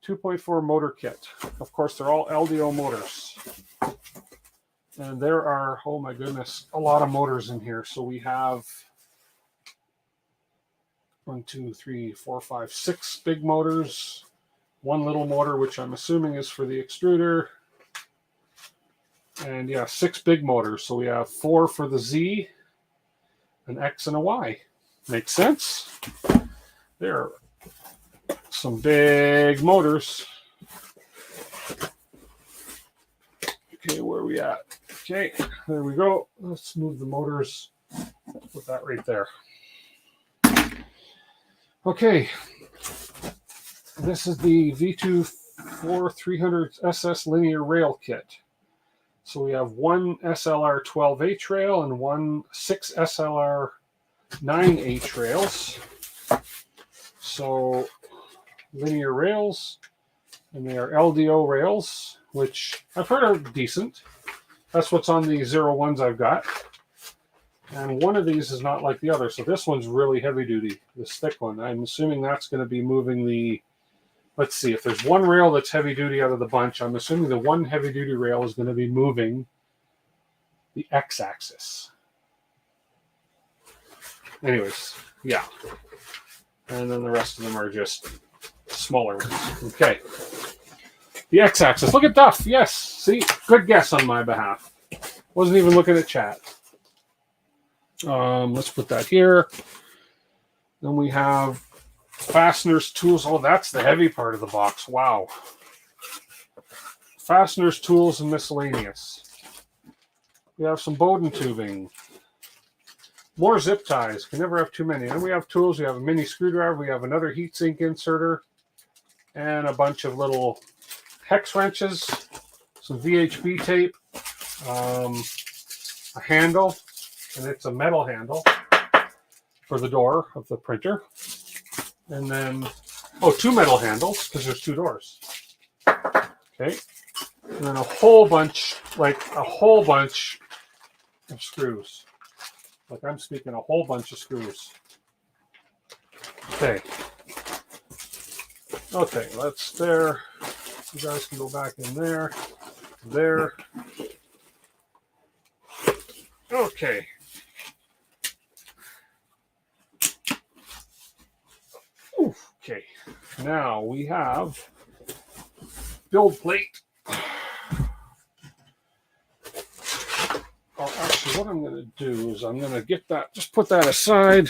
2.4 motor kit. Of course, they're all LDO motors. And there are, oh my goodness, a lot of motors in here. So we have 1, 2, 3, 4, 5, 6 big motors. One little motor, which I'm assuming is for the extruder. And yeah, 6 big motors. So we have 4 for the Z, an X, and a Y. Makes sense. There are some big motors. Okay, where are we at? Okay, there we go. Let's move the motors. Put that right there. Okay. This is the V2-4300 SS linear rail kit. So we have one SLR 12H rail and 6 SLR 9H rails. So linear rails, and they are LDO rails, which I've heard are decent. That's what's on the 01s I've got. And one of these is not like the other. So this one's really heavy duty, this thick one. I'm assuming that's going to be moving the, let's see, if there's one rail that's heavy duty out of the bunch, I'm assuming the one heavy duty rail is going to be moving the X-axis. Anyways, yeah. And then the rest of them are just smaller ones. Okay. The X-axis. Look at Duff. Yes. See, good guess on my behalf. Wasn't even looking at chat. Let's put that here. Then we have fasteners, tools. Oh, that's the heavy part of the box. Wow. Fasteners, tools, and miscellaneous. We have some Bowden tubing. More zip ties. Can never have too many. And then we have tools. We have a mini screwdriver. We have another heatsink inserter. And a bunch of little hex wrenches. Some VHB tape. A handle. And it's a metal handle for the door of the printer. And then, oh, 2 metal handles because there's 2 doors. Okay. And then a whole bunch of screws. Like I'm speaking a whole bunch of screws. Okay. Okay, that's there. You guys can go back in there. There. Okay. Okay. Now we have build plate. Oh, actually, what I'm going to do is I'm going to get that, just put that aside.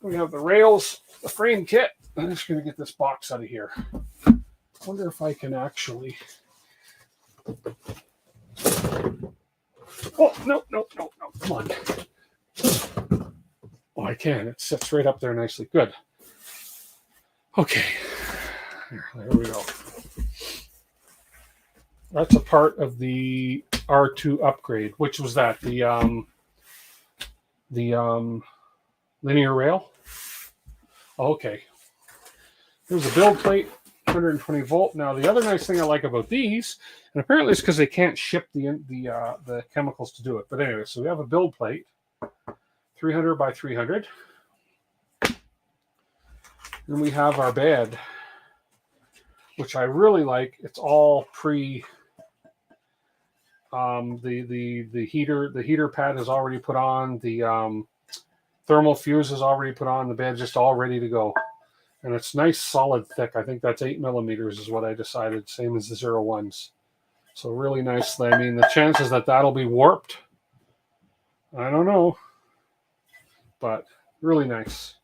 We have the rails, the frame kit. I'm just going to get this box out of here. I wonder if I can actually. Oh, no, come on. Oh, I can. It sits right up there nicely. Good. Okay. There we go. That's a part of the R2 upgrade. Which was that? The linear rail? Oh, okay. There's a build plate, 120 volt. Now, the other nice thing I like about these, and apparently it's because they can't ship the chemicals to do it. But anyway, so we have a build plate, 300 by 300. And we have our bed, which I really like. It's all pre. The heater pad is already put on. The thermal fuse is already put on. The bed's just all ready to go. And it's nice, solid, thick. I think that's 8 millimeters is what I decided, same as the 01s. So really nice. I mean, the chances that that'll be warped, I don't know. But really nice.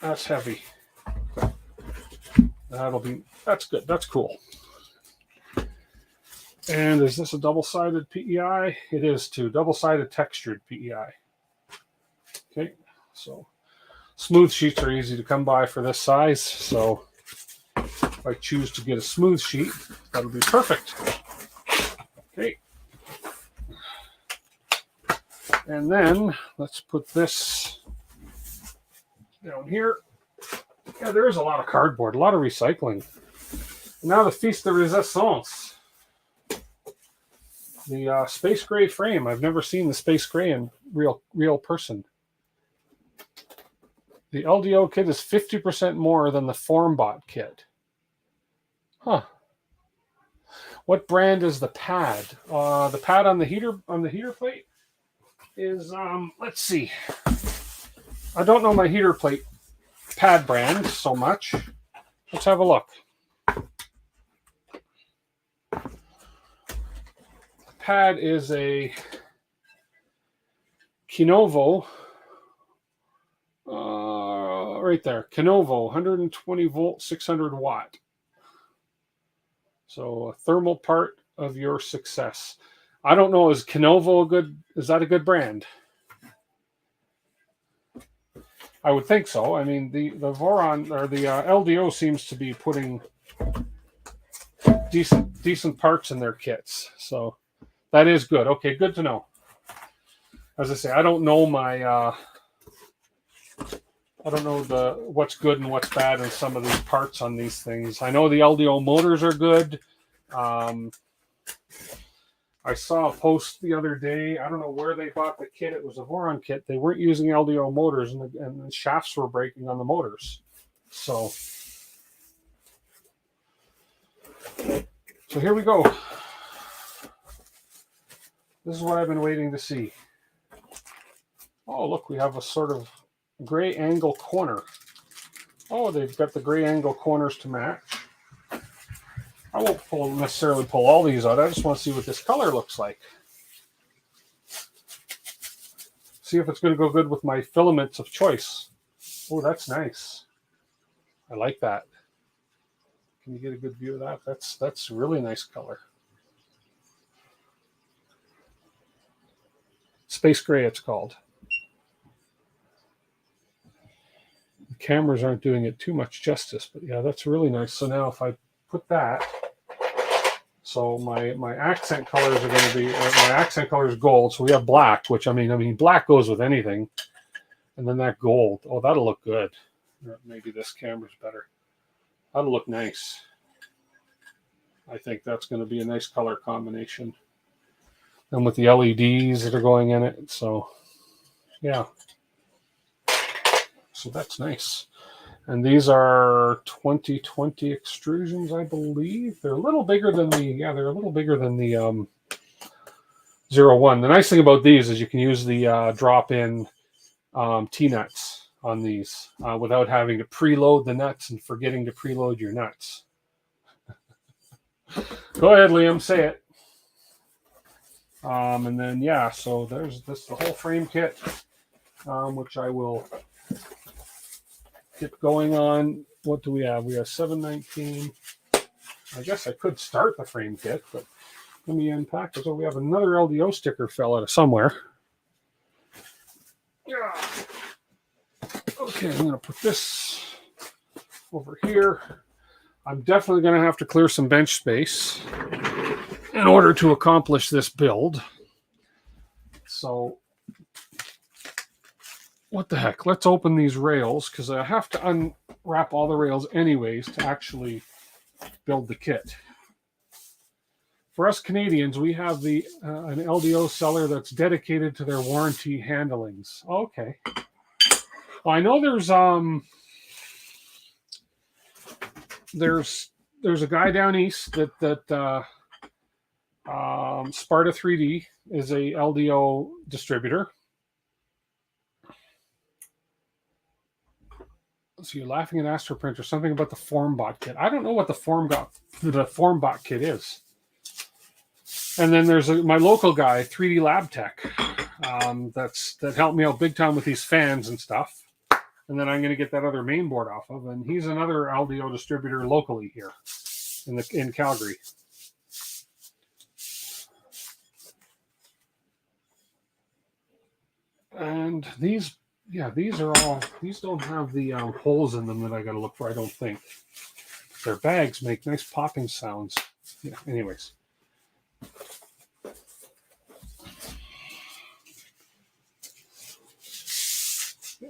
That's heavy. That's good. That's cool. And is this a double-sided PEI? It is too. Double-sided textured PEI. Okay, so smooth sheets are easy to come by for this size. So if I choose to get a smooth sheet, that'll be perfect. Okay. And then let's put this down here. Yeah, there is a lot of cardboard, a lot of recycling. Now the Feast de Resistance. The space gray frame. I've never seen the space gray in real person. The LDO kit is 50% more than the FormBot kit. Huh. What brand is the pad? The pad on the heater plate is let's see. I don't know my heater plate pad brand so much. Let's have a look. Pad is a Kinovo, right there, Kinovo, 120 volt, 600 watt. So a thermal part of your success. I don't know, is Kinovo is that a good brand? I would think so. I mean, the Voron or the LDO seems to be putting decent parts in their kits. So that is good. Okay, good to know. As I say, I don't know what's good and what's bad in some of these parts on these things. I know the LDO motors are good. I saw a post the other day. I don't know where they bought the kit. It was a Voron kit. They weren't using LDO motors, and the shafts were breaking on the motors. So here we go. This is what I've been waiting to see. Oh, look, we have a sort of gray angle corner. Oh, they've got the gray angle corners to match. I won't necessarily pull all these out. I just want to see what this color looks like. See if it's going to go good with my filaments of choice. Oh, that's nice. I like that. Can you get a good view of that? That's really nice color. Space gray, it's called. The cameras aren't doing it too much justice, but yeah, that's really nice. So now if I put that, so my accent colors are going to be, my accent color is gold. So we have black, which I mean, black goes with anything. And then that gold, oh, that'll look good. Maybe this camera's better. That'll look nice. I think that's going to be a nice color combination. And with the LEDs that are going in it. So, yeah. So that's nice. And these are 2020 extrusions, I believe. They're a little bigger than the 01. The nice thing about these is you can use the drop-in T-nuts on these without having to preload the nuts and forgetting to preload your nuts. Go ahead, Liam, say it. And then, yeah, so there's the whole frame kit, which I will get going on. What do we have? We have 719. I guess I could start the frame kit, but let me unpack it. So we have another LDO sticker fell out of somewhere. Yeah. Okay, I'm going to put this over here. I'm definitely going to have to clear some bench space in order to accomplish this build. So what the heck? Let's open these rails because I have to unwrap all the rails anyways to actually build the kit. For us Canadians, we have an LDO seller that's dedicated to their warranty handlings. Okay. Well, I know there's a guy down east that Sparta 3D is a LDO distributor. So you're laughing at AstroPrint or something about the FormBot kit. I don't know what the FormBot kit is. And then there's my local guy, 3D Lab Tech, that helped me out big time with these fans and stuff. and then I'm going to get that other main board off of. And he's another LDO distributor locally here in Calgary. And these are all, these don't have the holes in them that I got to look for, I don't think. Their bags make nice popping sounds. Yeah, anyways.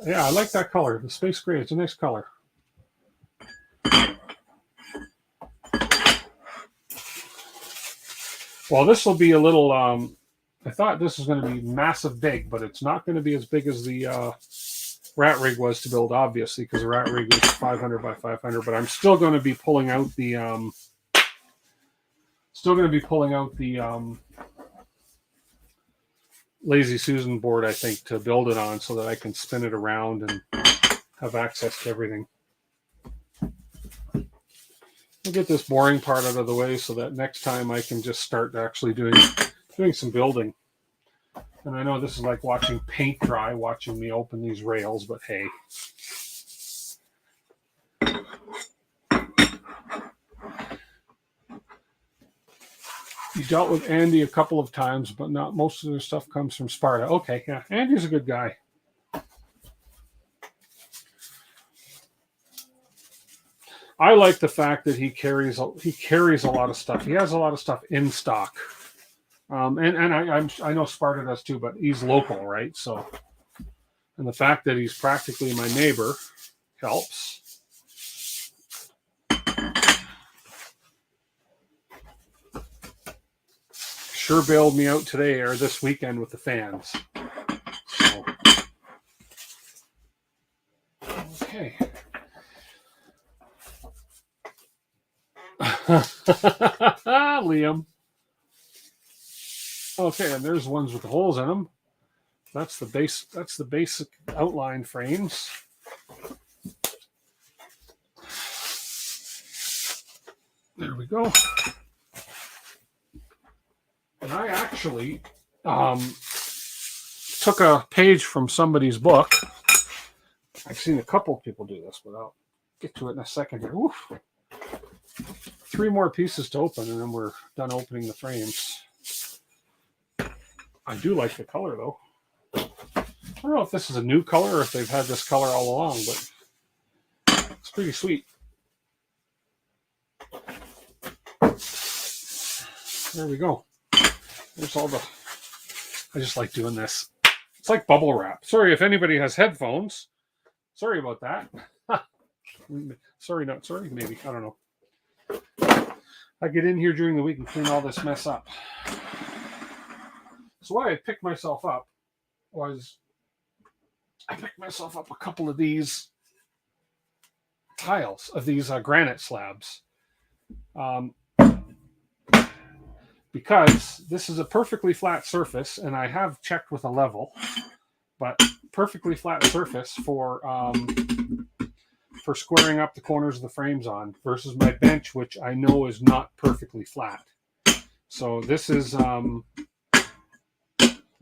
Yeah, I like that color. The space gray, it's a nice color. Well, this will be a little, I thought this was going to be massive big, but it's not going to be as big as the rat rig was to build, obviously, because the rat rig is 500 by 500, but I'm still going to be pulling out the, Lazy Susan board, I think, to build it on so that I can spin it around and have access to everything. We'll get this boring part out of the way so that next time I can just start actually doing some building. And I know this is like watching paint dry, watching me open these rails, but hey. You dealt with Andy a couple of times, but not most of their stuff comes from Sparta. Okay, yeah, Andy's a good guy. I like the fact that he carries a lot of stuff. He has a lot of stuff in stock, and I know Sparta does too, but he's local, right? So, and the fact that he's practically my neighbor helps. Sure bailed me out today or this weekend with the fans. So, okay. Liam. Okay, and there's ones with the holes in them. That's the base. That's the basic outline frames. There we go. And I actually took a page from somebody's book. I've seen a couple of people do this, but I'll get to it in a second here. Oof. 3 more pieces to open, and then we're done opening the frames. I do like the color, though. I don't know if this is a new color or if they've had this color all along, but it's pretty sweet. There we go. There's all the... I just like doing this. It's like bubble wrap. Sorry if anybody has headphones. Sorry about that. Sorry, not sorry, maybe. I don't know. I get in here during the week and clean all this mess up. So why I picked myself up was I picked myself up a couple of these tiles, of these granite slabs. Because this is a perfectly flat surface, and I have checked with a level, but perfectly flat surface for squaring up the corners of the frames on versus my bench, which I know is not perfectly flat. So this is, and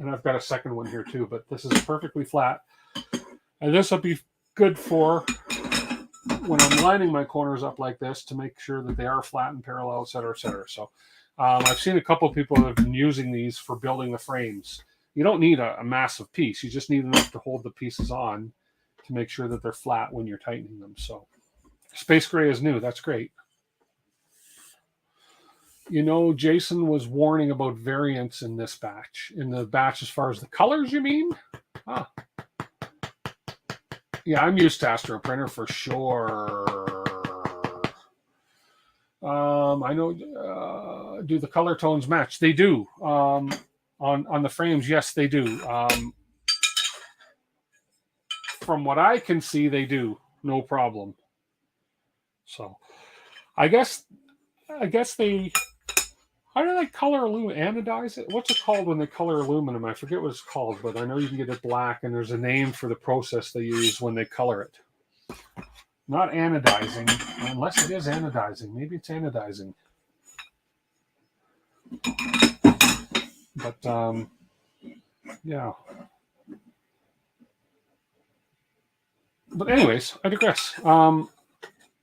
I've got a second one here too, but this is perfectly flat. And this will be good for when I'm lining my corners up like this to make sure that they are flat and parallel, et cetera, et cetera. So I've seen a couple of people that have been using these for building the frames. You don't need a massive piece. You just need enough to hold the pieces on to make sure that they're flat when you're tightening them. So Space Gray is new. That's great. You know, Jason was warning about variance in this batch. In the batch as far as the colors, you mean? Ah. Yeah, I'm used to Astro Printer for sure. I know, do the color tones match? They do. On the frames, yes, they do. From what I can see, they do. No problem. So, I guess they... How do they color aluminum? Anodize it? What's it called when they color aluminum? I forget what it's called, but I know you can get it black, and there's a name for the process they use when they color it. Not anodizing, unless it is anodizing. Maybe it's anodizing. But, yeah. But anyways, I digress.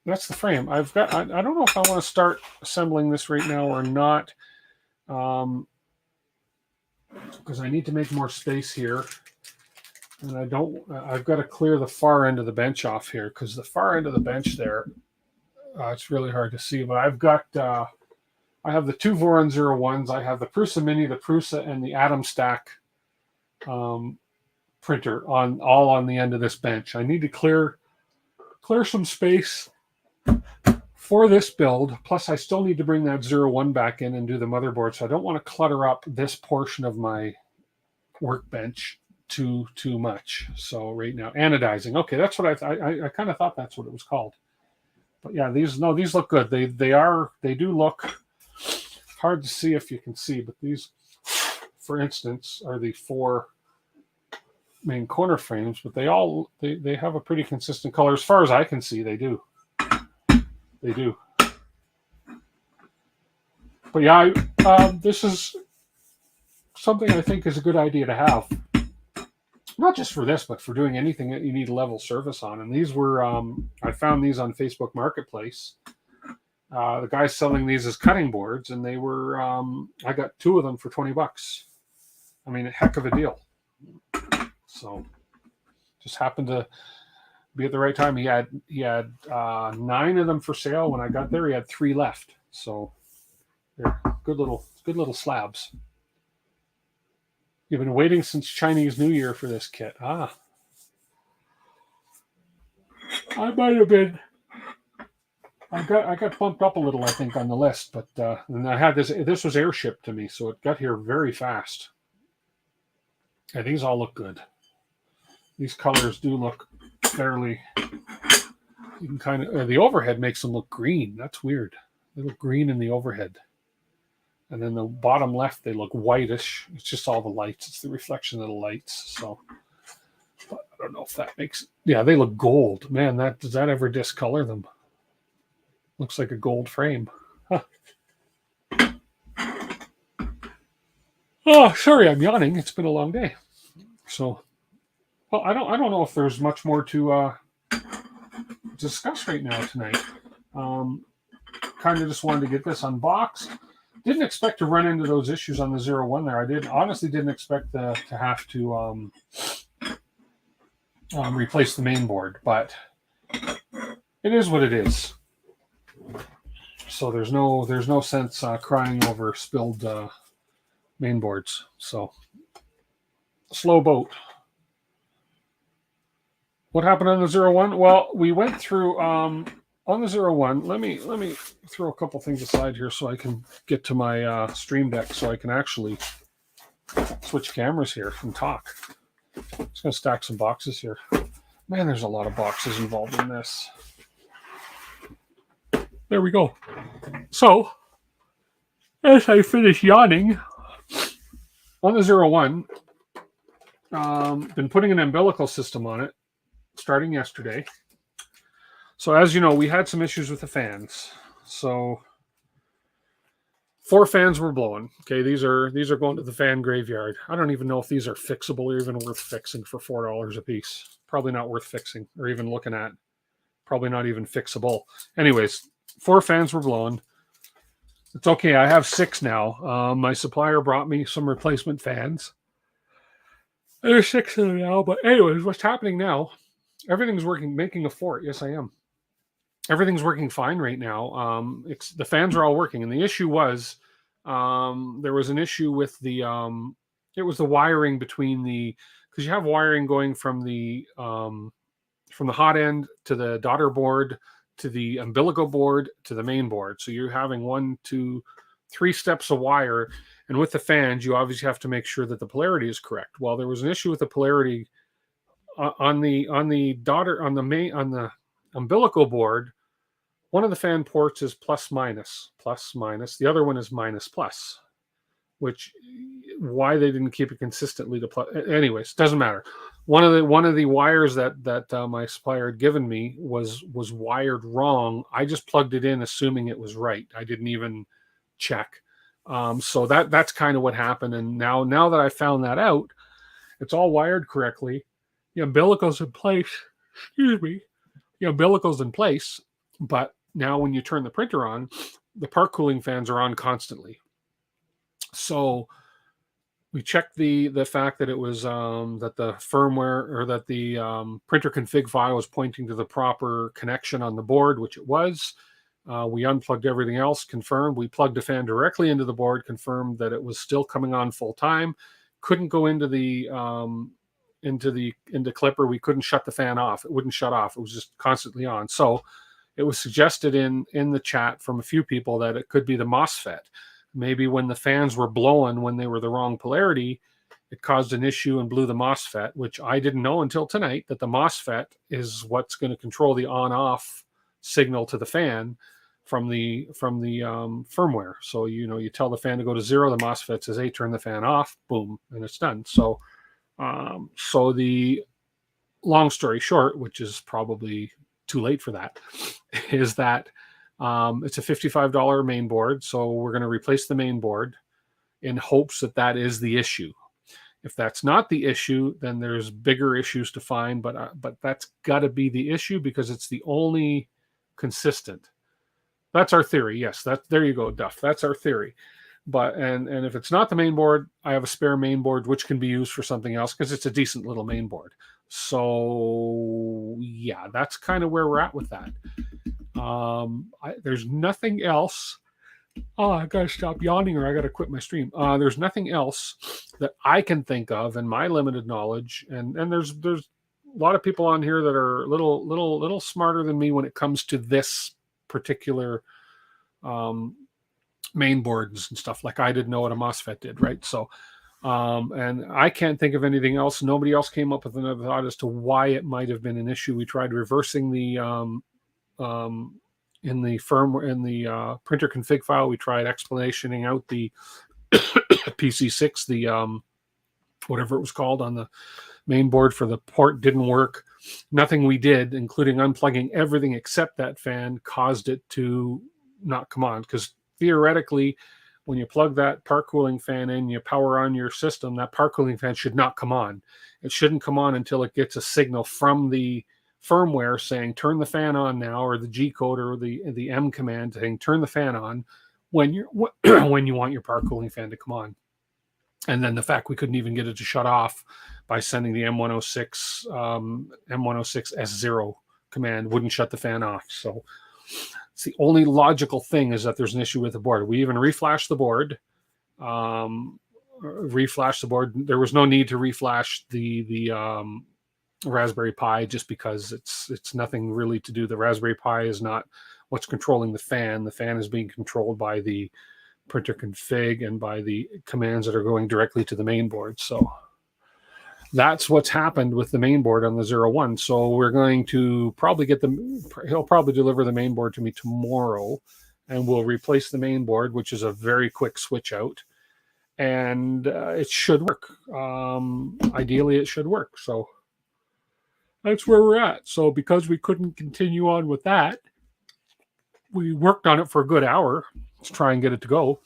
That's the frame. I've got. I don't know if I want to start assembling this right now or not, because I need to make more space here, and I don't. I've got to clear the far end of the bench off here because the far end of the bench there, it's really hard to see. But I've got. I have the two Voron 01s. I have the Prusa Mini, the Prusa, and the Atom Stack printer all on the end of this bench. I need to clear some space for this build. Plus, I still need to bring that 01 back in and do the motherboard. So I don't want to clutter up this portion of my workbench too much. So right now, anodizing. Okay, that's what I kind of thought that's what it was called. But yeah, these look good. They do look hard to see if you can see, but these, for instance, are the 4 main corner frames, but they have a pretty consistent color as far as I can see. They do. But yeah, this is something I think is a good idea to have, not just for this, but for doing anything that you need level service on. And these were I found these on Facebook Marketplace. The guy's selling these as cutting boards, and they were I got 2 of them for $20. I mean, a heck of a deal. So just happened to be at the right time. He had 9 of them for sale when I got there. He had 3 left. So they're good little slabs. You've been waiting since Chinese New Year for this kit. I might have been. I got bumped up a little, I think, on the list, but and I had this. This was airshipped to me, so it got here very fast. And these all look good. These colors do look fairly. You can kind of the overhead makes them look green. That's weird. They look green in the overhead, and then the bottom left they look whitish. It's just all the lights. It's the reflection of the lights. So but I don't know if that makes. Yeah, they look gold. Man, does that ever discolor them? Looks like a gold frame. Huh. Oh, sorry, I'm yawning. It's been a long day. So, well, I don't know if there's much more to discuss right now tonight. Kind of just wanted to get this unboxed. Didn't expect to run into those issues on the 01 there. I honestly didn't expect to have to replace the main board, but it is what it is. So there's no sense crying over spilled main boards. So slow boat. What happened on the 01? Well, we went through on the 01. Let me throw a couple things aside here so I can get to my stream deck so I can actually switch cameras here and talk. Just gonna stack some boxes here. Man, there's a lot of boxes involved in this. There we go. So, as I finish yawning, on the 01, been putting an umbilical system on it, starting yesterday. So as you know, we had some issues with the fans. So 4 fans were blowing. Okay, these are going to the fan graveyard. I don't even know if these are fixable or even worth fixing for $4 a piece. Probably not worth fixing or even looking at. Probably not even fixable. Anyways, 4 fans were blowing. It's okay. I have 6 now. My supplier brought me some replacement fans. There's 6 of them now. But anyways, what's happening now? Everything's working. Making a fort. Yes, I am. Everything's working fine right now. The fans are all working, and the issue was there was an issue with the it was the wiring between because you have wiring going from the hot end to the daughter board to the umbilical board to the main board. So you're having 1, 2, 3 steps of wire, and with the fans, you obviously have to make sure that the polarity is correct. Well, there was an issue with the polarity on the umbilical board. One of the fan ports is plus minus. The other one is minus plus, which why they didn't keep it consistently to plus. Anyways, doesn't matter. One of the wires that my supplier had given me was wired wrong. I just plugged it in assuming it was right. I didn't even check. So that's kind of what happened. And now that I found that out, it's all wired correctly. The umbilical's in place. excuse me, umbilical's in place, but now when you turn the printer on, the part cooling fans are on constantly. So we checked the fact that it was that the firmware or that the printer config file was pointing to the proper connection on the board, which it was. We unplugged everything else, confirmed. We plugged a fan directly into the board, confirmed that it was still coming on full time. Couldn't go into the Clipper. We couldn't shut the fan off. It wouldn't shut off. It was just constantly on. So it was suggested in the chat from a few people that it could be the MOSFET. Maybe when the fans were blowing when they were the wrong polarity, it caused an issue and blew the MOSFET, which I didn't know until tonight, that the MOSFET is what's going to control the on-off signal to the fan from the firmware. So you tell the fan to go to 0, the MOSFET says, hey, turn the fan off, boom, and it's done. So the long story short, which is probably too late for that, is that it's a $55 main board. So we're going to replace the main board in hopes that that is the issue. If that's not the issue, then there's bigger issues to find, but that's got to be the issue because it's the only consistent. That's our theory. Yes, there you go, Duff. That's our theory. But and if it's not the main board, I have a spare main board which can be used for something else because it's a decent little main board. So yeah, that's kind of where we're at with that. There's nothing else. Oh, I gotta stop yawning or I gotta quit my stream. There's nothing else that I can think of in my limited knowledge, and there's a lot of people on here that are little smarter than me when it comes to this particular main boards and stuff. Like I didn't know what a MOSFET did, right? So and I can't think of anything else. Nobody else came up with another thought as to why it might have been an issue. We tried reversing the in the firmware, in the printer config file, we tried explanationing out the PC6, the whatever it was called on the main board for the port didn't work. Nothing we did, including unplugging everything except that fan, caused it to not come on. Because theoretically, when you plug that part cooling fan in, you power on your system, that part cooling fan should not come on. It shouldn't come on until it gets a signal from the firmware saying turn the fan on now, or the G code or the M command saying turn the fan on when you when you want your part cooling fan to come on. And then the fact we couldn't even get it to shut off by sending the M106 S0 command wouldn't shut the fan off. So it's the only logical thing is that there's an issue with the board. We even reflashed the board. There was no need to reflash the Raspberry Pi just because it's nothing really to do. The Raspberry Pi is not what's controlling the fan. The fan is being controlled by the printer config and by the commands that are going directly to the main board. So that's what's happened with the main board on the 01. So we're going to probably he'll probably deliver the main board to me tomorrow, and we'll replace the main board, which is a very quick switch out, and it should work. Ideally it should work. So that's where we're at. So because we couldn't continue on with that, we worked on it for a good hour to try and get it to go,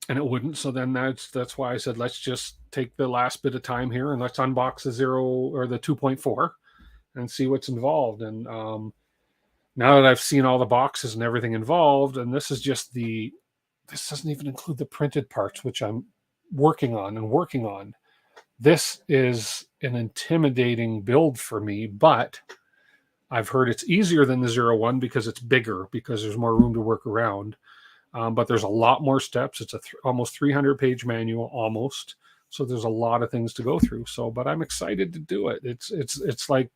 and it wouldn't. So then that's why I said, let's just take the last bit of time here and let's unbox the 0 or the 2.4 and see what's involved. And now that I've seen all the boxes and everything involved, and this doesn't even include the printed parts, which I'm working on. This is an intimidating build for me, but I've heard it's easier than the 01 because it's bigger, because there's more room to work around. But there's a lot more steps. It's almost 300-page manual, almost. So there's a lot of things to go through. So, but I'm excited to do it. It's like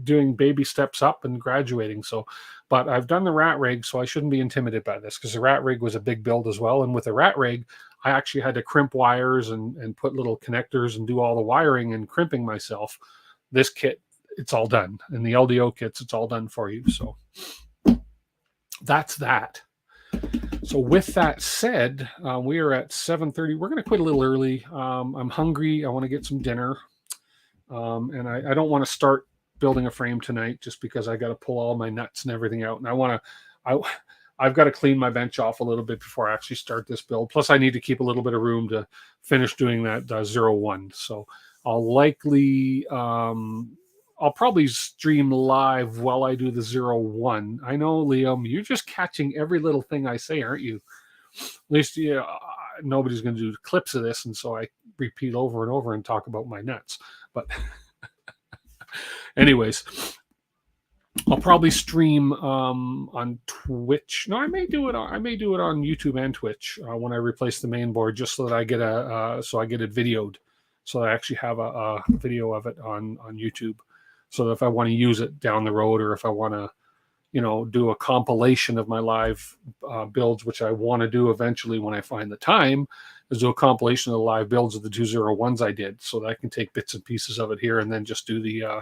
doing baby steps up and graduating. So, but I've done the rat rig, so I shouldn't be intimidated by this, because the rat rig was a big build as well. And with the rat rig, I actually had to crimp wires and put little connectors and do all the wiring and crimping myself. This kit, it's all done. And the LDO kits, it's all done for you. So that's that. So with that said, we are at 7:30. We're going to quit a little early. I'm hungry. I want to get some dinner. And I don't want to start building a frame tonight just because I got to pull all my nuts and everything out. And I've got to clean my bench off a little bit before I actually start this build. Plus I need to keep a little bit of room to finish doing that 01. So I'll likely, I'll probably stream live while I do the 01. I know, Liam, you're just catching every little thing I say, aren't you? At least, yeah, nobody's going to do clips of this, and so I repeat over and over and talk about my nuts. But anyways, I'll probably stream on Twitch. No, I may do it on YouTube and Twitch when I replace the main board, just so that I get it videoed, so I actually have a video of it on YouTube, so that if I want to use it down the road, or if I want to, do a compilation of my live builds, which I want to do eventually when I find the time, is do a compilation of the live builds of the 201s I did, so that I can take bits and pieces of it here and then just do the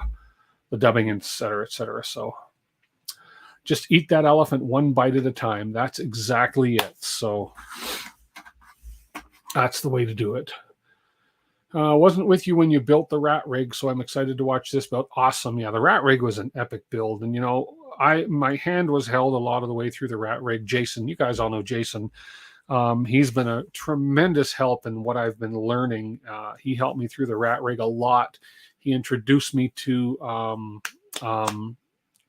dubbing, et cetera, et cetera. So just eat that elephant one bite at a time. That's exactly it. So that's the way to do it. Wasn't with you when you built the rat rig, so I'm excited to watch this build. Awesome. Yeah, the rat rig was an epic build. And, my hand was held a lot of the way through the rat rig. Jason, you guys all know Jason. He's been a tremendous help in what I've been learning. He helped me through the rat rig a lot. He introduced me to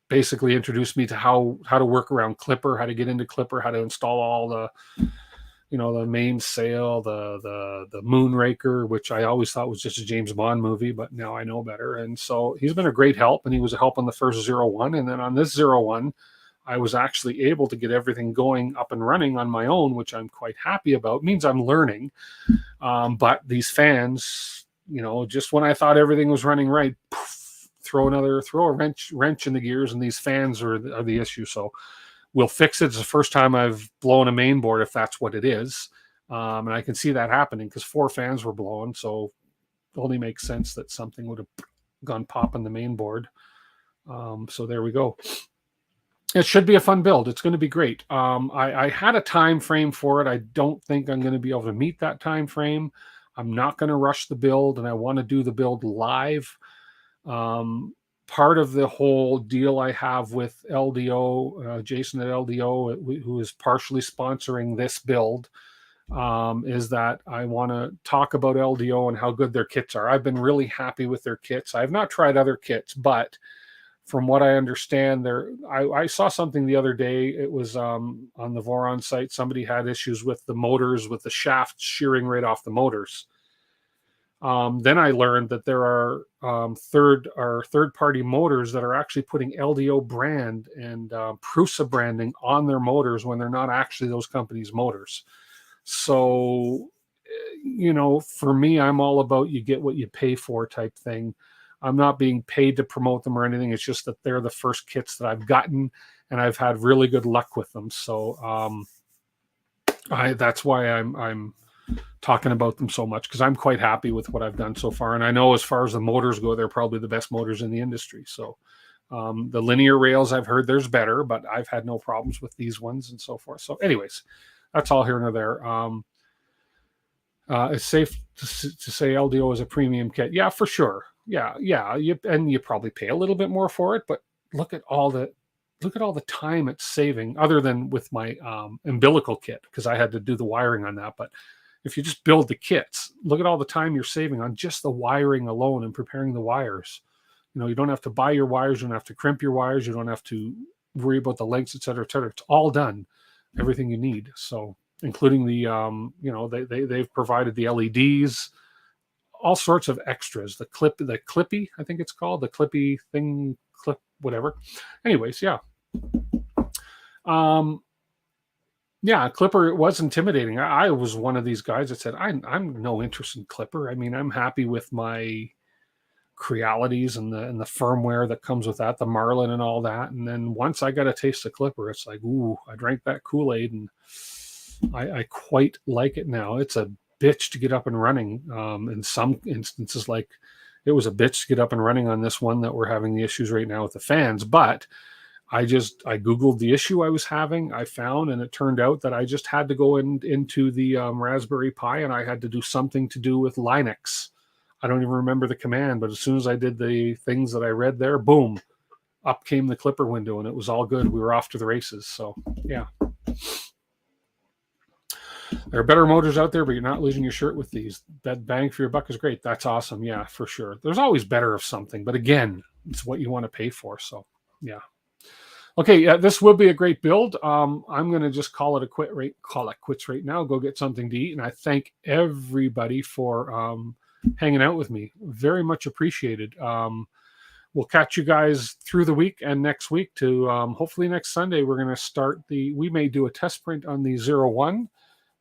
basically introduced me to how to work around Clipper, how to get into Clipper, how to install all the the mainsail, the Moonraker, which I always thought was just a James Bond movie, but now I know better. And so he's been a great help, and he was a help on the first 01. And then on this 01, I was actually able to get everything going up and running on my own, which I'm quite happy about. It means I'm learning. But these fans, just when I thought everything was running right, poof, throw a wrench in the gears, and these fans are the issue. So we'll fix it. It's the first time I've blown a main board, if that's what it is. And I can see that happening because 4 fans were blown. So it only makes sense that something would have gone pop on the main board. So there we go. It should be a fun build. It's going to be great. I had a time frame for it. I don't think I'm going to be able to meet that time frame. I'm not going to rush the build, and I want to do the build live. Part of the whole deal I have with LDO, Jason at LDO, who is partially sponsoring this build, is that I want to talk about LDO and how good their kits are. I've been really happy with their kits. I have not tried other kits, but from what I understand, I saw something the other day. It was on the Voron site. Somebody had issues with the motors, with the shaft shearing right off the motors. Then I learned that there are third-party motors that are actually putting LDO brand and Prusa branding on their motors when they're not actually those companies' motors. So, for me, I'm all about you get what you pay for type thing. I'm not being paid to promote them or anything. It's just that they're the first kits that I've gotten, and I've had really good luck with them. So that's why I'm talking about them so much, because I'm quite happy with what I've done so far. And I know as far as the motors go, they're probably the best motors in the industry. So the linear rails, I've heard there's better, but I've had no problems with these ones and so forth. So anyways, that's all here and there. It's safe to say LDO is a premium kit. Yeah, for sure. Yeah. You probably pay a little bit more for it, but look at all the time it's saving, other than with my umbilical kit, because I had to do the wiring on that. But if you just build the kits, look at all the time you're saving on just the wiring alone and preparing the wires. You don't have to buy your wires, you don't have to crimp your wires, you don't have to worry about the lengths, et cetera, et cetera. It's all done, everything you need. So including the they've provided the LEDs, all sorts of extras. The clippy, I think it's called, the clippy thing, clip, whatever. Anyways, yeah. Yeah, Clipper, it was intimidating. I was one of these guys that said, I'm no interest in Clipper. I mean, I'm happy with my Crealities and the firmware that comes with that, the Marlin and all that. And then once I got a taste of Clipper, it's like, ooh, I drank that Kool-Aid, and I quite like it now. It's a bitch to get up and running. In some instances, like it was a bitch to get up and running on this one that we're having the issues right now with the fans. But I Googled the issue I was having, I found, and it turned out that I just had to go into the Raspberry Pi, and I had to do something to do with Linux. I don't even remember the command, but as soon as I did the things that I read there, boom, up came the Clipper window, and it was all good. We were off to the races. So, yeah. There are better motors out there, but you're not losing your shirt with these. That bang for your buck is great. That's awesome. Yeah, for sure. There's always better of something. But again, it's what you want to pay for. So yeah. Okay, yeah, this will be a great build. I'm going to just call it quits right now. Go get something to eat, and I thank everybody for hanging out with me. Very much appreciated. We'll catch you guys through the week and next week to hopefully next Sunday we're going to start we may do a test print on the 01,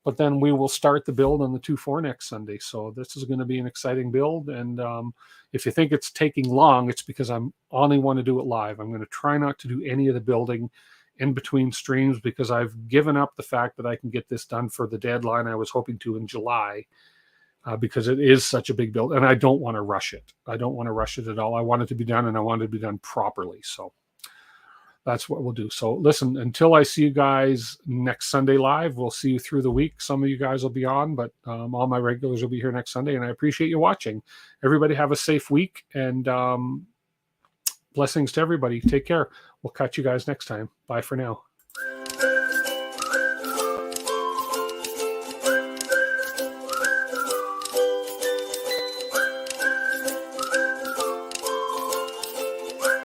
but then we will start the build on the 2.4 next Sunday. So this is going to be an exciting build. And if you think it's taking long, it's because I only want to do it live. I'm going to try not to do any of the building in between streams because I've given up the fact that I can get this done for the deadline I was hoping to in July. Because it is such a big build, and I don't want to rush it. I don't want to rush it at all. I want it to be done, and I want it to be done properly. So that's what we'll do. So listen, until I see you guys next Sunday live, we'll see you through the week. Some of you guys will be on, but all my regulars will be here next Sunday, and I appreciate you watching. Everybody have a safe week, and blessings to everybody. Take care. We'll catch you guys next time. Bye for now.